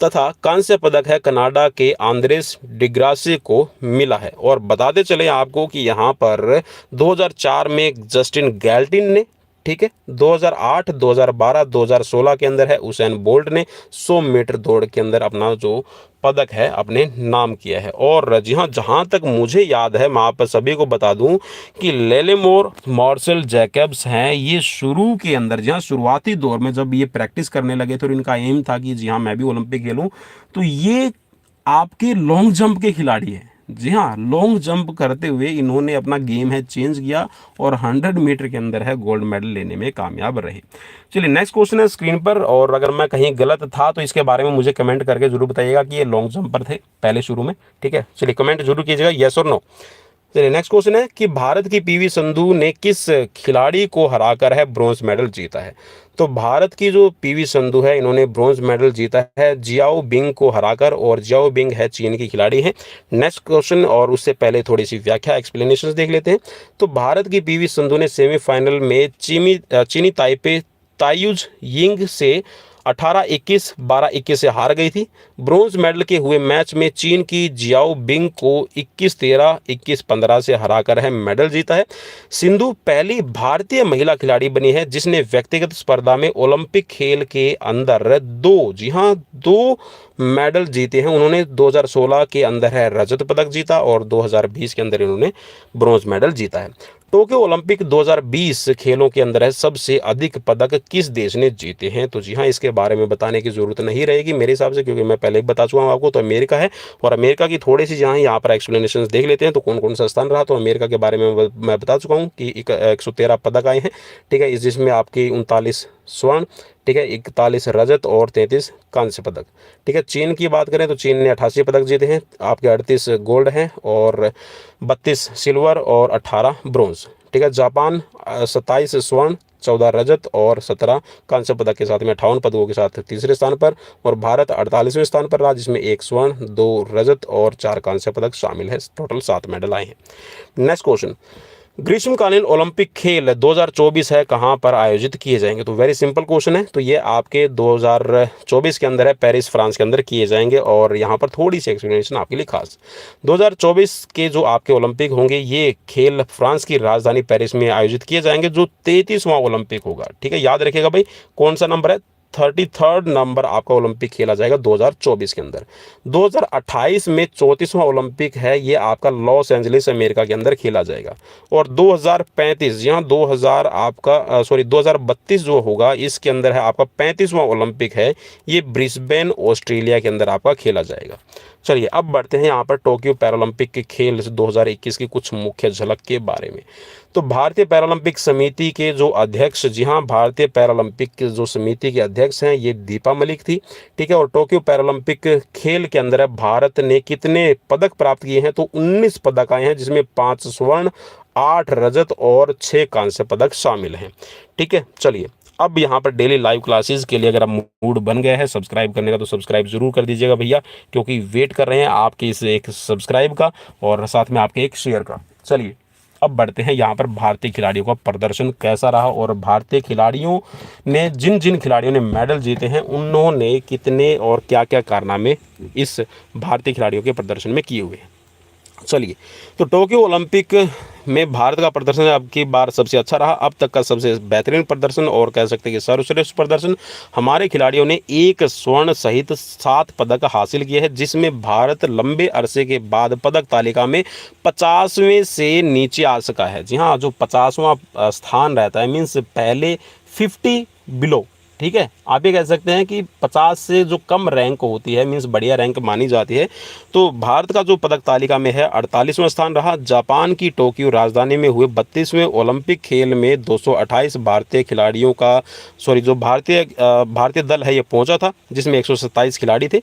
तथा कांस्य पदक है कनाडा के आंद्रेस डिग्रासी को मिला है। और बताते चले आपको कि यहाँ पर 2004 में जस्टिन गैल्टिन ने, ठीक है, 2008, 2012, 2016 के अंदर है उसेन बोल्ट ने 100 मीटर दौड़ के अंदर अपना जो पदक है अपने नाम किया है। और जी हाँ, जहाँ तक मुझे याद है मैं आप सभी को बता दूं कि लेलेमोर मार्सेल जैकब्स हैं, ये शुरू के अंदर जी हाँ शुरुआती दौर में जब ये प्रैक्टिस करने लगे थे और इनका एम था कि जी हाँ मैं भी ओलंपिक खेलूं, तो ये आपके लॉन्ग जंप के खिलाड़ी हैं। जी हाँ, लॉन्ग जंप करते हुए इन्होंने अपना गेम है चेंज किया और 100 मीटर के अंदर है गोल्ड मेडल लेने में कामयाब रहे। चलिए नेक्स्ट क्वेश्चन है स्क्रीन पर, और अगर मैं कहीं गलत था तो इसके बारे में मुझे कमेंट करके जरूर बताइएगा कि ये लॉन्ग जंपर थे पहले शुरू में, ठीक है। चलिए कमेंट जरूर कीजिएगा येस और नो। चलिए नेक्स्ट क्वेश्चन है कि भारत की पीवी संधू ने किस खिलाड़ी को हराकर है ब्रॉन्ज मेडल जीता है। तो भारत की जो पीवी संधू है, इन्होंने ब्रॉन्ज मेडल जीता है जियाओ बिंग को हराकर, और जियाओ बिंग है चीन की खिलाड़ी है। नेक्स्ट क्वेश्चन, और उससे पहले थोड़ी सी व्याख्या एक्सप्लेनेशन देख लेते हैं। तो भारत की पीवी संधू ने सेमीफाइनल में चीनी ताइपे ताइयुज यिंग से 18-21, 12-21 से हार गई थी। ब्रॉन्ज मेडल के हुए मैच में चीन की जियाओ बिंग को 21-13, 21-15 से हराकर है मेडल जीता है। सिंधु पहली भारतीय महिला खिलाड़ी बनी है जिसने व्यक्तिगत स्पर्धा में ओलंपिक खेल के अंदर दो मेडल जीते हैं। उन्होंने 2016 के अंदर है रजत पदक जीता और 2020 के अंदर इन्होंने ब्रॉन्ज मेडल जीता है। टोक्यो ओलंपिक 2020 खेलों के अंदर है सबसे अधिक पदक किस देश ने जीते हैं। तो जी हाँ, इसके बारे में बताने की जरूरत नहीं रहेगी मेरे हिसाब से, क्योंकि मैं पहले ही बता चुका हूँ आपको। तो अमेरिका है, और अमेरिका की थोड़ी सी यहाँ पर एक्सप्लेनेशन देख लेते हैं। तो कौन कौन सा स्थान रहा, तो अमेरिका के बारे में मैं बता चुका हूँ कि 113 पदक आए हैं, ठीक है, जिसमें आपकी 39 स्वर्ण, ठीक है, 41 रजत और 33 कांस्य पदक, ठीक है। चीन की बात करें तो चीन ने 88 पदक जीते हैं, आपके 38 गोल्ड हैं और 32 सिल्वर और 18 ब्रोंज, ठीक है। जापान 27 स्वर्ण, 14 रजत और 17 कांस्य पदक के साथ में 58 पदकों के साथ तीसरे स्थान पर, और भारत 48वें स्थान पर रहा जिसमें 1 स्वर्ण, 2 रजत और 4 कांस्य पदक शामिल है। टोटल 7 मेडल आए हैं। नेक्स्ट क्वेश्चन, ग्रीष्मकालीन ओलंपिक खेल 2024 है कहां पर आयोजित किए जाएंगे। तो वेरी सिंपल क्वेश्चन है। तो ये आपके 2024 के अंदर है, पेरिस फ्रांस के अंदर किए जाएंगे, और यहाँ पर थोड़ी सी एक्सप्लेनेशन आपके लिए खास। 2024 के जो आपके ओलंपिक होंगे, ये खेल फ्रांस की राजधानी पेरिस में आयोजित किए जाएंगे, जो 33वां ओलंपिक होगा, ठीक है। याद रखिएगा भाई, कौन सा नंबर है, 33rd नंबर आपका ओलंपिक खेला जाएगा 2024 के अंदर। 2028 में 34वां ओलंपिक है, ये आपका लॉस एंजलिस अमेरिका के अंदर खेला जाएगा। और 2035 यहाँ 2032 जो होगा, इसके अंदर है आपका 35वां ओलंपिक है, ये ब्रिस्बेन ऑस्ट्रेलिया के अंदर आपका खेला जाएगा। चलिए अब बढ़ते हैं यहाँ पर टोक्यो पैरालंपिक के खेल 2021 की कुछ मुख्य झलक के बारे में। तो भारतीय पैरालंपिक समिति के जो अध्यक्ष, जी हाँ, भारतीय पैरालंपिक के जो समिति के अध्यक्ष हैं, ये दीपा मलिक थी, ठीक है। और टोक्यो पैरालंपिक खेल के अंदर भारत ने कितने पदक प्राप्त किए हैं, तो 19 पदक आए हैं, जिसमें 5 स्वर्ण, 8 रजत और 6 कांस्य पदक शामिल हैं, ठीक है। चलिए अब यहाँ पर डेली लाइव क्लासेस के लिए अगर आप मूड बन गया है सब्सक्राइब करने का, तो सब्सक्राइब जरूर कर दीजिएगा भैया, क्योंकि वेट कर रहे हैं आपके इस एक सब्सक्राइब का और साथ में आपके एक शेयर का। चलिए अब बढ़ते हैं यहाँ पर भारतीय खिलाड़ियों का प्रदर्शन कैसा रहा, और भारतीय खिलाड़ियों ने जिन जिन खिलाड़ियों ने मेडल जीते हैं, उन्होंने कितने और क्या क्या कारनामे इस भारतीय खिलाड़ियों के प्रदर्शन में किए हुए हैं। चलिए, तो टोक्यो ओलंपिक में भारत का प्रदर्शन अब की बार सबसे अच्छा रहा, अब तक का सबसे बेहतरीन प्रदर्शन, और कह सकते हैं कि सर्वश्रेष्ठ प्रदर्शन। हमारे खिलाड़ियों ने 1 स्वर्ण सहित 7 पदक हासिल किए हैं, जिसमें भारत लंबे अरसे के बाद पदक तालिका में 50वें से नीचे आ सका है। जी हाँ, जो 50वां स्थान रहता है, मीन्स पहले 50 बिलो, ठीक है। आप ये कह सकते हैं कि 50 से जो कम रैंक होती है, मीन्स बढ़िया रैंक मानी जाती है, तो भारत का जो पदक तालिका में है 48वां स्थान रहा। जापान की टोक्यो राजधानी में हुए 32वें ओलंपिक खेल में 228 भारतीय खिलाड़ियों का जो भारतीय दल है, ये पहुंचा था, जिसमें 127 खिलाड़ी थे।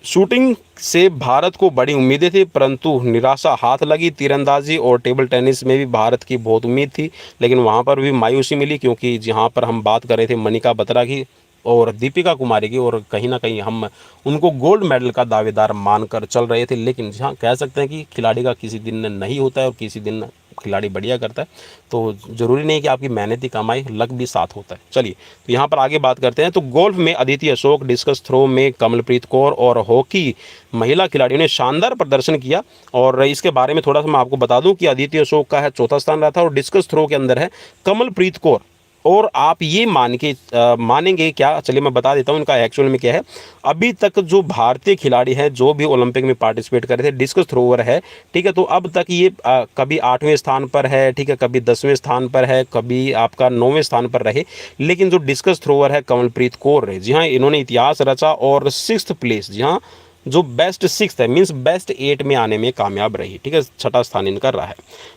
शूटिंग से भारत को बड़ी उम्मीदें थी, परंतु निराशा हाथ लगी। तीरंदाजी और टेबल टेनिस में भी भारत की बहुत उम्मीद थी, लेकिन वहां पर भी मायूसी मिली, क्योंकि जहां पर हम बात कर रहे थे मनिका बत्रा की और दीपिका कुमारी की, और कहीं ना कहीं हम उनको गोल्ड मेडल का दावेदार मानकर चल रहे थे, लेकिन जहाँ कह सकते हैं कि खिलाड़ी का किसी दिन नहीं होता है और किसी दिन खिलाड़ी बढ़िया करता है, तो ज़रूरी नहीं कि आपकी मेहनत ही कमाई, लक भी साथ होता है। चलिए तो यहाँ पर आगे बात करते हैं। तो गोल्फ में अदिति अशोक, डिस्कस थ्रो में कमलप्रीत कौर और हॉकी महिला खिलाड़ियों ने शानदार प्रदर्शन किया, और इसके बारे में थोड़ा सा मैं आपको बता दूं कि अदिति अशोक का है 4था स्थान रहा था, और डिस्कस थ्रो के अंदर है कमलप्रीत कौर। और आप ये मानेंगे क्या, चलिए मैं बता देता हूँ इनका एक्चुअल में क्या है। अभी तक जो भारतीय खिलाड़ी हैं जो भी ओलंपिक में पार्टिसिपेट कर रहे थे, डिस्कस थ्रोवर है, ठीक है, तो अब तक ये कभी 8वें स्थान पर है, ठीक है, कभी 10वें स्थान पर है, कभी आपका 9वें स्थान पर रहे, लेकिन जो डिस्कस थ्रोवर है कमलप्रीत कौर है, जी हाँ, इन्होंने इतिहास रचा और 6th प्लेस, जी हाँ, जो बेस्ट 6th है, मीन्स बेस्ट 8 में आने में कामयाब रही, ठीक है, 6ठा स्थान इनका रहा है।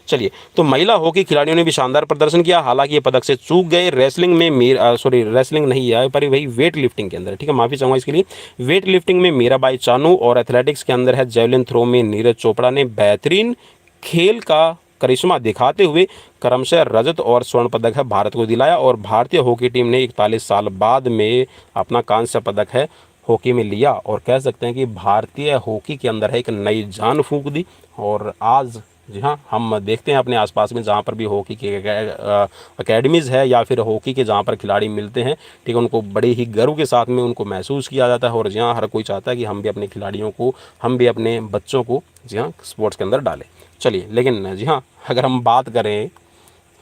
चलिए, तो महिला हॉकी खिलाड़ियों ने भी शानदार प्रदर्शन किया, हालांकि ये पदक से चूक गए। रेसलिंग में रेसलिंग नहीं है पर वही वेट लिफ्टिंग के अंदर, ठीक है, माफ़ी चाहूँगा इसके लिए। वेट लिफ्टिंग में मीराबाई चानू और एथलेटिक्स के अंदर है जेवलिन थ्रो में नीरज चोपड़ा ने बेहतरीन खेल का करिश्मा दिखाते हुए क्रमशः रजत और स्वर्ण पदक है भारत को दिलाया, और भारतीय हॉकी टीम ने 41 साल बाद में अपना कांस्य पदक है हॉकी में लिया, और कह सकते हैं कि भारतीय हॉकी के अंदर है एक नई जान फूंक दी। और आज जी हाँ, हम देखते हैं अपने आसपास में जहाँ पर भी हॉकी के अकेडमीज़ है या फिर हॉकी के जहाँ पर खिलाड़ी मिलते हैं, ठीक है, उनको बड़े ही गर्व के साथ में उनको महसूस किया जाता है, और जी हाँ, हर कोई चाहता है कि हम भी अपने खिलाड़ियों को, हम भी अपने बच्चों को जी हाँ स्पोर्ट्स के अंदर डालें। चलिए, लेकिन जी हाँ, अगर हम बात करें,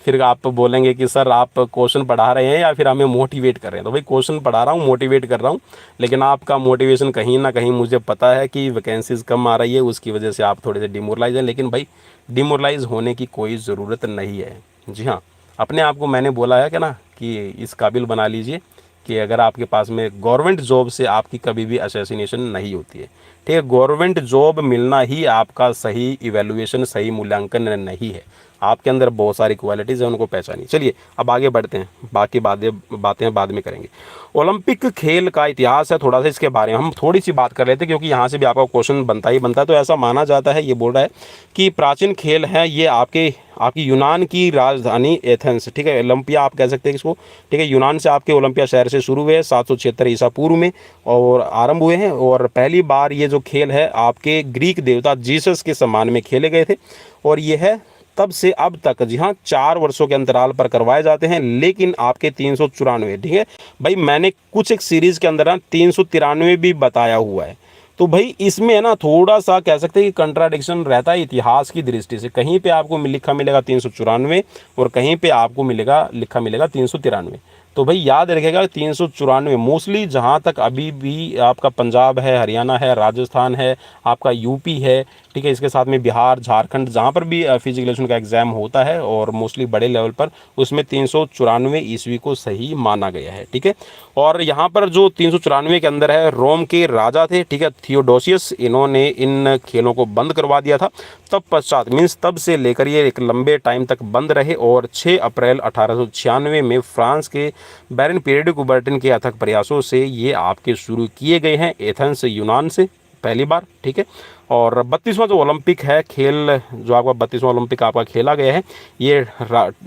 फिर आप बोलेंगे कि सर आप क्वेश्चन पढ़ा रहे हैं या फिर हमें मोटिवेट कर रहे हैं। तो भाई क्वेश्चन पढ़ा रहा हूँ, मोटिवेट कर रहा हूँ, लेकिन आपका मोटिवेशन कहीं ना कहीं मुझे पता है कि वैकेंसीज़ कम आ रही है, उसकी वजह से आप थोड़े से डिमोरलाइज हैं। लेकिन भाई डिमोरलाइज होने की कोई ज़रूरत नहीं है। जी हाँ, अपने आप को मैंने बोला है कि ना कि इस काबिल बना लीजिए कि अगर आपके पास में गवर्नमेंट जॉब से आपकी कभी भी असैसिनेशन नहीं होती है, ठीक है। गवर्नमेंट जॉब मिलना ही आपका सही इवैल्यूएशन, सही मूल्यांकन नहीं है। आपके अंदर बहुत सारी क्वालिटीज़ हैं, उनको पहचानिए। चलिए अब आगे बढ़ते हैं, बाकी बातें बाद में करेंगे। ओलंपिक खेल का इतिहास है, थोड़ा सा इसके बारे में हम थोड़ी सी बात कर लेते हैं, क्योंकि यहाँ से भी आपका क्वेश्चन बनता ही बनता है। तो ऐसा माना जाता है, ये बोल रहा है कि प्राचीन खेल है ये आपकी यूनान की राजधानी एथेंस, ठीक है, ओलंपिया आप कह सकते हैं इसको, ठीक है, यूनान से आपके ओलंपिया शहर से शुरू हुए 776 ईसा पूर्व में और आरंभ हुए हैं। और पहली बार ये जो खेल है आपके ग्रीक देवता जीसस के सम्मान में खेले गए थे, और ये है तब से अब तक जी हाँ 4 वर्षों के अंतराल पर करवाए जाते हैं। लेकिन आपके 394, ठीक है भाई, मैंने कुछ एक सीरीज़ के अंदर ना 393 भी बताया हुआ है। तो भाई इसमें है ना थोड़ा सा कह सकते हैं कि कंट्राडिक्शन रहता है इतिहास की दृष्टि से। कहीं पे आपको लिखा मिलेगा 394 और कहीं पे आपको लिखा मिलेगा 393। तो भाई याद रखिएगा 394 मोस्टली, जहाँ तक अभी भी आपका पंजाब है, हरियाणा है, राजस्थान है, आपका यूपी है, ठीक है, इसके साथ में बिहार, झारखंड, जहाँ पर भी फिजिकलेशन का एग्ज़ाम होता है और मोस्टली बड़े लेवल पर, उसमें 394 ईस्वी को सही माना गया है, ठीक है। और यहाँ पर जो 394 के अंदर है, रोम के राजा थे, ठीक है, थियोडोसियस, इन्होंने इन खेलों को बंद करवा दिया था। तब पश्चात मीन्स तब से लेकर ये एक लंबे टाइम तक बंद रहे, और 6 अप्रैल 1896 में फ्रांस के बैरन पीरियड कुबर्टिन के अथक प्रयासों से ये आपके शुरू किए गए हैं एथेंस यूनान से पहली बार, ठीक है। और 32वां जो ओलंपिक है खेल, जो आपका 32वां ओलंपिक आपका खेला गया है, ये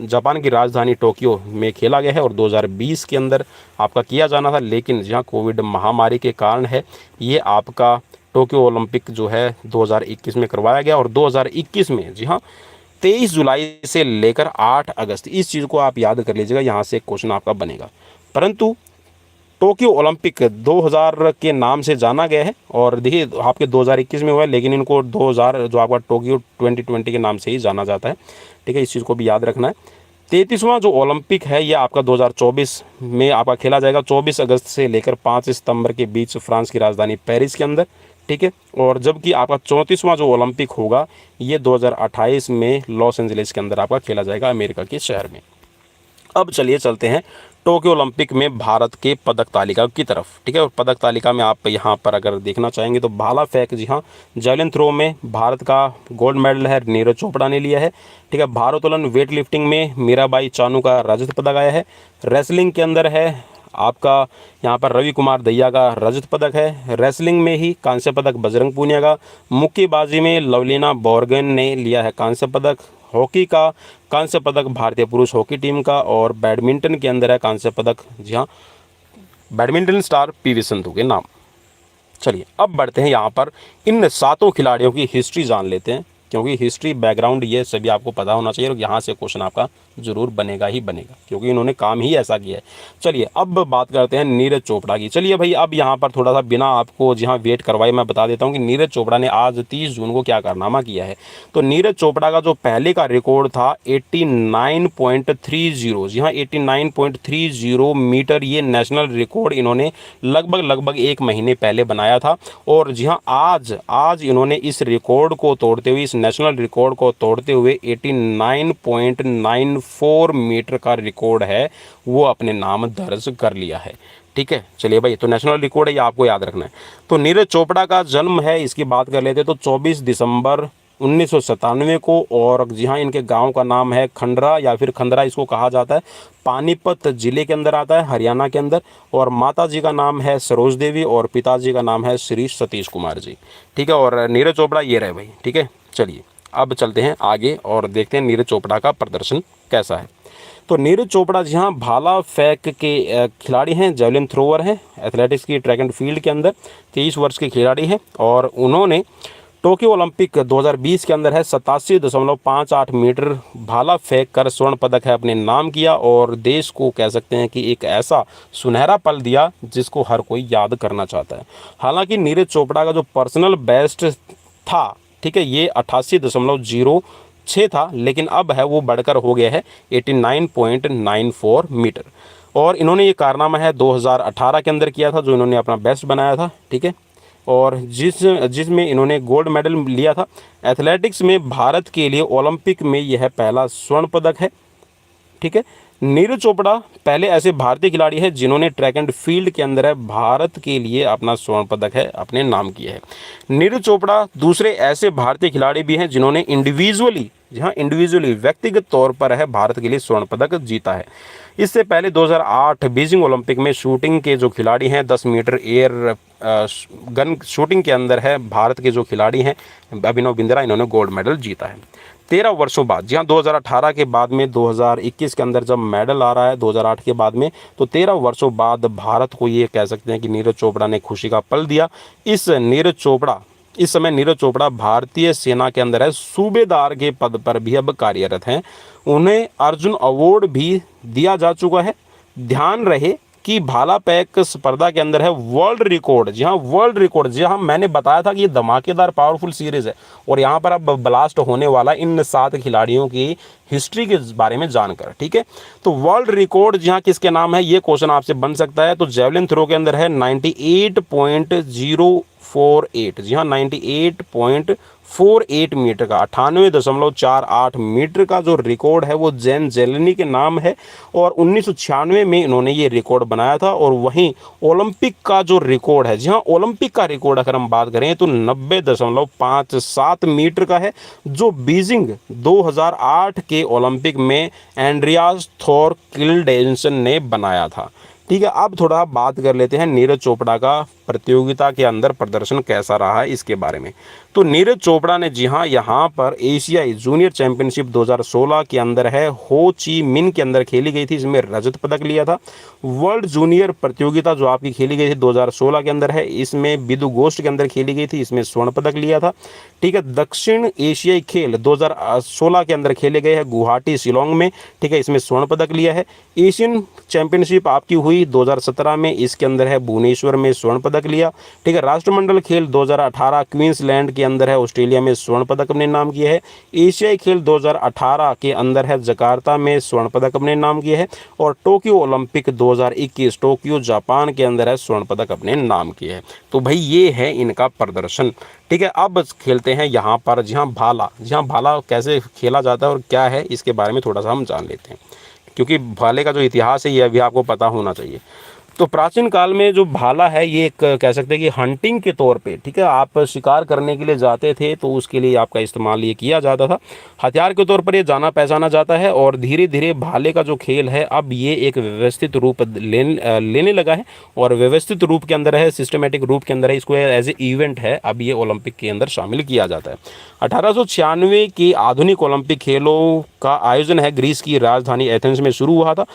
जापान की राजधानी टोक्यो में खेला गया है, और 2020 के अंदर आपका किया जाना था, लेकिन जहाँ कोविड महामारी के कारण है ये आपका टोक्यो ओलंपिक जो है 2021 में करवाया गया। और 2021 में जी हाँ 23 जुलाई से लेकर 8 अगस्त, इस चीज़ को आप याद कर लीजिएगा, यहाँ से एक क्वेश्चन आपका बनेगा। परंतु टोक्यो ओलंपिक 2000 के नाम से जाना गया है, और देखिए आपके 2021 में हुआ है, लेकिन इनको 2000 जो आपका टोक्यो 2020 के नाम से ही जाना जाता है, ठीक है, इस चीज़ को भी याद रखना है। 33वां जो ओलंपिक है ये आपका 2024 में आपका खेला जाएगा, 24 अगस्त से लेकर 5 सितंबर के बीच फ्रांस की राजधानी पेरिस के अंदर, ठीक है। और जबकि आपका 34वां जो ओलंपिक होगा ये 2028 में लॉस एंजलिस के अंदर आपका खेला जाएगा, अमेरिका के शहर में। अब चलिए चलते हैं टोक्यो ओलंपिक में भारत के पदक तालिका की तरफ, ठीक है। और पदक तालिका में आप यहाँ पर अगर देखना चाहेंगे तो भाला फेंक, जी हाँ, जैवलिन थ्रो में भारत का गोल्ड मेडल है, नीरज चोपड़ा ने लिया है, ठीक है। भारोत्तोलन वेट लिफ्टिंग में मीराबाई चानू का रजत पदक आया है। रेसलिंग के अंदर है आपका यहाँ पर रवि कुमार दहिया का रजत पदक है। रेसलिंग में ही कांस्य पदक बजरंग पूनिया का। मुक्केबाजी में लवलीना बोर्गन ने लिया है कांस्य पदक। हॉकी का कांस्य पदक भारतीय पुरुष हॉकी टीम का। और बैडमिंटन के अंदर है कांस्य पदक, जी हाँ, बैडमिंटन स्टार पीवी सिंधु के नाम। चलिए अब बढ़ते हैं यहाँ पर इन 7 खिलाड़ियों की हिस्ट्री जान लेते हैं, क्योंकि हिस्ट्री बैकग्राउंड ये सभी आपको पता होना चाहिए, और यहाँ से क्वेश्चन आपका जरूर बनेगा ही बनेगा, क्योंकि इन्होंने काम ही ऐसा किया है। चलिए अब बात करते हैं नीरज चोपड़ा की। चलिए भाई अब यहाँ पर थोड़ा सा बिना आपको जी हाँ वेट करवाए मैं बता देता हूँ कि नीरज चोपड़ा ने आज 30 जून को क्या कारनामा किया है। तो नीरज चोपड़ा का जो पहले का रिकॉर्ड था 89.30, जी हाँ 89.30 मीटर, ये नेशनल रिकॉर्ड इन्होंने लगभग 1 महीने पहले बनाया था। और जी हाँ आज इन्होंने इस रिकॉर्ड को तोड़ते हुए, इस नेशनल रिकॉर्ड को तोड़ते हुए 89.94 मीटर का रिकॉर्ड है वो अपने नाम दर्ज कर लिया है, ठीक है। चलिए भाई, तो नेशनल रिकॉर्ड है ये आपको याद रखना है। तो नीरज चोपड़ा का जन्म है, इसकी बात कर लेते हैं, तो 24 दिसंबर 1997 को। और जी हाँ इनके गांव का नाम है खंडरा, या फिर खंडरा इसको कहा जाता है, पानीपत जिले के अंदर आता है, हरियाणा के अंदर। और माता जी का नाम है सरोज देवी और पिताजी का नाम है श्री सतीश कुमार जी, ठीक है। और नीरज चोपड़ा ये रहे भाई, ठीक है। चलिए अब चलते हैं आगे और देखते हैं नीरज चोपड़ा का प्रदर्शन कैसा है। तो नीरज चोपड़ा जी हाँ भाला फेंक के खिलाड़ी हैं, जेवलिन थ्रोवर हैं, एथलेटिक्स की ट्रैक एंड फील्ड के अंदर 23 वर्ष के खिलाड़ी हैं और उन्होंने टोक्यो ओलंपिक 2020 के अंदर है 87.58 मीटर भाला फेंक कर स्वर्ण पदक है अपने नाम किया और देश को कह सकते हैं कि एक ऐसा सुनहरा पल दिया जिसको हर कोई याद करना चाहता है। हालांकि नीरज चोपड़ा का जो पर्सनल बेस्ट था, ठीक है, ये 88.06 था, लेकिन अब है वो बढ़कर हो गया है 89.94 मीटर। और इन्होंने ये कारनामा है 2018 के अंदर किया था जो इन्होंने अपना बेस्ट बनाया था, ठीक है, और जिसमें इन्होंने गोल्ड मेडल लिया था। एथलेटिक्स में भारत के लिए ओलंपिक में यह पहला स्वर्ण पदक है, ठीक है। नीरज चोपड़ा पहले ऐसे भारतीय खिलाड़ी हैं जिन्होंने ट्रैक एंड फील्ड के अंदर है भारत के लिए अपना स्वर्ण पदक है अपने नाम किया है। नीरज चोपड़ा दूसरे ऐसे भारतीय खिलाड़ी भी हैं जिन्होंने इंडिविजुअली व्यक्तिगत तौर पर है भारत के लिए स्वर्ण पदक जीता है। इससे पहले 2008 बीजिंग ओलंपिक में शूटिंग के जो खिलाड़ी हैं 10 मीटर एयर गन शूटिंग के अंदर है भारत के जो खिलाड़ी हैं अभिनव बिंद्रा, इन्होंने गोल्ड मेडल जीता है 13 वर्षों बाद। जी हाँ, 2018 के बाद में 2021 के अंदर जब मेडल आ रहा है 2008 के बाद में, तो 13 वर्षों बाद भारत को ये कह सकते हैं कि नीरज चोपड़ा ने खुशी का पल दिया। इस समय नीरज चोपड़ा भारतीय सेना के अंदर है सूबेदार के पद पर भी अब कार्यरत हैं। उन्हें अर्जुन अवार्ड भी दिया जा चुका है। ध्यान रहे कि भाला फेंक स्पर्धा के अंदर है वर्ल्ड रिकॉर्ड, जी हाँ मैंने बताया था कि ये धमाकेदार पावरफुल सीरीज है और यहाँ पर अब ब्लास्ट होने वाला इन 7 खिलाड़ियों की हिस्ट्री के बारे में जानकर, ठीक है। तो वर्ल्ड रिकॉर्ड जी हाँ किसके नाम है, ये क्वेश्चन आपसे बन सकता है। तो जेवलिन थ्रो के अंदर है 98.048, जी हाँ 98.48 मीटर का 98.48 मीटर का जो रिकॉर्ड है वो जैन जेलेनी के नाम है और 1996 में इन्होंने ये रिकॉर्ड बनाया था। और वहीं ओलंपिक का जो रिकॉर्ड है, जी हाँ ओलंपिक का रिकॉर्ड अगर हम बात करें तो 90.57 मीटर का है जो बीजिंग 2008 के ओलंपिक में एंड्रियास थोरकिल्डेंसन ने बनाया था, ठीक है। अब थोड़ा बात कर लेते हैं नीरज चोपड़ा का प्रतियोगिता के अंदर प्रदर्शन कैसा रहा है इसके बारे में। तो नीरज चोपड़ा ने जी हाँ यहाँ पर एशियाई जूनियर चैंपियनशिप 2016 के अंदर है हो ची मिन के अंदर खेली गई थी, इसमें रजत पदक लिया था। वर्ल्ड जूनियर प्रतियोगिता जो आपकी खेली गई थी 2016 के अंदर है, इसमें बिदु गोष्ठ के अंदर खेली गई थी, इसमें स्वर्ण पदक लिया था, ठीक है। दक्षिण एशियाई खेल 2016 के अंदर खेले गए हैं गुवाहाटी शिलोंग में, ठीक है, इसमें स्वर्ण पदक लिया है। एशियन चैंपियनशिप आपकी हुई 2017 में, इसके अंदर है भुवनेश्वर में स्वर्ण पदक लिया, ठीक है। राष्ट्रमंडल खेल 2018 क्वींसलैंड के अंदर है ऑस्ट्रेलिया में स्वर्ण पदक अपने नाम किया है। एशियाई खेल 2018 के अंदर है जकार्ता में स्वर्ण पदक अपने नाम किया है और टोक्यो ओलंपिक 2021 टोक्यो जापान के अंदर है स्वर्ण पदक अपने नाम किया है। तो भाई ये है इनका प्रदर्शन, ठीक है। अब खेलते हैं यहाँ पर जी हाँ भाला कैसे खेला जाता है और क्या है इसके बारे में थोड़ा सा हम जान लेते हैं, क्योंकि भाले का जो इतिहास है ये अभी आपको पता होना चाहिए। तो प्राचीन काल में जो भाला है ये एक कह सकते हैं कि हंटिंग के तौर पे, ठीक है, आप शिकार करने के लिए जाते थे तो उसके लिए आपका इस्तेमाल ये किया जाता था। हथियार के तौर पर ये जाना पहचाना जाता है और धीरे धीरे भाले का जो खेल है अब ये एक व्यवस्थित रूप लेने लगा है और व्यवस्थित रूप के अंदर है, सिस्टमेटिक रूप के अंदर है, इसको एज ए इवेंट है अब ये ओलंपिक के अंदर शामिल किया जाता है। 1896 के आधुनिक ओलंपिक खेलों का आयोजन है ग्रीस की राजधानी एथेंस में शुरू हुआ था।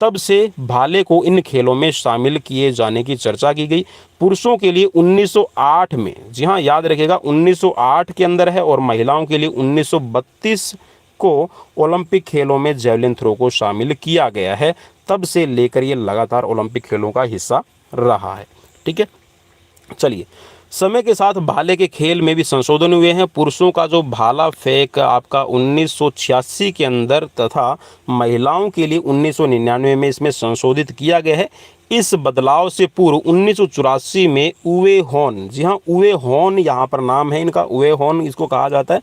तब से भाले को इन खेलों में शामिल किए जाने की चर्चा की गई। पुरुषों के लिए 1908 में, जी हाँ याद रखिएगा 1908 के अंदर है, और महिलाओं के लिए 1932 को ओलंपिक खेलों में जेवलिन थ्रो को शामिल किया गया है। तब से लेकर ये लगातार ओलंपिक खेलों का हिस्सा रहा है, ठीक है। चलिए, समय के साथ भाले के खेल में भी संशोधन हुए हैं। पुरुषों का जो भाला फेंक आपका 1986 के अंदर तथा महिलाओं के लिए 1999 में इसमें संशोधित किया गया है। इस बदलाव से पूर्व 1984 में उवे हॉर्न, जी हाँ उवे हॉर्न यहाँ पर नाम है इनका, उवे हॉर्न इसको कहा जाता है,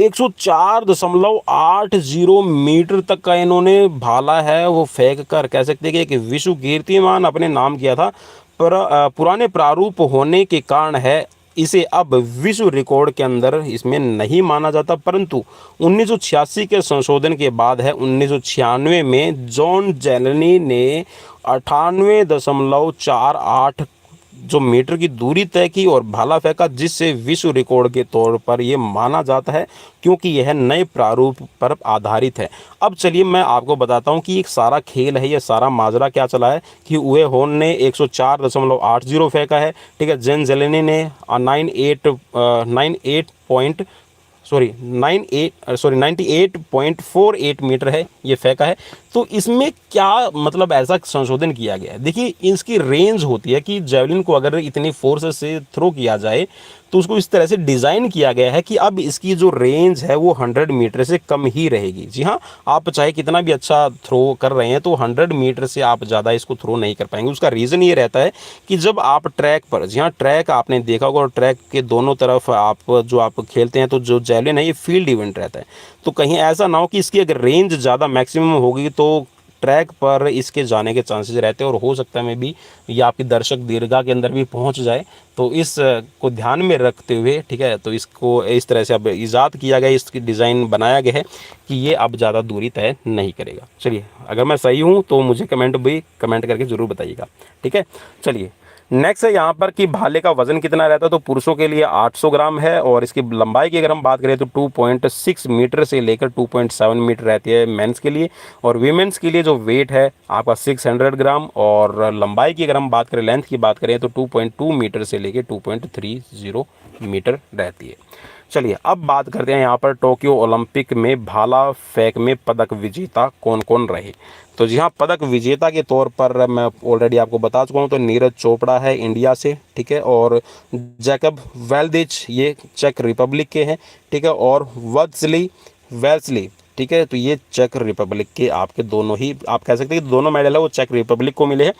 104.80 मीटर तक का इन्होंने भाला है वो फेंक कर कह सकते हैं कि एक विश्व कीर्तिमान अपने नाम किया था। पर पुराने प्रारूप होने के कारण है इसे अब विश्व रिकॉर्ड के अंदर इसमें नहीं माना जाता, परंतु 1986 के संशोधन के बाद है 1996 में जॉन जेलेनी ने 98.48 जो मीटर की दूरी तय की और भाला फेंका, जिससे विश्व रिकॉर्ड के तौर पर ये माना जाता है, क्योंकि यह नए प्रारूप पर आधारित है। अब चलिए मैं आपको बताता हूँ कि एक सारा खेल है, ये सारा माजरा क्या चला है कि उवे होन ने 104.80 फेंका है, ठीक है। जेन जेलेनी ने 98.48 मीटर है ये फेंका है। तो इसमें क्या मतलब ऐसा संशोधन किया गया है, देखिए इसकी रेंज होती है कि जेवलिन को अगर इतनी फोर्स से थ्रो किया जाए तो उसको इस तरह से डिज़ाइन किया गया है कि अब इसकी जो रेंज है वो 100 मीटर से कम ही रहेगी। जी हाँ, आप चाहे कितना भी अच्छा थ्रो कर रहे हैं तो 100 मीटर से आप ज़्यादा इसको थ्रो नहीं कर पाएंगे। उसका रीज़न ये रहता है कि जब आप ट्रैक पर, जी हाँ ट्रैक आपने देखा होगा, और ट्रैक के दोनों तरफ आप खेलते हैं तो जो जेवलिन है ये फील्ड इवेंट रहता है। तो कहीं ऐसा ना हो कि इसकी अगर रेंज ज़्यादा मैक्सिमम होगी तो ट्रैक पर इसके जाने के चांसेस रहते हैं, और हो सकता है मैं भी ये आपकी दर्शक दीर्घा के अंदर भी पहुंच जाए। तो इस को ध्यान में रखते हुए, ठीक है, तो इसको इस तरह से अब ईजाद किया गया, इसकी डिज़ाइन बनाया गया है कि ये अब ज़्यादा दूरी तय नहीं करेगा। चलिए, अगर मैं सही हूँ तो मुझे कमेंट करके ज़रूर बताइएगा, ठीक है। चलिए नेक्स्ट है यहाँ पर कि भाले का वजन कितना रहता है। तो पुरुषों के लिए 800 ग्राम है, और इसकी लंबाई की अगर हम बात करें तो 2.6 मीटर से लेकर 2.7 मीटर रहती है मेंस के लिए, और वीमेंस के लिए जो वेट है आपका 600 ग्राम, और लंबाई की अगर हम बात करें, लेंथ की बात करें तो 2.2 मीटर से लेकर 2.30 मीटर रहती है। चलिए अब बात करते हैं यहाँ पर टोक्यो ओलंपिक में भाला फेंक में पदक विजेता कौन कौन रहे। तो जी हाँ, पदक विजेता के तौर पर मैं ऑलरेडी आपको बता चुका हूँ, तो नीरज चोपड़ा है इंडिया से, ठीक है, और जैकब वेल्दिच ये चेक रिपब्लिक के हैं, ठीक है, और वेल्सली, ठीक है, तो ये चेक रिपब्लिक के आपके दोनों ही, आप कह सकते हैं कि दोनों मेडल है वो चेक रिपब्लिक को मिले हैं।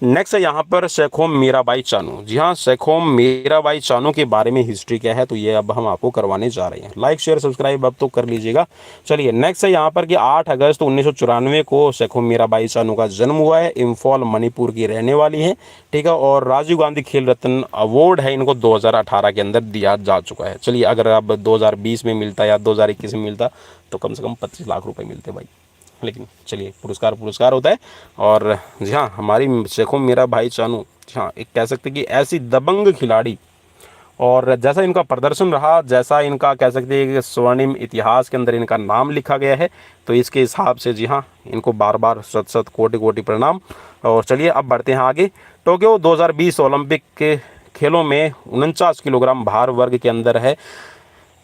नेक्स्ट है यहाँ पर शेखोम मीराबाई चानू। जी हाँ, शेखोम मीराबाई चानू के बारे में हिस्ट्री क्या है तो ये अब हम आपको करवाने जा रहे हैं। लाइक शेयर सब्सक्राइब अब तो कर लीजिएगा। चलिए नेक्स्ट है यहाँ पर कि 8 अगस्त 1994 को शेखोम मीराबाई चानू का जन्म हुआ है। इम्फॉल मणिपुर की रहने वाली है, ठीक है, और राजीव गांधी खेल रत्न अवार्ड है इनको 2018 के अंदर दिया जा चुका है। चलिए अगर अब 2020 में मिलता या 2021 में मिलता तो कम से कम 25 लाख रुपए मिलते भाई, लेकिन चलिए पुरस्कार होता है। और जी हाँ, हमारी शेखोम मीराबाई चानू, जी हाँ, एक कह सकते हैं कि ऐसी दबंग खिलाड़ी, और जैसा इनका प्रदर्शन रहा, जैसा इनका कह सकते हैं कि स्वर्णिम इतिहास के अंदर इनका नाम लिखा गया है, तो इसके हिसाब से जी हाँ, इनको बार बार शत कोटि प्रणाम। और चलिए अब बढ़ते हैं आगे। टोक्यो 2020 ओलंपिक के खेलों में 49 किलोग्राम भार वर्ग के अंदर है,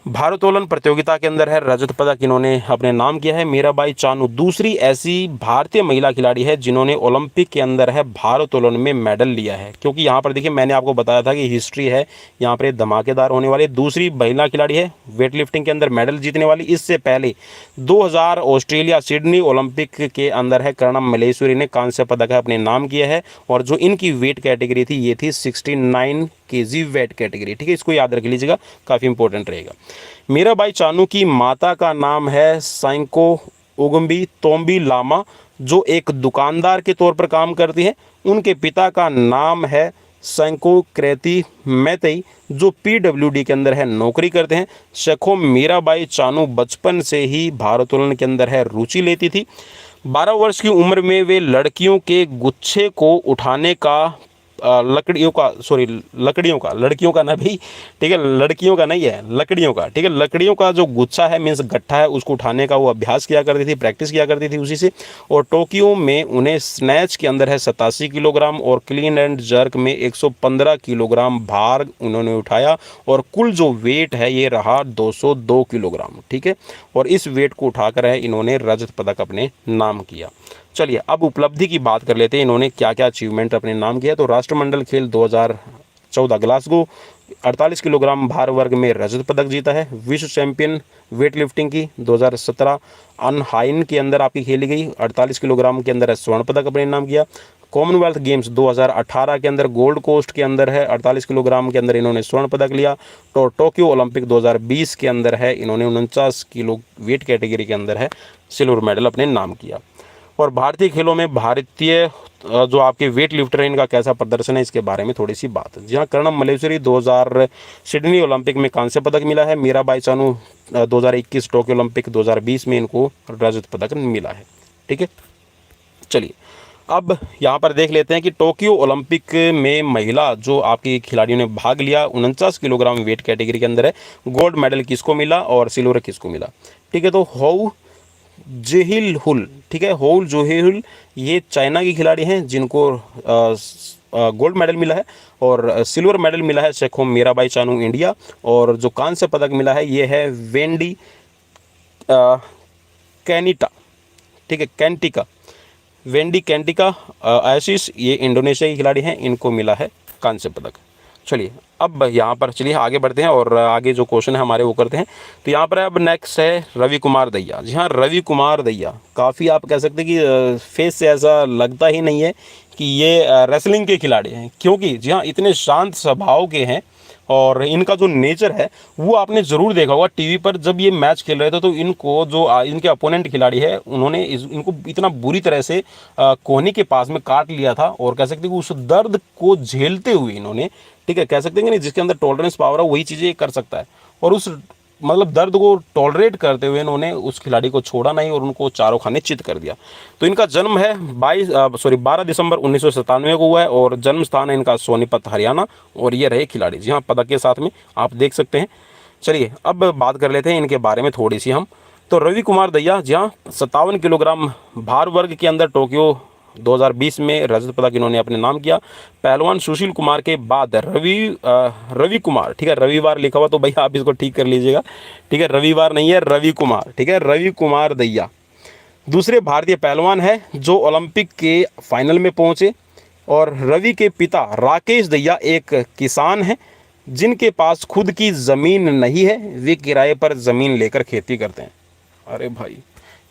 भारोत्तोलन प्रतियोगिता के अंदर है, रजत पदक इन्होंने अपने नाम किया है। मीराबाई चानू दूसरी ऐसी भारतीय महिला खिलाड़ी है जिन्होंने ओलंपिक के अंदर है भारोत्तोलन में मेडल लिया है। क्योंकि यहाँ पर देखिए मैंने आपको बताया था कि हिस्ट्री है यहाँ पर धमाकेदार होने वाली। दूसरी महिला खिलाड़ी है वेट लिफ्टिंग के अंदर मेडल जीतने वाली। इससे पहले 2000 ऑस्ट्रेलिया सिडनी ओलंपिक के अंदर है कर्णम मल्लेश्वरी ने कांस्य पदक अपने नाम किया है, और जो इनकी वेट कैटेगरी थी ये थी 69 केजी वेट कैटेगरी, ठीक है, इसको याद रख लीजिएगा, काफ़ी इंपॉर्टेंट रहेगा। मीराबाई चानू की माता का नाम है साइंको ओगम्बी तोम्बी लामा, जो एक दुकानदार के तौर पर काम करती है। उनके पिता का नाम है सैंको क्रेती मैतेई, जो पीडब्ल्यूडी के अंदर है नौकरी करते हैं। शेखोम मीराबाई चानू बचपन से ही भारोत्तोलन के अंदर है रुचि लेती थी। 12 वर्ष की उम्र में वे लड़कियों के गुच्छे को उठाने का लड़कियों का ना भाई, ठीक है, लड़कियों का नहीं है, लकड़ियों का, ठीक है, लकड़ियों का जो गुच्छा है मीन्स गट्ठा है उसको उठाने का वो अभ्यास किया करती थी, प्रैक्टिस किया करती थी उसी से। और टोक्यो में उन्हें स्नैच के अंदर है 87 किलोग्राम और क्लीन एंड जर्क में 115 किलोग्राम भार उन्होंने उठाया, और कुल जो वेट है ये रहा 202 किलोग्राम, ठीक है, और इस वेट को उठाकर है इन्होंने रजत पदक अपने नाम किया। चलिए अब उपलब्धि की बात कर लेते हैं, इन्होंने क्या क्या अचीवमेंट अपने नाम किया। तो राष्ट्रमंडल खेल 2014 ग्लासगो 48 किलोग्राम भार वर्ग में रजत पदक जीता है। विश्व चैंपियन वेट लिफ्टिंग की 2017 अनहाइन के अंदर आपकी खेली गई, 48 किलोग्राम के अंदर स्वर्ण पदक अपने नाम किया। कॉमनवेल्थ गेम्स 2018 के अंदर गोल्ड कोस्ट के अंदर है 48 किलोग्राम के अंदर इन्होंने स्वर्ण पदक लिया। तो टोक्यो ओलंपिक 2020 के अंदर है इन्होंने 49 किलो वेट कैटेगरी के अंदर है सिल्वर मेडल अपने नाम किया। और भारतीय खेलों में भारतीय जो आपके वेट लिफ्टर हैं इनका कैसा प्रदर्शन है इसके बारे में थोड़ी सी बात। जी हाँ, कर्णम मल्लेश्वरी 2000 सिडनी ओलंपिक में कांस्य पदक मिला है। मीराबाई चानू 2021 टोक्यो ओलंपिक 2020 में इनको रजत पदक मिला है, ठीक है। चलिए अब यहाँ पर देख लेते हैं कि टोक्यो ओलंपिक में महिला जो आपकी खिलाड़ियों ने भाग लिया 49 किलोग्राम वेट कैटेगरी के अंदर है, गोल्ड मेडल किसको मिला और सिल्वर किसको मिला। ठीक है, तो होउ जेहिल हुल, ठीक है, होउल जोहेहुल ये चाइना की खिलाड़ी हैं जिनको गोल्ड मेडल मिला है, और सिल्वर मेडल मिला है शेखोम मीराबाई चानू इंडिया, और जो कांस्य पदक मिला है ये है वेंडी कैनिटा, ठीक है, कैंटिका, वेंडी कैंटिका आशीष, ये इंडोनेशिया की खिलाड़ी हैं, इनको मिला है कांस्य पदक। चलिए अब यहाँ पर चलिए आगे बढ़ते हैं और आगे जो क्वेश्चन है हमारे वो करते हैं। तो यहाँ पर अब नेक्स्ट है रवि कुमार दहिया। जी हाँ, रवि कुमार दहिया काफ़ी आप कह सकते हैं कि फेस से ऐसा लगता ही नहीं है कि ये रेसलिंग के खिलाड़ी हैं, क्योंकि जी हाँ इतने शांत स्वभाव के हैं और इनका जो नेचर है वो आपने ज़रूर देखा होगा टीवी पर जब ये मैच खेल रहे थे। तो इनको जो इनके अपोनेंट खिलाड़ी है उन्होंने इनको इतना बुरी तरह से कोहनी के पास में काट लिया था, और कह सकते हैं कि उस दर्द को झेलते हुए इन्होंने, ठीक है, कह सकते हैं कि नहीं, जिसके अंदर टॉलरेंस पावर है वही चीज़ें कर सकता है, और उस मतलब दर्द को टॉलरेट करते हुए इन्होंने उस खिलाड़ी को छोड़ा नहीं और उनको चारों खाने चित कर दिया। तो इनका जन्म है 12 दिसंबर 1997 को हुआ है, और जन्म स्थान है इनका सोनीपत हरियाणा, और ये रहे खिलाड़ी जी हाँ पदक के साथ में आप देख सकते हैं। चलिए अब बात कर लेते हैं इनके बारे में थोड़ी सी हम। तो रवि कुमार दहिया जी हाँ 57 किलोग्राम भार वर्ग के अंदर टोक्यो 2020 में रजत पदक इन्होंने अपने नाम किया। पहलवान सुशील कुमार के बाद रवि कुमार, ठीक है, रविवार लिखा हुआ तो भाई आप इसको ठीक कर लीजिएगा, ठीक है, रविवार नहीं है रवि कुमार, ठीक है, रवि कुमार दहिया दूसरे भारतीय पहलवान है जो ओलंपिक के फाइनल में पहुंचे। और रवि के पिता राकेश दहिया एक किसान हैं जिनके पास खुद की ज़मीन नहीं है, वे किराए पर ज़मीन लेकर खेती करते हैं। अरे भाई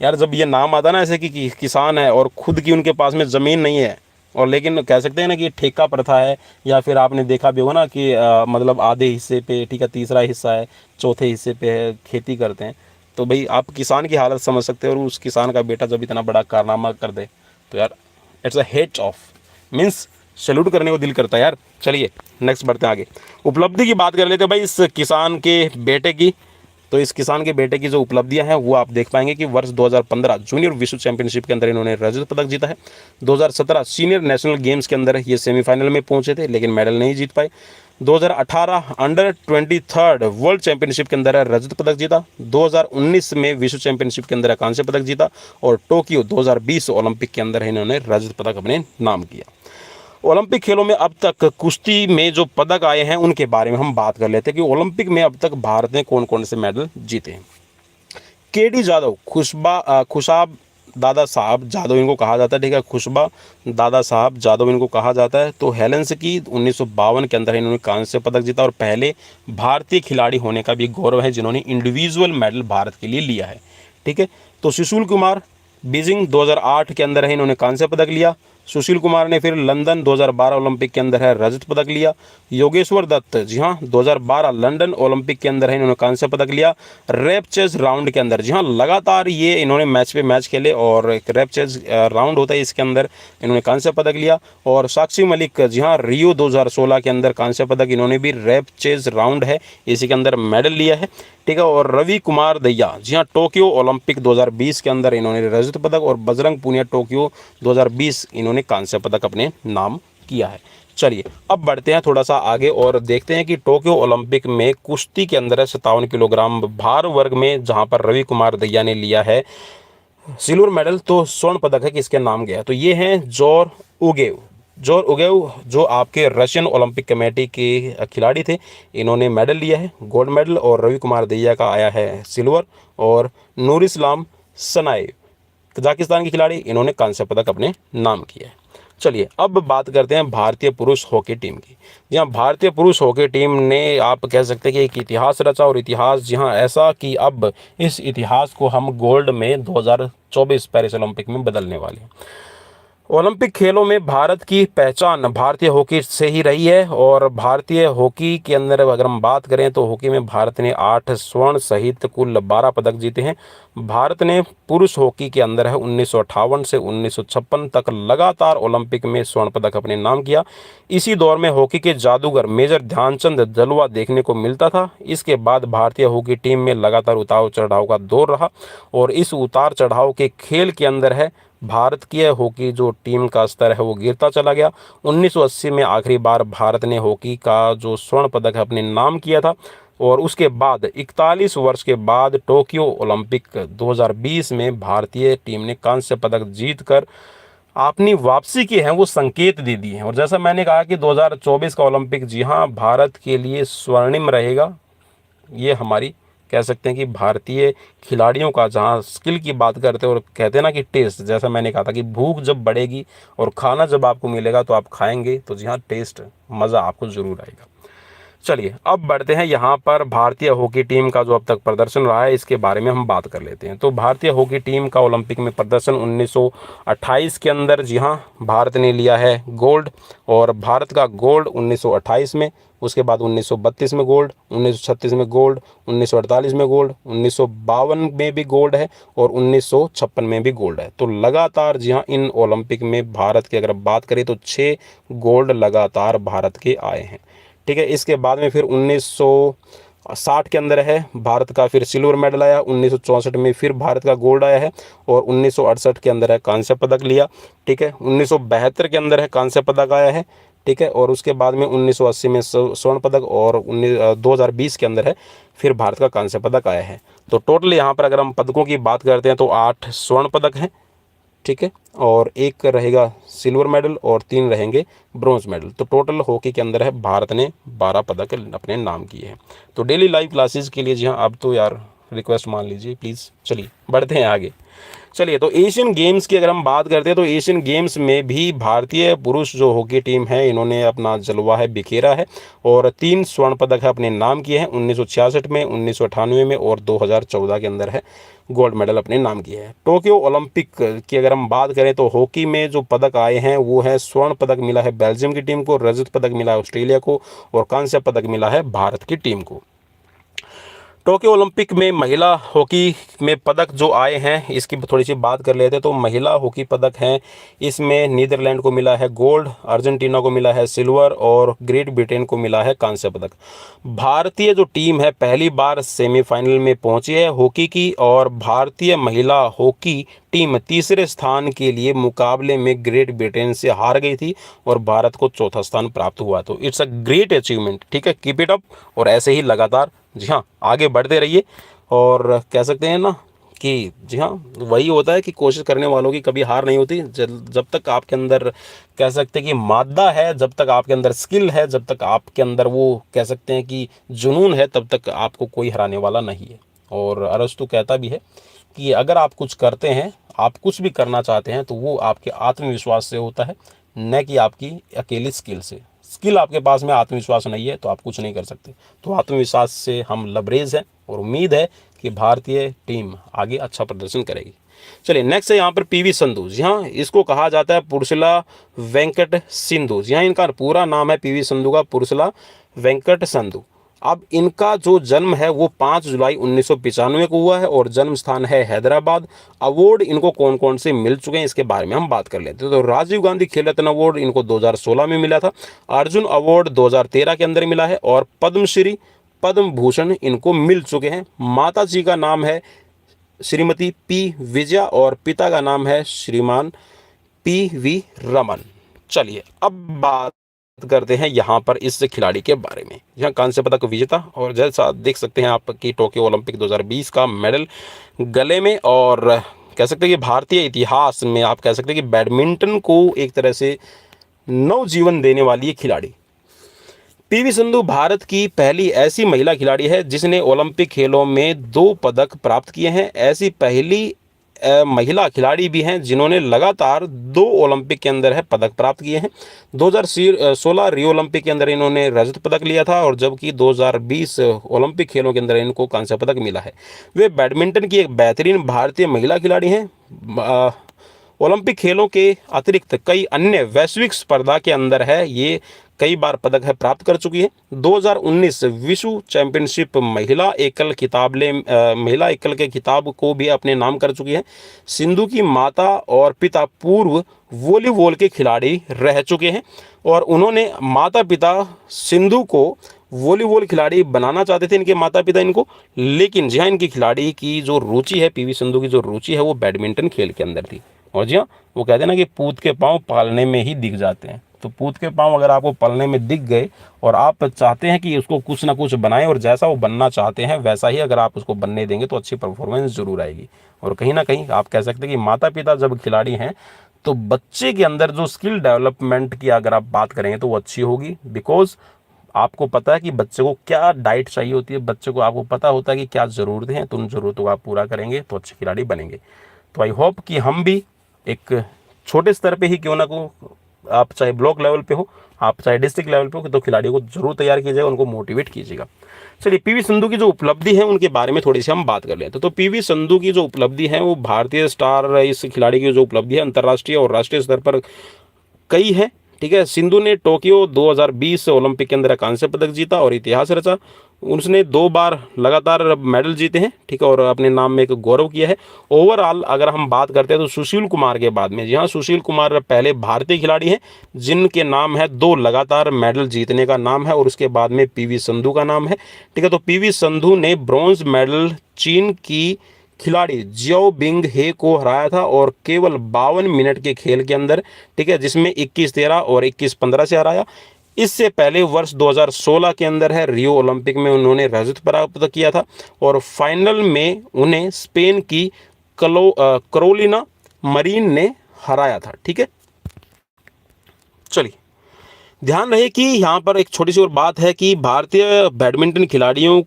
यार, जब ये नाम आता ना ऐसे कि किसान है और खुद की उनके पास में ज़मीन नहीं है, और लेकिन कह सकते हैं ना कि ठेका प्रथा है, या फिर आपने देखा भी होगा ना कि मतलब आधे हिस्से पे, ठीक है, तीसरा हिस्सा है, चौथे हिस्से पे है, खेती करते हैं। तो भाई आप किसान की हालत समझ सकते हो, और उस किसान का बेटा जब इतना बड़ा कारनामा कर दे तो यार it's a hate of, means salute करने को दिल करता है यार। चलिए नेक्स्ट बढ़ते हैं आगे। उपलब्धि की बात कर लेते हैं भाई इस किसान के बेटे की। तो इस किसान के बेटे की जो उपलब्धियां हैं वो आप देख पाएंगे कि वर्ष 2015 जूनियर विश्व चैंपियनशिप के अंदर इन्होंने रजत पदक जीता है। 2017 सीनियर नेशनल गेम्स के अंदर ये सेमीफाइनल में पहुंचे थे लेकिन मेडल नहीं जीत पाए। 2018 अंडर 23 वर्ल्ड चैंपियनशिप के अंदर रजत पदक जीता। 2019 में विश्व चैंपियनशिप के अंदर कांस्य पदक जीता, और टोक्यो 2020 ओलंपिक के अंदर इन्होंने रजत पदक अपने नाम किया। ओलंपिक खेलों में अब तक कुश्ती में जो पदक आए हैं उनके बारे में हम बात कर लेते हैं कि ओलंपिक में अब तक भारत ने कौन कौन से मेडल जीते हैं। केडी जाधव, खुशाब दादा साहब जादव इनको कहा जाता है, ठीक है, खुशबा दादा साहब जादव इनको कहा जाता है। तो हेलेंस्की 1952 के अंदर इन्होंने कांस्य पदक जीता, और पहले भारतीय खिलाड़ी होने का भी गौरव है जिन्होंने इंडिविजुअल मेडल भारत के लिए लिया है, ठीक है। तो सुशील कुमार बीजिंग 2008 के अंदर है, इन्होंने कांस्य पदक लिया। सुशील कुमार ने फिर लंदन 2012 ओलंपिक के अंदर है रजत पदक लिया। योगेश्वर दत्त, जी हाँ, 2012 लंदन ओलंपिक के अंदर है, इन्होंने कांस्य पदक लिया। रैप चेस राउंड के अंदर, जी हाँ, लगातार ये इन्होंने मैच पे मैच खेले, और एक रैप चेस राउंड होता है इसके अंदर इन्होंने कांस्य पदक लिया। और साक्षी मलिक, जी हाँ, रियो 2016 के अंदर कांस्य पदक, इन्होंने भी रैप चेस राउंड है इसी के अंदर मेडल लिया है, ठीक है। और रवि कुमार दहिया, जी हाँ, टोक्यो ओलंपिक 2020 के अंदर इन्होंने रजत पदक, और बजरंग पुनिया टोक्यो 2020 इन्होंने कांस्य पदक अपने नाम किया है। चलिए अब बढ़ते हैं थोड़ा सा आगे और देखते हैं कि टोक्यो ओलंपिक में कुश्ती के अंदर 57 किलोग्राम भार वर्ग में जहां पर रवि कुमार दहिया ने लिया है सिल्वर मेडल, तो स्वर्ण पदक है किसके नाम गया। तो ये हैं जोर उगेव जो आपके रशियन ओलंपिक कमेटी के खिलाड़ी थे, इन्होंने मेडल लिया है, गोल्ड मेडल, और रवि कुमार दहिया का आया है सिल्वर। और नूरिस्लाम सनाएव कजाकिस्तान के खिलाड़ी, इन्होंने कांस्य पदक अपने नाम किया है। चलिए अब बात करते हैं भारतीय पुरुष हॉकी टीम की। जी हाँ, भारतीय पुरुष हॉकी टीम ने आप कह सकते हैं कि एक इतिहास रचा, और इतिहास जी हाँ ऐसा कि अब इस इतिहास को हम गोल्ड में 2024 पेरिस ओलंपिक में बदलने वाले हैं। ओलंपिक खेलों में भारत की पहचान भारतीय हॉकी से ही रही है, और भारतीय हॉकी के अंदर अगर हम बात करें तो हॉकी में भारत ने 8 स्वर्ण सहित कुल 12 पदक जीते हैं। भारत ने पुरुष हॉकी के अंदर है 1958 से 1956 तक लगातार ओलंपिक में स्वर्ण पदक अपने नाम किया। इसी दौर में हॉकी के जादूगर मेजर ध्यानचंद जलवा देखने को मिलता था। इसके बाद भारतीय हॉकी टीम में लगातार उतार चढ़ाव का दौर रहा, और इस उतार चढ़ाव के खेल के अंदर है भारत की हॉकी जो टीम का स्तर है वो गिरता चला गया। 1980 में आखिरी बार भारत ने हॉकी का जो स्वर्ण पदक है अपने नाम किया था, और उसके बाद 41 वर्ष के बाद टोक्यो ओलंपिक 2020 में भारतीय टीम ने कांस्य पदक जीतकर अपनी वापसी की है वो संकेत दे दिए हैं। और जैसा मैंने कहा कि 2024 का ओलंपिक, जी हाँ, भारत के लिए स्वर्णिम रहेगा। ये हमारी कह सकते हैं कि भारतीय खिलाड़ियों का, जहाँ स्किल की बात करते हैं और कहते हैं ना कि टेस्ट, जैसा मैंने कहा था कि भूख जब बढ़ेगी और खाना जब आपको मिलेगा तो आप खाएंगे, तो जी हाँ, टेस्ट, मज़ा आपको ज़रूर आएगा। चलिए अब बढ़ते हैं यहाँ पर भारतीय हॉकी टीम का जो अब तक प्रदर्शन रहा है इसके बारे में हम बात कर लेते हैं। तो भारतीय हॉकी टीम का ओलंपिक में प्रदर्शन 1928 के अंदर, जी हाँ, भारत ने लिया है गोल्ड। और भारत का गोल्ड 1928 में, उसके बाद 1932 में गोल्ड, 1936 में गोल्ड, 1948 में गोल्ड, 1952 में भी गोल्ड है, और 1956 में भी गोल्ड है। तो लगातार, जी हाँ, इन ओलंपिक में भारत की अगर बात करें तो 6 गोल्ड लगातार भारत के आए हैं। ठीक है, इसके बाद में फिर 1960 के अंदर है भारत का फिर सिल्वर मेडल आया, 1964 में फिर भारत का गोल्ड आया है, और 1968 के अंदर है कांस्य पदक लिया। ठीक है, 1972 के अंदर है कांस्य पदक आया है। ठीक है, और उसके बाद में 1980 में स्वर्ण पदक, और 2020 के अंदर है फिर भारत का कांस्य पदक आया है। तो टोटल यहाँ पर अगर हम पदकों की बात करते हैं तो 8 स्वर्ण पदक हैं। ठीक है, और 1 रहेगा सिल्वर मेडल और 3 रहेंगे ब्रॉन्ज मेडल। तो टोटल हॉकी के अंदर है भारत ने 12 पदक अपने नाम किए हैं। तो डेली लाइव क्लासेस के लिए, जी हाँ, अब तो यार रिक्वेस्ट मान लीजिए प्लीज़। चलिए बढ़ते हैं आगे। चलिए, तो एशियन गेम्स की अगर हम बात करते हैं तो एशियन गेम्स में भी भारतीय पुरुष जो हॉकी टीम है इन्होंने अपना जलवा है बिखेरा है, और 3 स्वर्ण पदक है अपने नाम किए हैं। 1966 में, 1998 में, और 2014 के अंदर है गोल्ड मेडल अपने नाम किए हैं। टोक्यो ओलंपिक की अगर हम बात करें तो हॉकी में जो पदक आए हैं वो है, स्वर्ण पदक मिला है बेल्जियम की टीम को, रजत पदक मिला है ऑस्ट्रेलिया को, और कांस्य पदक मिला है भारत की टीम को। टोक्यो ओलंपिक में महिला हॉकी में पदक जो आए हैं इसकी थोड़ी सी बात कर लेते हैं। तो महिला हॉकी पदक हैं, इसमें नीदरलैंड को मिला है गोल्ड, अर्जेंटीना को मिला है सिल्वर, और ग्रेट ब्रिटेन को मिला है कांस्य पदक। भारतीय जो टीम है पहली बार सेमीफाइनल में पहुंची है हॉकी की, और भारतीय महिला हॉकी टीम तीसरे स्थान के लिए मुकाबले में ग्रेट ब्रिटेन से हार गई थी, और भारत को चौथा स्थान प्राप्त हुआ। तो इट्स अ ग्रेट अचीवमेंट। ठीक है, कीप इट अप, और ऐसे ही लगातार, जी हाँ, आगे बढ़ते रहिए। और कह सकते हैं ना कि जी हाँ, वही होता है कि कोशिश करने वालों की कभी हार नहीं होती। जब तक आपके अंदर कह सकते हैं कि मादा है, जब तक आपके अंदर स्किल है, जब तक आपके अंदर वो कह सकते हैं कि जुनून है, तब तक आपको कोई हराने वाला नहीं है। और अरस्तु कहता भी है कि अगर आप कुछ करते हैं, आप कुछ भी करना चाहते हैं, तो वो आपके आत्मविश्वास से होता है, न कि आपकी अकेली स्किल से। स्किल आपके पास में, आत्मविश्वास नहीं है तो आप कुछ नहीं कर सकते। तो आत्मविश्वास से हम लबरेज हैं, और उम्मीद है कि भारतीय टीम आगे अच्छा प्रदर्शन करेगी। चलिए नेक्स्ट है यहाँ पर पीवी संधू। जी हाँ, इसको कहा जाता है पुरुषला वेंकट सिंधु। जी हाँ, इनका पूरा नाम है पीवी संधू का पुरुषला वेंकट संधू। अब इनका जो जन्म है वो 5 जुलाई 1995 को हुआ है, और जन्म स्थान है हैदराबाद। अवार्ड इनको कौन कौन से मिल चुके हैं इसके बारे में हम बात कर लेते हैं। तो राजीव गांधी खेल रत्न अवार्ड इनको 2016 में मिला था, अर्जुन अवार्ड 2013 के अंदर मिला है, और पद्मश्री, पद्म भूषण इनको मिल चुके हैं। माता जी का नाम है श्रीमती पी विजया, और पिता का नाम है श्रीमान PV रमन। चलिए अब बात करते हैं यहाँ पर इस खिलाड़ी के बारे में। यहाँ कांस्य पदक विजेता, और जैसा देख सकते हैं आप कि टोक्यो ओलंपिक 2020 का मेडल गले में, और कह सकते हैं कि भारतीय इतिहास में आप कह सकते हैं कि बैडमिंटन को एक तरह से नवजीवन देने वाली ये खिलाड़ी। पीवी संधू भारत की पहली ऐसी महिला खिलाड़ी है जिसने ओलंपिक खेलों में 2 पदक प्राप्त किए हैं। ऐसी पहली महिला खिलाड़ी भी हैं जिन्होंने लगातार 2 ओलंपिक के अंदर है पदक प्राप्त किए हैं। 2016 रियो ओलंपिक के अंदर इन्होंने रजत पदक लिया था, और जबकि 2020 ओलंपिक खेलों के अंदर इनको कांस्य पदक मिला है। वे बैडमिंटन की एक बेहतरीन भारतीय महिला खिलाड़ी हैं। ओलंपिक खेलों के अतिरिक्त कई अन्य वैश्विक स्पर्धा के अंदर है ये कई बार पदक है प्राप्त कर चुकी है। 2019 विश्व चैंपियनशिप महिला एकल के खिताब को भी अपने नाम कर चुकी है। सिंधु की माता और पिता पूर्व वॉलीबॉल के खिलाड़ी रह चुके हैं, और उन्होंने माता पिता सिंधु को वॉलीबॉल खिलाड़ी बनाना चाहते थे इनके माता पिता इनको, लेकिन जी हाँ, इनकी खिलाड़ी की जो रुचि है, पीवी सिंधु की जो रुचि है वो बैडमिंटन खेल के अंदर थी। और जी हाँ, वो कहते हैं ना कि पूत के पाँव पालने में ही दिख जाते हैं। तो पूत के पाँव अगर आपको पलने में दिख गए और आप चाहते हैं कि उसको कुछ ना कुछ बनाएं और जैसा वो बनना चाहते हैं वैसा ही अगर आप उसको बनने देंगे तो अच्छी परफॉर्मेंस जरूर आएगी। और कहीं ना कहीं आप कह सकते हैं कि माता पिता जब खिलाड़ी हैं तो बच्चे के अंदर जो स्किल डेवलपमेंट की अगर आप बात करेंगे तो वो अच्छी होगी। बिकॉज आपको पता है कि बच्चे को क्या डाइट चाहिए होती है, बच्चे को आपको पता होता है कि क्या ज़रूरतें हैं, तो उन ज़रूरतों को आप पूरा करेंगे तो अच्छे खिलाड़ी बनेंगे। तो आई होप कि हम भी एक छोटे स्तर पे ही क्यों ना को, आप चाहे ब्लॉक लेवल पे हो, आप चाहे डिस्ट्रिक्ट लेवल पे हो, तो खिलाड़ियों को जरूर तैयार कीजिएगा, उनको मोटिवेट कीजिएगा। चलिए पीवी संधू की जो उपलब्धि है उनके बारे में थोड़ी सी हम बात कर लेते हैं। तो पीवी संधू की जो उपलब्धि है वो भारतीय स्टार, इस खिलाड़ी की जो उपलब्धि है अंतर्राष्ट्रीय और राष्ट्रीय स्तर पर कई है। ठीक है, सिंधु ने टोक्यो 2020 ओलंपिक के अंदर कांस्य पदक जीता और इतिहास रचा। उसने 2 बार लगातार मेडल जीते हैं। ठीक है, और अपने नाम में एक गौरव किया है। ओवरऑल अगर हम बात करते हैं तो सुशील कुमार के बाद में, जी हाँ, सुशील कुमार पहले भारतीय खिलाड़ी हैं जिनके नाम है 2 लगातार मेडल जीतने का नाम है, और उसके बाद में पीवी संधू का नाम है। ठीक है, तो पीवी संधू ने ब्रॉन्ज मेडल चीन की खिलाड़ी जियाओ बिंग हे को हराया था और केवल 52 मिनट के खेल के अंदर। ठीक है, जिसमें 21-13 और 21-15 से हराया। इससे पहले वर्ष 2016 के अंदर है रियो ओलंपिक में उन्होंने रजत प्राप्त किया था और फाइनल में उन्हें स्पेन की करोलिना मरीन ने हराया था। ठीक है, चलिए ध्यान रहे कि यहाँ पर एक छोटी सी और बात है कि भारतीय बैडमिंटन खिलाड़ियों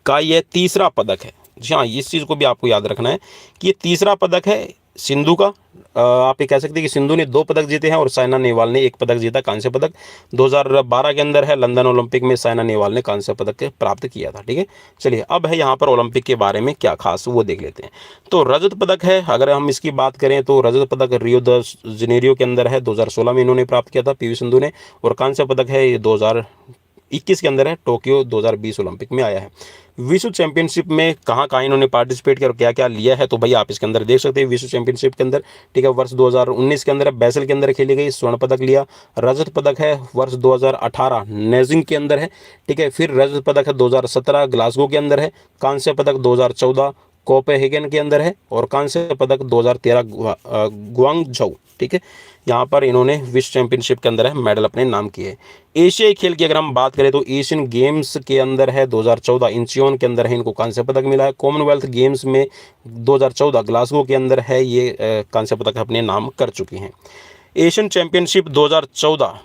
का यह तीसरा पदक है। जी हाँ, इस चीज़ को भी आपको याद रखना है कि ये तीसरा पदक है सिंधु का। आप ये कह सकते हैं कि सिंधु ने 2 पदक जीते हैं और साइना नेहवाल ने 1 पदक जीता, कांस्य पदक। 2012 के अंदर है लंदन ओलंपिक में साइना नेहवाल ने कांस्य पदक प्राप्त किया था। ठीक है, चलिए अब है यहाँ पर ओलंपिक के बारे में क्या खास वो देख लेते हैं। तो रजत पदक है, अगर हम इसकी बात करें तो रजत पदक रियो द जनेरियो के अंदर है, 2016 में इन्होंने प्राप्त किया था पीवी संधू ने। और कांस्य पदक है ये 2021 के अंदर है, टोक्यो 2020 ओलंपिक में आया है। विश्व चैंपियनशिप में कहाँ कहाँ इन्होंने पार्टिसिपेट किया और क्या क्या लिया है तो भाई आप इसके अंदर देख सकते हैं। विश्व चैंपियनशिप के अंदर, ठीक है, वर्ष 2019 के अंदर बैसल के अंदर खेली गई, स्वर्ण पदक लिया। रजत पदक है वर्ष 2018 नेजिंग के अंदर है। ठीक है, फिर रजत पदक है 2017 ग्लासगो के अंदर है। कांस्य पदक 2014 कोपेनहेगन के अंदर है और कांस्य पदक 2013 गुआंगझोउ। ठीक है, यहाँ पर इन्होंने विश्व चैंपियनशिप के अंदर है मेडल अपने नाम किए। एशियाई खेल की अगर हम बात करें तो एशियन गेम्स के अंदर है 2014 इंचियोन के अंदर है इनको कांस्य पदक मिला है। कॉमनवेल्थ गेम्स में 2014 ग्लासगो के अंदर है ये कांस्य पदक अपने नाम कर चुकी हैं। एशियन चैंपियनशिप 2014,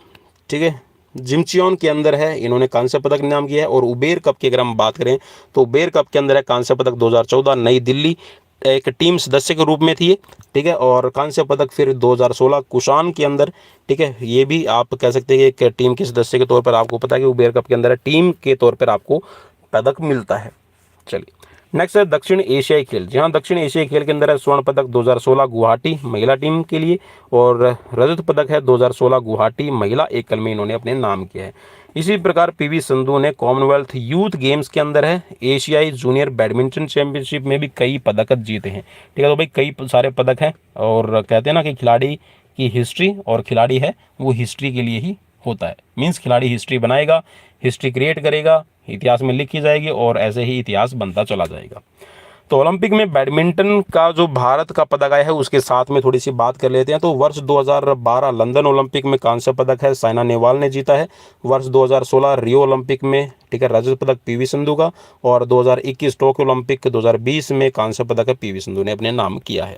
ठीक है, जिमचियोन के अंदर है इन्होंने कांस्य पदक नाम किया है। और उबेर कप की अगर हम बात करें तो उबेर कप के अंदर है कांस्य पदक 2014 नई दिल्ली, एक टीम सदस्य के रूप में थी। ठीक है, और कांस्य पदक फिर 2016 कुशान के अंदर। ठीक है, ये भी आप कह सकते हैं कि एक टीम के सदस्य के तौर पर आपको पता है कि उबेर कप के अंदर है, टीम के तौर पर आपको पदक मिलता है। चलिए नेक्स्ट है दक्षिण एशियाई खेल। जी हाँ, दक्षिण एशियाई खेल के अंदर है स्वर्ण पदक 2016 गुवाहाटी महिला टीम के लिए और रजत पदक है 2016 गुवाहाटी महिला एकल में इन्होंने अपने नाम किया है। इसी प्रकार पीवी संधू ने कॉमनवेल्थ यूथ गेम्स के अंदर है, एशियाई जूनियर बैडमिंटन चैंपियनशिप में भी कई पदक जीते हैं। ठीक है, तो भाई कई सारे पदक हैं और कहते हैं ना कि खिलाड़ी की हिस्ट्री और खिलाड़ी है वो हिस्ट्री के लिए ही होता है। मीन्स खिलाड़ी हिस्ट्री बनाएगा, हिस्ट्री क्रिएट करेगा, इतिहास में लिखी जाएगी और ऐसे ही इतिहास बनता चला जाएगा। तो ओलंपिक में बैडमिंटन का जो भारत का पदक आया है उसके साथ में थोड़ी सी बात कर लेते हैं। तो वर्ष 2012 लंदन ओलंपिक में कांस्य पदक है साइना नेहवाल ने जीता है। वर्ष 2016 रियो ओलंपिक में, ठीक है, रजत पदक पीवी संधू का। और 2021 टोक्यो ओलंपिक 2020 में कांस्य पदक है पीवी संधू ने अपने नाम किया है।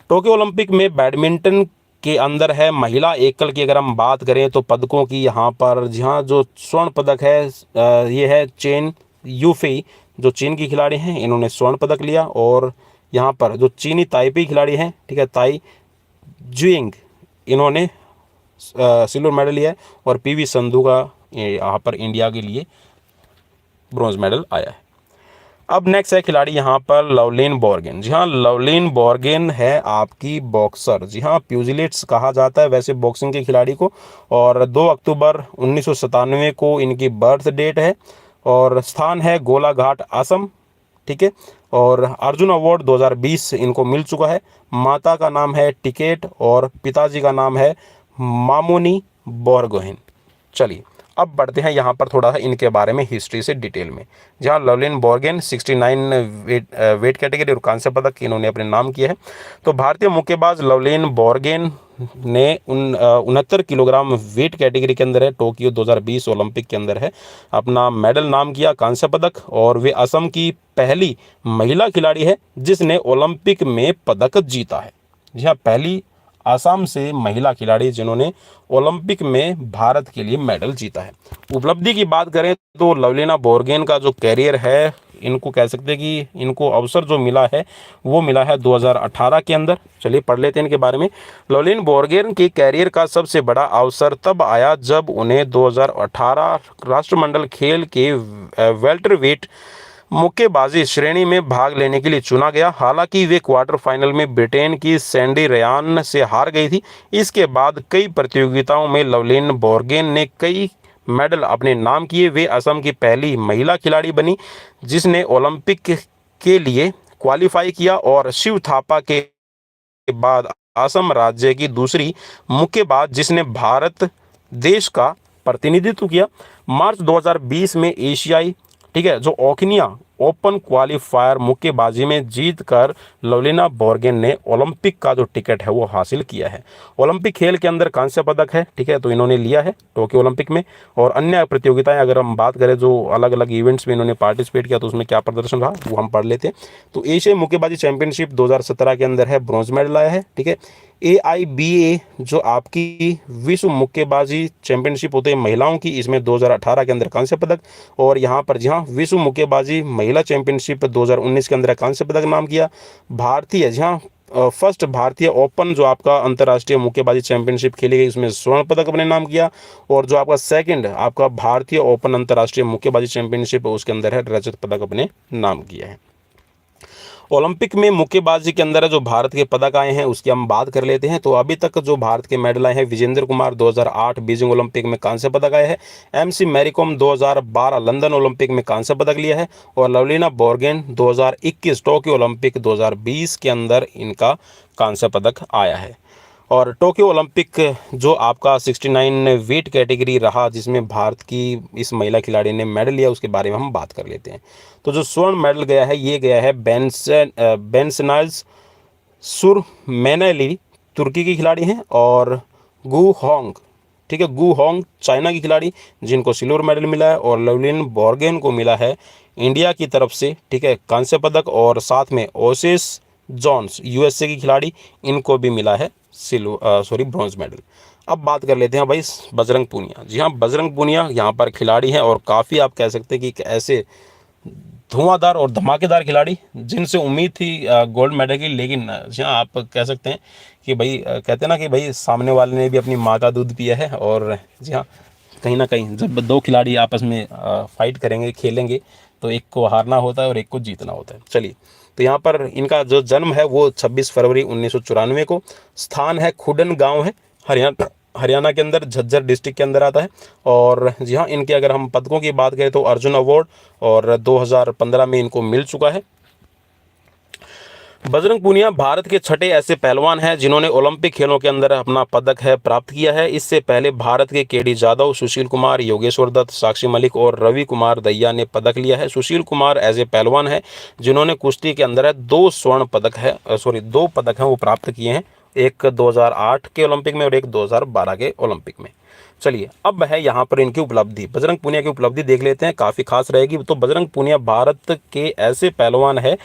टोक्यो ओलंपिक में बैडमिंटन के अंदर है महिला एकल की अगर हम बात करें तो पदकों की यहाँ पर, जी हाँ, जो स्वर्ण पदक है ये है चेन यूफेई, जो चीन की खिलाड़ी हैं, इन्होंने स्वर्ण पदक लिया। और यहाँ पर जो चीनी ताइपी खिलाड़ी हैं, ठीक है, ताई जुइंग, इन्होंने सिल्वर मेडल लिया है। और पीवी संधू का यहाँ पर इंडिया के लिए ब्रॉन्ज मेडल आया है। अब नेक्स्ट है खिलाड़ी यहाँ पर लवलीन बोर्गेन। जी हाँ, लवलीन बोर्गेन है आपकी बॉक्सर। जी हाँ, प्यूजिलेट्स कहा जाता है वैसे बॉक्सिंग के खिलाड़ी को। और 2 अक्टूबर 1997 को इनकी बर्थ डेट है और स्थान है गोलाघाट असम। ठीक है, और अर्जुन अवार्ड 2020 इनको मिल चुका है। माता का नाम है टिकेट और पिताजी का नाम है मामोनी बोर्गोहेन। चलिए अब बढ़ते हैं यहाँ पर थोड़ा सा इनके बारे में हिस्ट्री से डिटेल में। जहाँ लवलिन बोर्गेन 69 वेट कैटेगरी और कांस्य पदक इन्होंने अपने नाम किया है। तो भारतीय मुक्केबाज लवलिन बोर्गेन ने 69 किलोग्राम वेट कैटेगरी के अंदर है, टोक्यो 2020 ओलंपिक के अंदर है, अपना मेडल नाम किया कांस्य पदक। और वे असम की पहली महिला खिलाड़ी है जिसने ओलंपिक में पदक जीता है। जी हाँ, पहली आसाम से महिला खिलाड़ी जिन्होंने ओलंपिक में भारत के लिए मेडल जीता है। उपलब्धि की बात करें तो लवलीना बोर्गेन का जो कैरियर है, इनको कह सकते हैं कि इनको अवसर जो मिला है वो मिला है 2018 के अंदर। चलिए पढ़ लेते हैं इनके बारे में। लवलीन बोर्गेन के कैरियर का सबसे बड़ा अवसर तब आया जब उन्हें 2018 राष्ट्रमंडल खेल के वेल्टरवेट मुक्केबाजी श्रेणी में भाग लेने के लिए चुना गया। हालांकि वे क्वार्टर फाइनल में ब्रिटेन की सैंडी रयान से हार गई थी। इसके बाद कई प्रतियोगिताओं में लवलीन बोर्गेन ने कई मेडल अपने नाम किए। वे असम की पहली महिला खिलाड़ी बनी जिसने ओलंपिक के लिए क्वालिफाई किया और शिव थापा के बाद असम राज्य की दूसरी मुक्केबाज जिसने भारत देश का प्रतिनिधित्व किया। मार्च 2020 में एशियाई जो ओखनिया ओपन क्वालिफायर मुक्केबाजी में जीतकर लवलीना बोर्गेन ने ओलंपिक का जो टिकट है वो हासिल किया है। ओलंपिक खेल के अंदर कांस्य पदक है, तो इन्होंने लिया है टोक्यो ओलंपिक में। और अन्य प्रतियोगिताएं अगर हम बात करें जो अलग अलग इवेंट्स में इन्होंने पार्टिसिपेट किया तो उसमें क्या प्रदर्शन रहा वो हम पढ़ लेते हैं। तो एशियाई मुक्केबाजी चैंपियनशिप 2017 के अंदर है, ब्रॉन्ज मेडल आया है। AIBA जो आपकी विश्व मुक्केबाजी चैंपियनशिप होते हैं महिलाओं की, इसमें 2018 के अंदर कांस्य पदक। और यहाँ पर जहाँ विश्व मुक्केबाजी महिला चैंपियनशिप 2019 के अंदर कांस्य पदक नाम किया। भारतीय जहाँ फर्स्ट भारतीय ओपन जो आपका अंतर्राष्ट्रीय मुक्केबाजी चैंपियनशिप खेली गई उसमें स्वर्ण पदक अपने नाम किया। और जो आपका सेकंड आपका भारतीय ओपन अंतर्राष्ट्रीय मुक्केबाजी चैंपियनशिप उसके अंदर है रजत पदक अपने नाम किया है। ओलंपिक में मुक्केबाजी के अंदर जो भारत के पदक आए हैं उसकी हम बात कर लेते हैं। तो अभी तक जो भारत के मेडल आए हैं, विजेंद्र कुमार 2008 बीजिंग ओलंपिक में कांस्य पदक आया है। MC Mary Kom 2012 London Olympic में कांस्य पदक लिया है। और लवलीना बोर्गेन 2021 टोक्यो ओलंपिक 2020 के अंदर इनका कांस्य पदक आया है। और टोक्यो ओलंपिक जो आपका 69 वेट कैटेगरी रहा जिसमें भारत की इस महिला खिलाड़ी ने मेडल लिया उसके बारे में हम बात कर लेते हैं। तो जो स्वर्ण मेडल गया है ये गया है बेंसनाइल्स सुरमैनली तुर्की की खिलाड़ी हैं। और गु होंग गु होंग चाइना की खिलाड़ी जिनको सिल्वर मेडल मिला है। और लवलीन बोर्गेन को मिला है इंडिया की तरफ से कांस्य पदक। और साथ में ओसेस जॉन्स USA की खिलाड़ी, इनको भी मिला है ब्रॉन्ज मेडल। अब बात कर लेते हैं भाई बजरंग पूनिया। जी हाँ, बजरंग पूनिया यहाँ पर खिलाड़ी हैं और काफ़ी आप कह सकते हैं कि ऐसे धुआंधार और धमाकेदार खिलाड़ी जिनसे उम्मीद थी गोल्ड मेडल की। लेकिन जी हाँ, आप कह सकते हैं कि भाई कहते हैं ना कि भाई सामने वाले ने भी अपनी माँ का दूध पिया है। और जी हाँ, कहीं ना कहीं जब दो खिलाड़ी आपस में फाइट करेंगे, खेलेंगे, तो एक को हारना होता है और एक को जीतना होता है। चलिए, तो यहाँ पर इनका जो जन्म है वो 26 फरवरी 1994 को, स्थान है खुडन गांव है, हरियाणा के अंदर, झज्जर डिस्ट्रिक्ट के अंदर आता है। और जी हाँ, इनके अगर हम पदकों की बात करें तो अर्जुन अवार्ड और 2015 में इनको मिल चुका है। बजरंग पूनिया भारत के छठे ऐसे पहलवान हैं जिन्होंने ओलंपिक खेलों के अंदर अपना पदक प्राप्त किया है। इससे पहले भारत के KD जाधव, सुशील कुमार, योगेश्वर दत्त, साक्षी मलिक और रवि कुमार दहिया ने पदक लिया है। सुशील कुमार ऐसे पहलवान हैं जिन्होंने कुश्ती के अंदर 2 स्वर्ण पदक 2 पदक हैं वो प्राप्त किए हैं, एक 2008 के ओलंपिक में और एक 2012 के ओलंपिक में। चलिए, अब है यहाँ पर इनकी उपलब्धि, बजरंग पूनिया की उपलब्धि देख लेते हैं, काफ़ी खास रहेगी। तो बजरंग पूनिया भारत के ऐसे पहलवान है,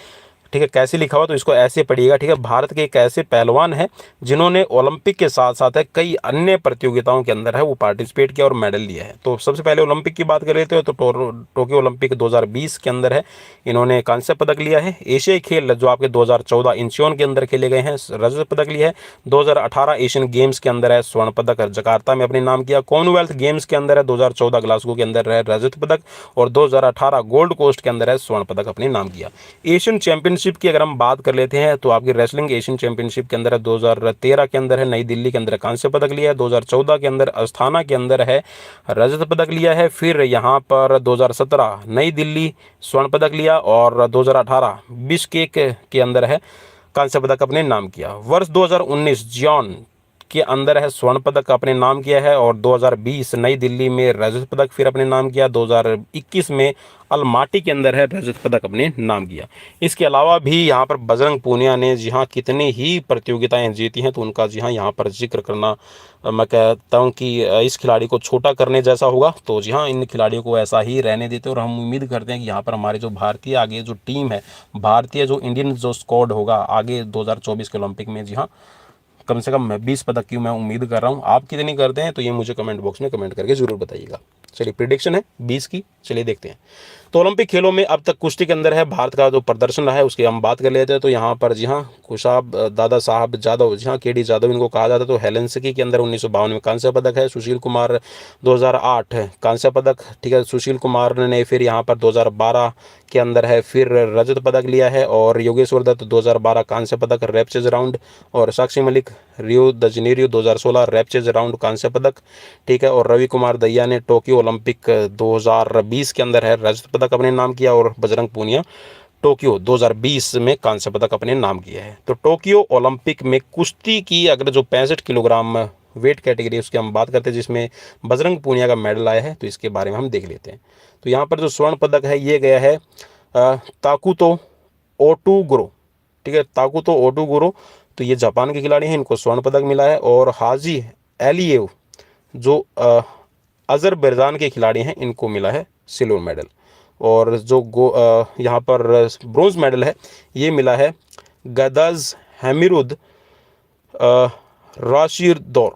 कैसे लिखा हुआ तो इसको ऐसे पढ़िएगा। भारत के एक ऐसे पहलवान हैं जिन्होंने ओलंपिक के साथ साथ कई अन्य प्रतियोगिताओं के अंदर है वो पार्टिसिपेट किया और मेडल लिया है। तो सबसे पहले ओलंपिक की बात कर लेते हो तो टोक्यो ओलंपिक 2020 के अंदर है इन्होंने कांस्य पदक लिया है। एशियाई खेल जो आपके 2014 इंचियोन के अंदर खेले गए हैं रजत पदक लिया है। 2018 एशियन गेम्स के अंदर है स्वर्ण पदक जकार्ता में अपने नाम किया। कॉमनवेल्थ गेम्स के अंदर है 2014 ग्लासगो के अंदर है रजत पदक। और 2018 गोल्ड कोस्ट के अंदर है स्वर्ण पदक अपने नाम किया। एशियन चैंपियनशिप की अगर हम बात कर लेते हैं तो आपकी रेसलिंग एशियन चैंपियनशिप के अंदर है 2013 के अंदर है नई दिल्ली के अंदर कांस्य पदक लिया है। 2014 के अंदर अस्थाना के अंदर है रजत पदक लिया है। फिर यहाँ पर 2017 नई दिल्ली स्वर्ण पदक लिया और 2018 बिश्केक के अंदर है कांस्य पदक अपने नाम किया। वर्ष 2019 जियोन के अंदर है स्वर्ण पदक अपने नाम किया है, और 2020 नई दिल्ली में रजत पदक फिर अपने नाम किया। 2021 में अलमाटी के अंदर है रजत पदक अपने नाम किया। इसके अलावा भी यहाँ पर बजरंग पूनिया ने जी हाँ कितनी ही प्रतियोगिताएं जीती हैं, तो उनका जी हाँ यहाँ पर जिक्र करना मैं कहता हूँ कि इस खिलाड़ी को छोटा करने जैसा होगा। तो जी हाँ, इन खिलाड़ियों को ऐसा ही रहने देते हैं, और हम उम्मीद करते हैं कि यहाँ पर हमारे जो भारतीय आगे जो टीम है, भारतीय जो इंडियन जो स्क्वाड होगा आगे 2024 के ओलंपिक में, जी हाँ कम से कम 20 पदक की मैं उम्मीद कर रहा हूँ। आप कितनी करते हैं तो ये मुझे कमेंट बॉक्स में कमेंट करके जरूर बताइएगा। चलिए, प्रिडिक्शन है 20 की, चलिए देखते हैं। तो ओलंपिक खेलों में अब तक कुश्ती के अंदर है भारत का जो प्रदर्शन रहा है उसकी हम बात कर लेते हैं। तो यहाँ पर जी हाँ कुशाब दादा साहब जादव, जी हाँ केडी जादव इनको कहा जाता है। तो हेलेंसिकी के अंदर 1952 में कांस्य पदक है। सुशील कुमार 2008 कांस्य पदक, ठीक है। सुशील कुमार ने फिर यहाँ पर 2012 के अंदर है फिर रजत पदक लिया है। और योगेश्वर दत्त 2012 कांस्य पदक रैपचेज राउंड। और Sakshi Malik Rio de Janeiro 2016 repechage round कांस्य पदक, ठीक है। और रवि कुमार दहिया ने टोक्यो ओलंपिक 2020 के अंदर है रजत पदक अपने नाम किया। और बजरंग पूनिया टोक्यो 2020 में कांस्य पदक अपने नाम किया है। तो टोक्यो ओलंपिक में कुश्ती की अगर जो 65 किलोग्राम वेट कैटेगरी उसकी हम बात करते हैं जिसमें बजरंग पूनिया का मेडल आया है, तो इसके बारे में हम देख लेते हैं। तो यहाँ पर जो स्वर्ण पदक है ये गया है ताकुतो ओटुगुरो, ठीक है। ताकुतो ओटुगुरो, तो ये जापान के खिलाड़ी हैं, इनको स्वर्ण पदक मिला है। और हाजी एलिएव जो अजरबैजान के खिलाड़ी हैं इनको मिला है सिल्वर मेडल। और जो यहाँ पर ब्रोंज मेडल है ये मिला है गदाज हमीरुद राशिदोर,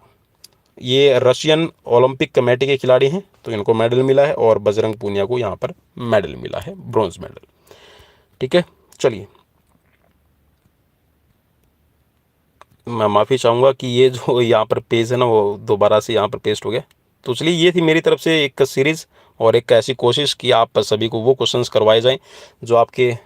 ये रशियन ओलंपिक कमेटी के खिलाड़ी हैं, तो इनको मेडल मिला है। और बजरंग पूनिया को यहाँ पर मेडल मिला है, ब्रोंज मेडल, ठीक है। चलिए, मैं माफ़ी चाहूँगा कि ये जो यहाँ पर पेज है ना वो दोबारा से यहाँ पर पेस्ट हो गया। तो चलिए, ये थी मेरी तरफ से एक सीरीज़ और एक ऐसी कोशिश कि आप सभी को वो क्वेश्चंस करवाए जाएं जो आपके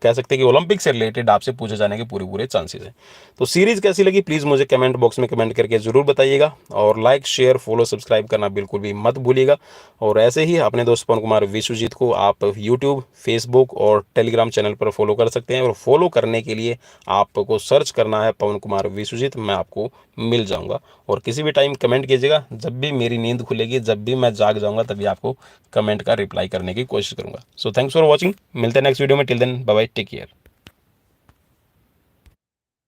कह सकते हैं कि ओलंपिक से रिलेटेड आपसे पूछे जाने के पूरे चांसेस हैं। तो सीरीज़ कैसी लगी प्लीज़ मुझे कमेंट बॉक्स में कमेंट करके ज़रूर बताइएगा। और लाइक शेयर फॉलो सब्सक्राइब करना बिल्कुल भी मत भूलिएगा। और ऐसे ही अपने दोस्त पवन कुमार विश्वजीत को आप यूट्यूब, फेसबुक और टेलीग्राम चैनल पर फॉलो कर सकते हैं। और फॉलो करने के लिए आपको सर्च करना है पवन कुमार विश्वजीत, मैं आपको मिल जाऊंगा। और किसी भी टाइम कमेंट कीजिएगा, जब भी मेरी नींद खुलेगी, जब भी मैं जाग जाऊंगा तभी आपको कमेंट का रिप्लाई करने की कोशिश करूंगा। सो थैंक्स फॉर वॉचिंग, मिलते हैं नेक्स्ट वीडियो में। Till then bye bye, take care.